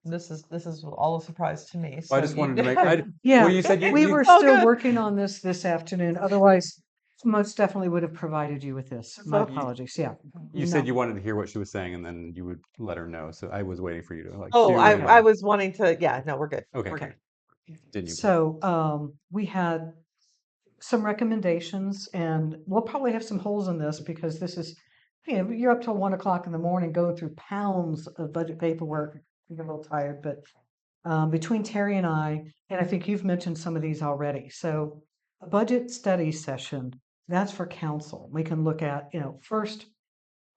this is all a surprise to me. Well, I So just you wanted to make, Yeah, well, you said we were Oh, still good. working on this afternoon. Otherwise, most definitely would have provided you with this. My So- apologies. Yeah. you said No. you wanted to hear what she was saying and then you would let her know. So I was waiting for you to like Oh, do I, it. I was wanting to, yeah, no, we're good. Okay. We're good. Continue. So we had some recommendations, and we'll probably have some holes in this because this is, you're up till 1 o'clock in the morning going through pounds of budget paperwork. You're a little tired, but between Terry and I think you've mentioned some of these already. So a budget study session, that's for council. We can look at, first,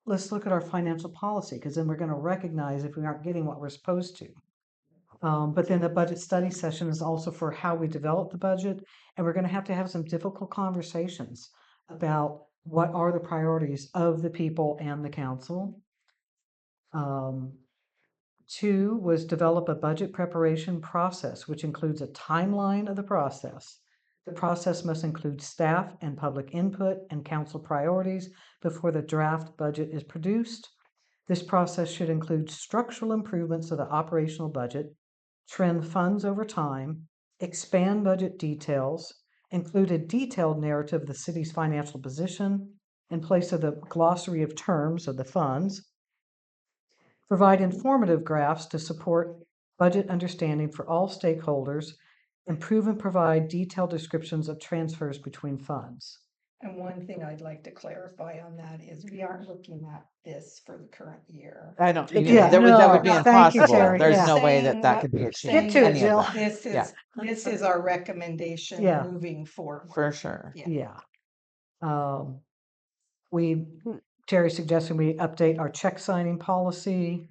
let's look at our financial policy, because then we're going to recognize if we aren't getting what we're supposed to. But then the budget study session is also for how we develop the budget, and we're going to have some difficult conversations about what are the priorities of the people and the council. 2 was develop a budget preparation process, which includes a timeline of the process. The process must include staff and public input and council priorities before the draft budget is produced. This process should include structural improvements of the operational budget, trend funds over time, expand budget details, include a detailed narrative of the city's financial position in place of the glossary of terms of the funds, provide informative graphs to support budget understanding for all stakeholders, improve and provide detailed descriptions of transfers between funds. And one thing I'd like to clarify on that is we aren't looking at this for the current year. I don't, Yeah, that would be no, thank you, impossible. Terry. There's Yeah. no way that Saying that what could be we're achieved. Get to it, any of Jill. that. This Yeah, is our recommendation Yeah. moving forward. for sure. Yeah. Terry suggested we update our check signing policy.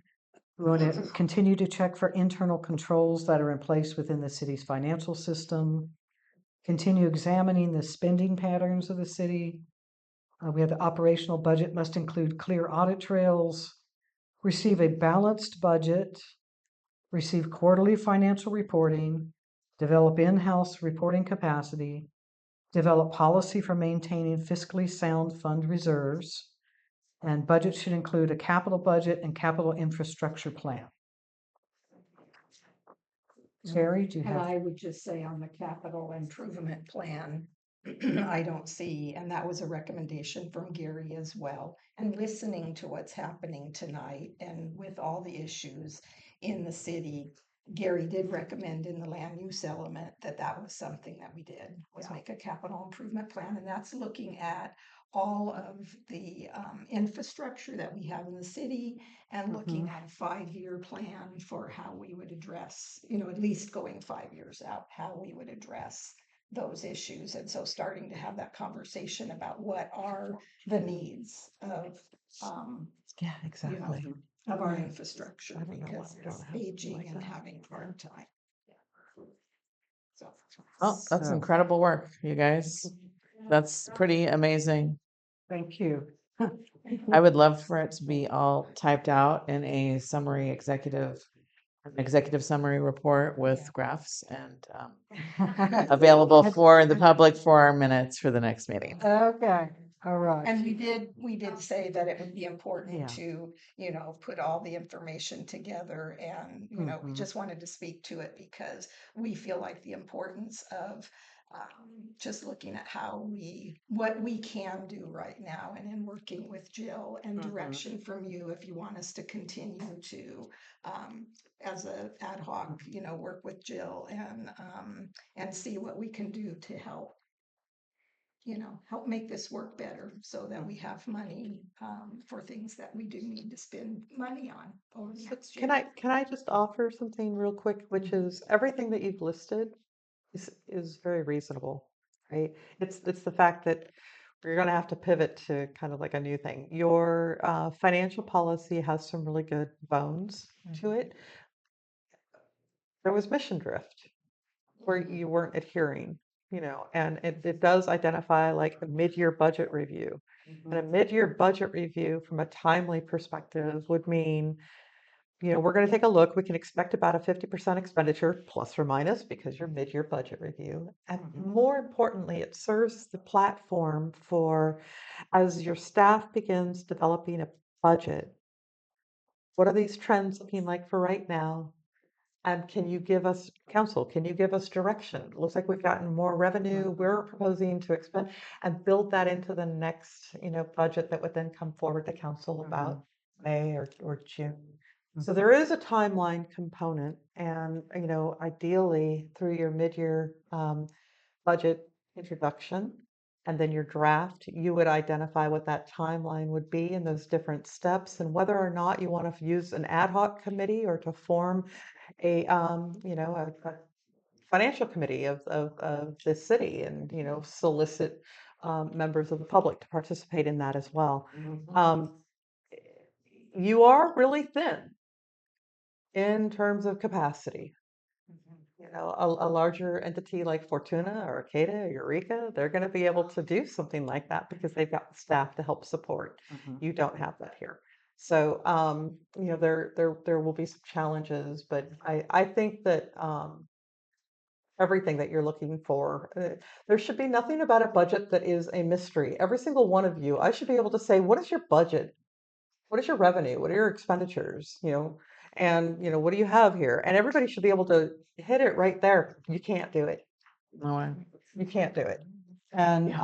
We want to continue to check for internal controls that are in place within the city's financial system. Continue examining the spending patterns of the city. We have the operational budget must include clear audit trails. Receive a balanced budget. Receive quarterly financial reporting. Develop in-house reporting capacity. Develop policy for maintaining fiscally sound fund reserves. And budget should include a capital budget and capital infrastructure plan. Terry, do you And have? I would just say on the capital improvement plan, I don't see, and that was a recommendation from Gary as well. And listening to what's happening tonight and with all the issues in the city, Gary did recommend in the land use element that that was something that we did, was make a capital improvement plan. And that's looking at all of the infrastructure that we have in the city and looking at a 5-year plan for how we would address, at least going 5 years out, how we would address those issues. And so starting to have that conversation about what are the needs of, Yeah, exactly. of our infrastructure, I don't know because why we don't it's have something aging like and that. having a hard time. So. Oh, that's So- incredible work, you guys. That's pretty amazing. Thank you. I would love for it to be all typed out in a summary executive summary report with graphs and available for the public for our minutes for the next meeting. Okay, all right. And we did say that it would be Yeah. important to, put all the information together and, we just wanted to speak to it because we feel like the importance of just looking at what we can do right now and in working with Jill and direction from you if you want us to continue to, as a ad hoc, work with Jill and see what we can do to help help make this work better so that we have money for things that we do need to spend money on over the next year. Can I just offer something real quick, which is everything that you've listed is very reasonable, right? It's the fact that we're going to have to pivot to kind of like a new thing. Your financial policy has some really good bones to it. There was mission drift where you weren't adhering, and it does identify like a mid-year budget review. And a mid-year budget review from a timely perspective would mean, we're going to take a look. We can expect about a 50% expenditure, plus or minus, because your mid-year budget review. And more importantly, it serves the platform for, as your staff begins developing a budget, what are these trends looking like for right now? And can you give us, council, can you give us direction? It looks like we've gotten more revenue. We're proposing to expend and build that into the next, budget that would then come forward to council about May or June. So there is a timeline component and, ideally through your mid-year budget introduction, and then your draft, you would identify what that timeline would be in those different steps and whether or not you want to use an ad hoc committee or to form a, a financial committee of the city and, solicit members of the public to participate in that as well. You are really thin in terms of capacity. A larger entity like Fortuna or Arcata or Eureka, they're going to be able to do something like that because they've got the staff to help support. You don't have that here. So, there will be some challenges, but I think that everything that you're looking for, there should be nothing about a budget that is a mystery. Every single one of you, I should be able to say, what is your budget? What is your revenue? What are your expenditures? And what do you have here? And everybody should be able to hit it right there. You can't do it. No way. You can't do it. And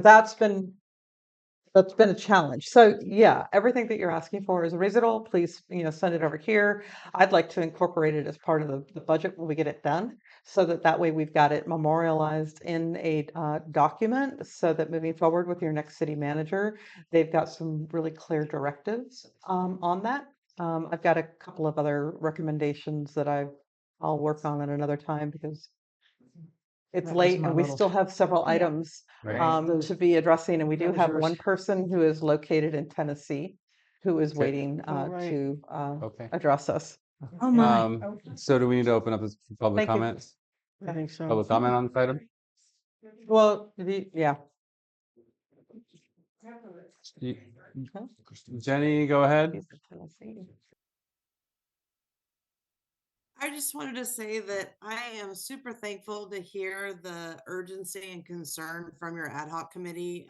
that's been a challenge. So yeah, everything that you're asking for is reasonable. Please, send it over here. I'd like to incorporate it as part of the budget when we get it done, so that way we've got it memorialized in a document, so that moving forward with your next city manager, they've got some really clear directives on that. I've got a couple of other recommendations that I'll work on at another time because it's That was late my and we little- still have several Yeah. items Right. to be addressing, and we That do was have yours. one person who is located in Tennessee who is Okay. waiting right. to Okay. address us. Oh my. So do we need to open up this for public Thank you. comments? I think so. Public comment on this item? Well, yeah. You- Jenny, go ahead. He's in Tennessee. I just wanted to say that I am super thankful to hear the urgency and concern from your ad hoc committee.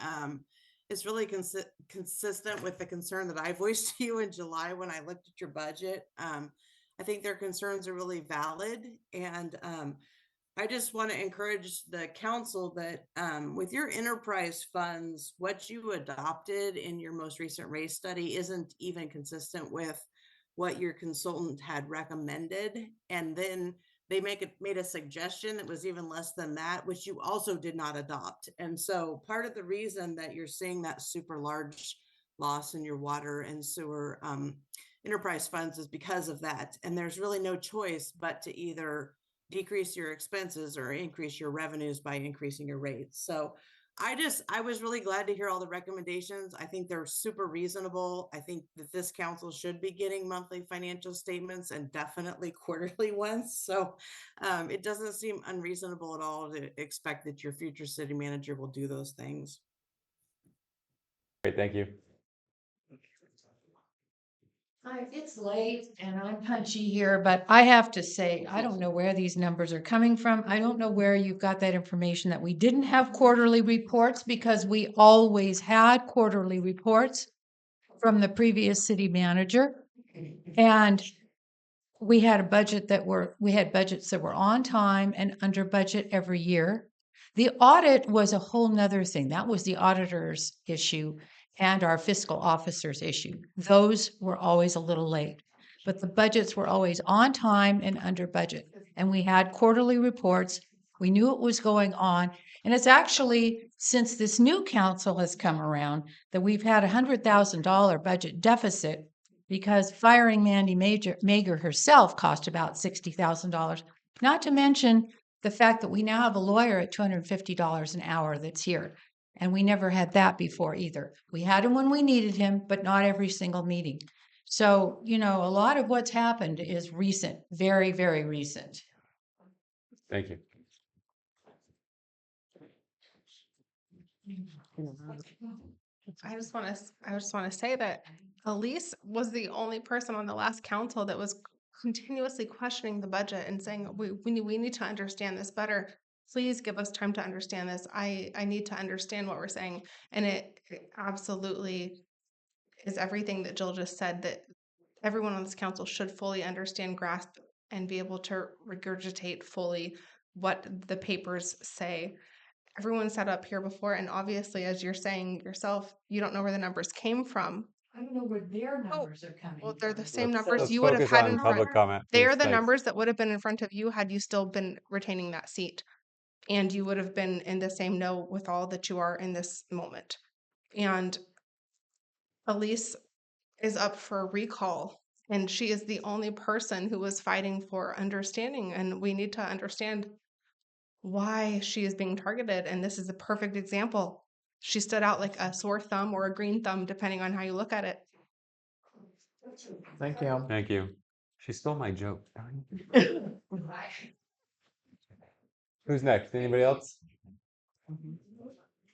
It's really consistent with the concern that I voiced to you in July when I looked at your budget. I think their concerns are really valid, and I just want to encourage the council that with your enterprise funds, what you adopted in your most recent rate study isn't even consistent with what your consultant had recommended. And then they made a suggestion that was even less than that, which you also did not adopt. And so part of the reason that you're seeing that super large loss in your water and sewer enterprise funds is because of that. And there's really no choice but to either decrease your expenses or increase your revenues by increasing your rates. So I was really glad to hear all the recommendations. I think they're super reasonable. I think that this council should be getting monthly financial statements and definitely quarterly ones. So it doesn't seem unreasonable at all to expect that your future city manager will do those things. Great, thank you. Hi, it's late and I'm punchy here, but I have to say, I don't know where these numbers are coming from. I don't know where you've got that information that we didn't have quarterly reports, because we always had quarterly reports from the previous city manager. And we had budgets that were on time and under budget every year. The audit was a whole nother thing. That was the auditor's issue and our fiscal officer's issue. Those were always a little late, but the budgets were always on time and under budget. And we had quarterly reports. We knew what was going on. And it's actually since this new council has come around that we've had $100,000 budget deficit, because firing Mandy Mager herself cost about $60,000. Not to mention the fact that we now have a lawyer at $250 an hour that's here. And we never had that before either. We had him when we needed him, but not every single meeting. So, a lot of what's happened is recent, very, very recent. Thank you. I just want to say that Elise was the only person on the last council that was continuously questioning the budget and saying, we need to understand this better. Please give us time to understand this. I need to understand what we're saying. And it absolutely is everything that Jill just said, that everyone on this council should fully understand, grasp, and be able to regurgitate fully what the papers say. Everyone sat up here before, and obviously, as you're saying yourself, you don't know where the numbers came from. I don't know where their numbers are coming Well, they're the from. same Let's numbers you would have focus had on in front. public comment. They're please. the Thanks. numbers that would have been in front of you had you still been retaining that seat. and you would have been in the same know with all that you are in this moment. And Elise is up for recall, and she is the only person who was fighting for understanding, and we need to understand why she is being targeted. And this is a perfect example. She stood out like a sore thumb or a green thumb, depending on how you look at it. Thank you. Thank you. She stole my joke. Who's next? Anybody else?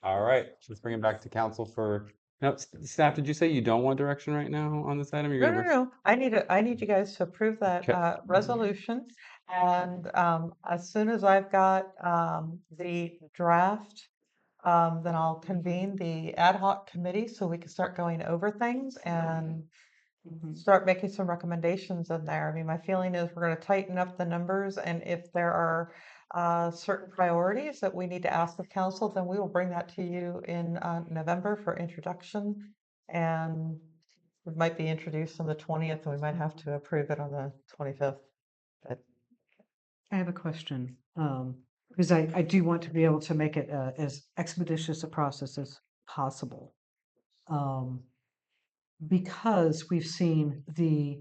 All right, let's bring it back to council for, no, staff, did you say you don't want direction right now on this item? You're No, gonna no, no. I need you guys to approve that Okay. resolution. And as soon as I've got the draft, then I'll convene the ad hoc committee so we can start going over things and start making some recommendations in there. I mean, my feeling is we're going to tighten up the numbers, and if there are certain priorities that we need to ask of council, then we will bring that to you in November for introduction. And it might be introduced on the 20th, and we might have to approve it on the 25th. But I have a question, because I do want to be able to make it as expeditious a process as possible. Because we've seen the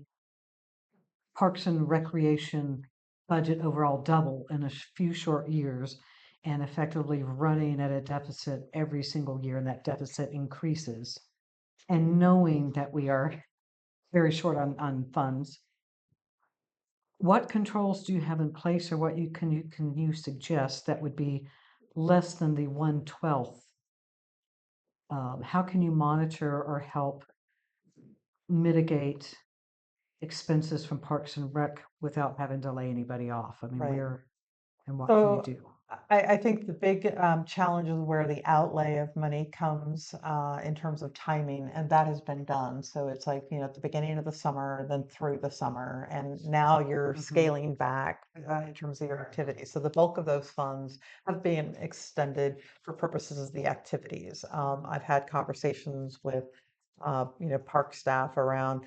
Parks and Recreation budget overall double in a few short years and effectively running at a deficit every single year, and that deficit increases. And knowing that we are very short on funds, what controls do you have in place, or what can you suggest that would be less than the 1/12? How can you monitor or help mitigate expenses from Parks and Rec without having to lay anybody off? I mean, Right. where and what can you so do? I think the big challenge is where the outlay of money comes in terms of timing, and that has been done. So it's like, you know, at the beginning of the summer, then through the summer, and now you're scaling back in terms of your activities. So the bulk of those funds have been extended for purposes of the activities. I've had conversations with, you know, park staff around,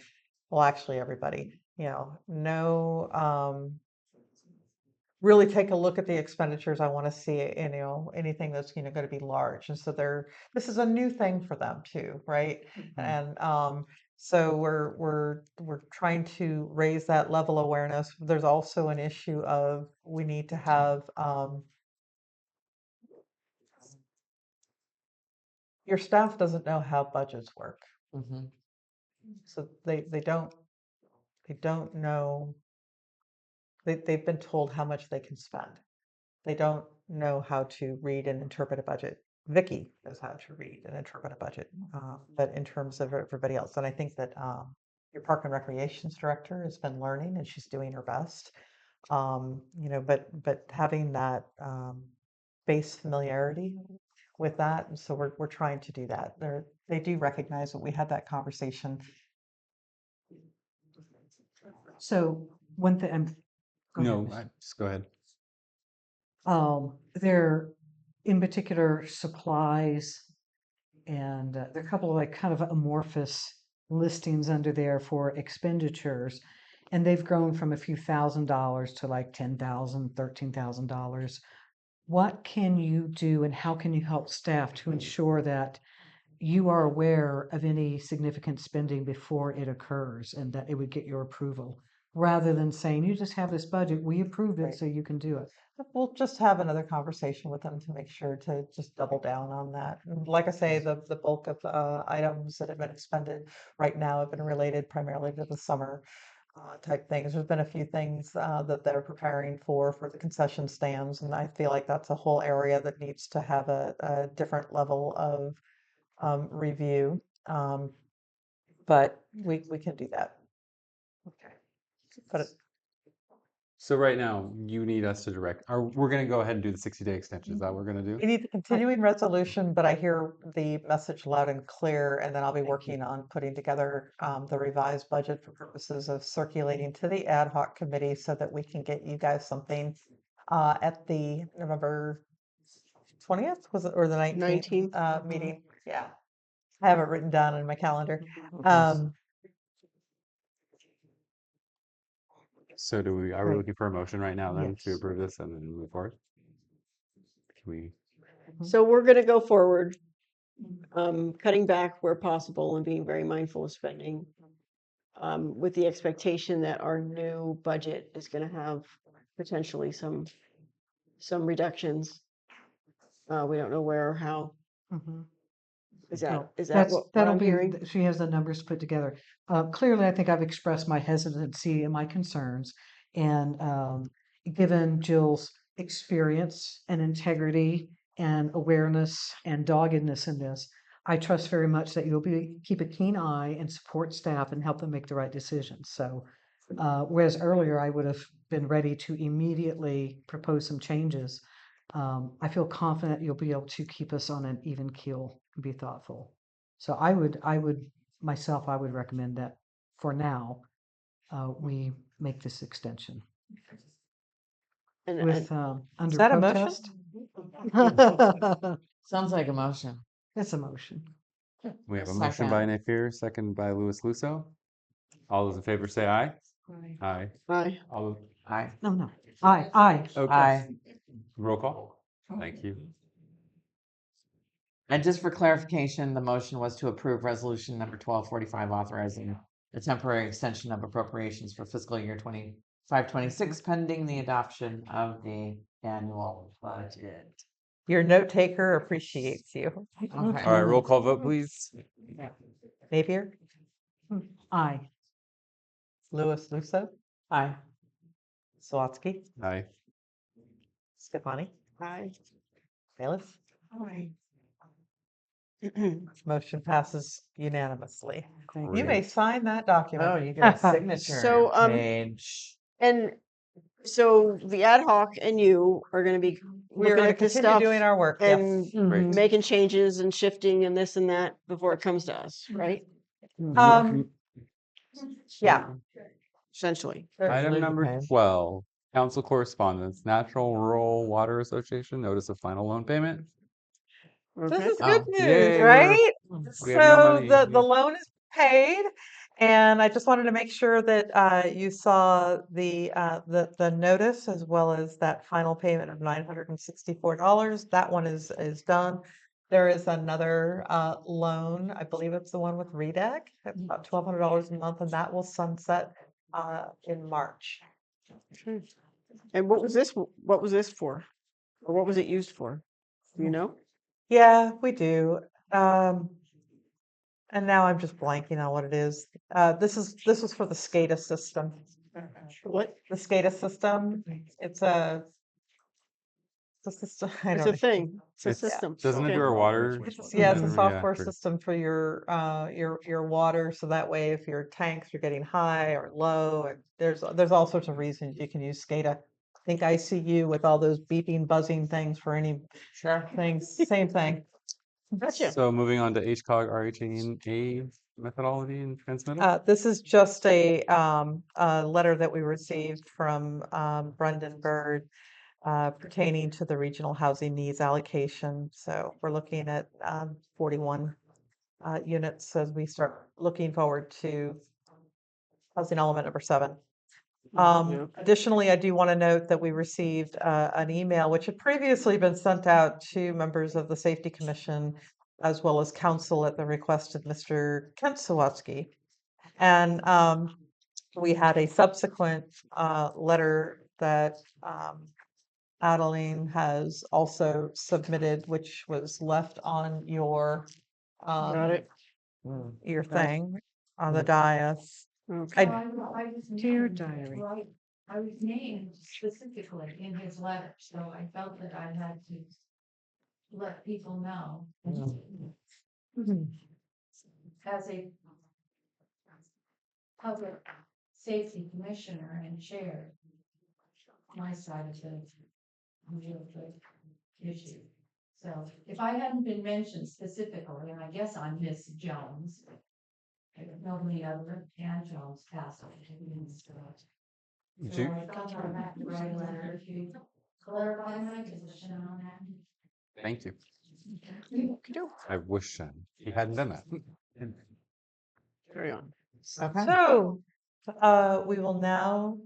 well, actually everybody, you know, no. Really take a look at the expenditures. I want to see, you know, anything that's, you know, going to be large. And so this is a new thing for them too, right? And so we're trying to raise that level of awareness. There's also an issue of we need to have your staff doesn't know how budgets work. So they don't know. They've been told how much they can spend. They don't know how to read and interpret a budget. Vicky knows how to read and interpret a budget, but in terms of everybody else, and I think that your Park and Recreations director has been learning, and she's doing her best. You know, but having that base familiarity with that, and so we're trying to do that. They do recognize that we had that conversation. So one thing, go ahead, No, Mr. just go ahead. There, in particular, supplies, and there are a couple of like kind of amorphous listings under there for expenditures, and they've grown from a few $1,000s to like $10,000, $13,000. What can you do, and how can you help staff to ensure that you are aware of any significant spending before it occurs, and that it would get your approval, rather than saying, you just have this budget, we approved it, Right. so you can do it? We'll just have another conversation with them to make sure to just double down on that. And like I say, the bulk of items that have been expended right now have been related primarily to the summer type things. There's been a few things that they're preparing for the concession stands, and I feel like that's a whole area that needs to have a different level of review. But we can do that. Okay. But So right now, you need us to direct, or we're gonna go ahead and do the 60-day extension. Is that what we're gonna do? we need the continuing resolution, but I hear the message loud and clear, and then I'll be working on putting together the revised budget for purposes of circulating to the ad hoc committee so that we can get you guys something at the November 20th, was it, or the 19th meeting? Yeah, I have it written down in my calendar. So are we Right. looking for a motion right now then to Yes. approve this and then move forward? we? So we're gonna go forward, cutting back where possible and being very mindful of spending. With the expectation that our new budget is gonna have potentially some reductions. We don't know where or how. Mhm. Is No, that what that'll I'm be, hearing? she has the numbers put together. Clearly, I think I've expressed my hesitancy and my concerns. And given Jill's experience and integrity and awareness and doggedness in this, I trust very much that you'll keep a keen eye and support staff and help them make the right decisions. So, whereas earlier I would have been ready to immediately propose some changes, I feel confident you'll be able to keep us on an even keel and be thoughtful. So I would myself, I would recommend that for now, we make this extension And, with, under that a motion? protest. Sounds like a motion. It's a motion. We have a motion by Second. Napier, second by Louis Lusso. All those in favor say aye. Aye. Aye. Aye. All, Aye. No. Aye. okay. Aye. Roll call. Thank you. And just for clarification, the motion was to approve resolution number 1245, authorizing the temporary extension of appropriations for fiscal year 25-26 pending the adoption of the annual budget. Your note taker appreciates you. Okay. All right, roll call vote, please. Napier, Aye. Louis Lusso, Aye. Sawatsky, Aye. Stefani, Aye. Bailiff. Aye. Motion passes unanimously. Thank You may sign that document. Oh, you get a signature So, page. And so the ad hoc and you are gonna be We're looking going to at this continue stuff doing our work. and Great. making changes and shifting and this and that before it comes to us, right? Yeah. Essentially. Item number 12, council correspondence, Natural Rural Water Association, notice of final loan payment. This Okay. is good news, Yay, right? we have no So money. the loan is paid, and I just wanted to make sure that you saw the notice as well as that final payment of $964. That one is done. There is another loan, I believe it's the one with REDAC, at about $1,200 a month, and that will sunset in March. And what was this for? Or what was it used for? Do you know? Yeah, we do. And now I'm just blanking on what it is. This was for the SCADA system. What? The SCADA system. It's a system. I It's don't a thing. It's a system. Doesn't it Okay. do our water? Yeah, it's a Yeah, software great. system for your water. So that way, if your tanks are getting high or low, and there's all sorts of reasons you can use SCADA. Think ICU with all those beeping, buzzing things for any things. Same thing. Gotcha. So moving on to HCOG RHA methodology and transmittal. This is just a letter that we received from Brendan Bird pertaining to the regional housing needs allocation. So we're looking at 41 units as we start looking forward to housing element number 7. Additionally, I do want to note that we received an email which had previously been sent out to members of the Safety Commission as well as council at the request of Mr. Kent Sawatsky. And we had a subsequent letter that Adeline has also submitted, which was left on your Got it. your thing on the dais. Okay. Dear diary. I was named specifically in his letter, so I felt that I had to let people know. As a public safety commissioner and chair, my side of the issue. So if I hadn't been mentioned specifically, and I guess I'm Miss Jones, nobody other than Jones passed on to me. So I thought I had to write a letter to clarify my position on that. Thank you. I wish he hadn't done that. Carry on. So we will now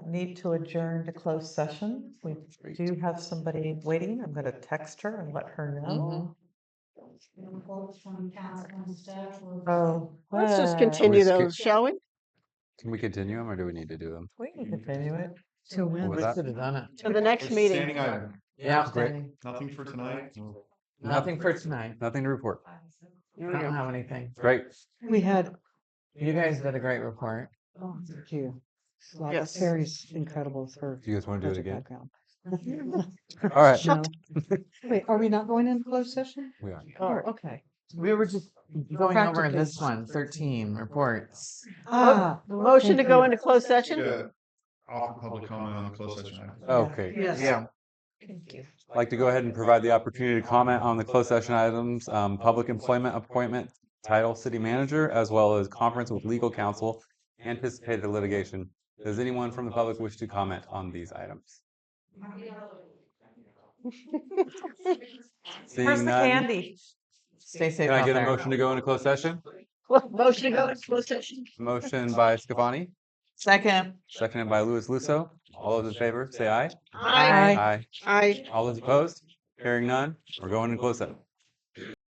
Need to adjourn to closed session. We do have somebody waiting. I'm gonna text her and let her know. Reports from council and staff. Oh. Let's just well, continue skip- those, shall we? Can we continue them or do we need to do them? We can continue it. Till What when? was We that? should have done it. To the next meeting. Standing item. Yeah, Great. standing. Nothing for tonight. Nothing for tonight. Nothing to report. I don't have anything. Great. We had, You guys did a great report. oh, thank you. Like Yes. Terry's incredible with her. Do you guys want to do it budget again? background. All right. No. Wait, are we not going into closed session? We are. Oh, okay. We were just going over Practically. this one, 13 reports. Ah. Motion to thank go you. into closed session? To offer public comment on the closed session item. Okay. Yes. Yeah. Thank you. I'd like to go ahead and provide the opportunity to comment on the closed session items, public employment appointment, title city manager, as well as conference with legal counsel, anticipated litigation. Does anyone from the public wish to comment on these items? Where's Seeing the none, candy? Stay safe can I out get a there. motion to go into closed session? Motion to go into closed session. Motion by Scafani, Second. seconded by Louis Lusso. All those in favor, say aye. Aye. Aye. Aye. All those opposed? Hearing none, we're going into closed session.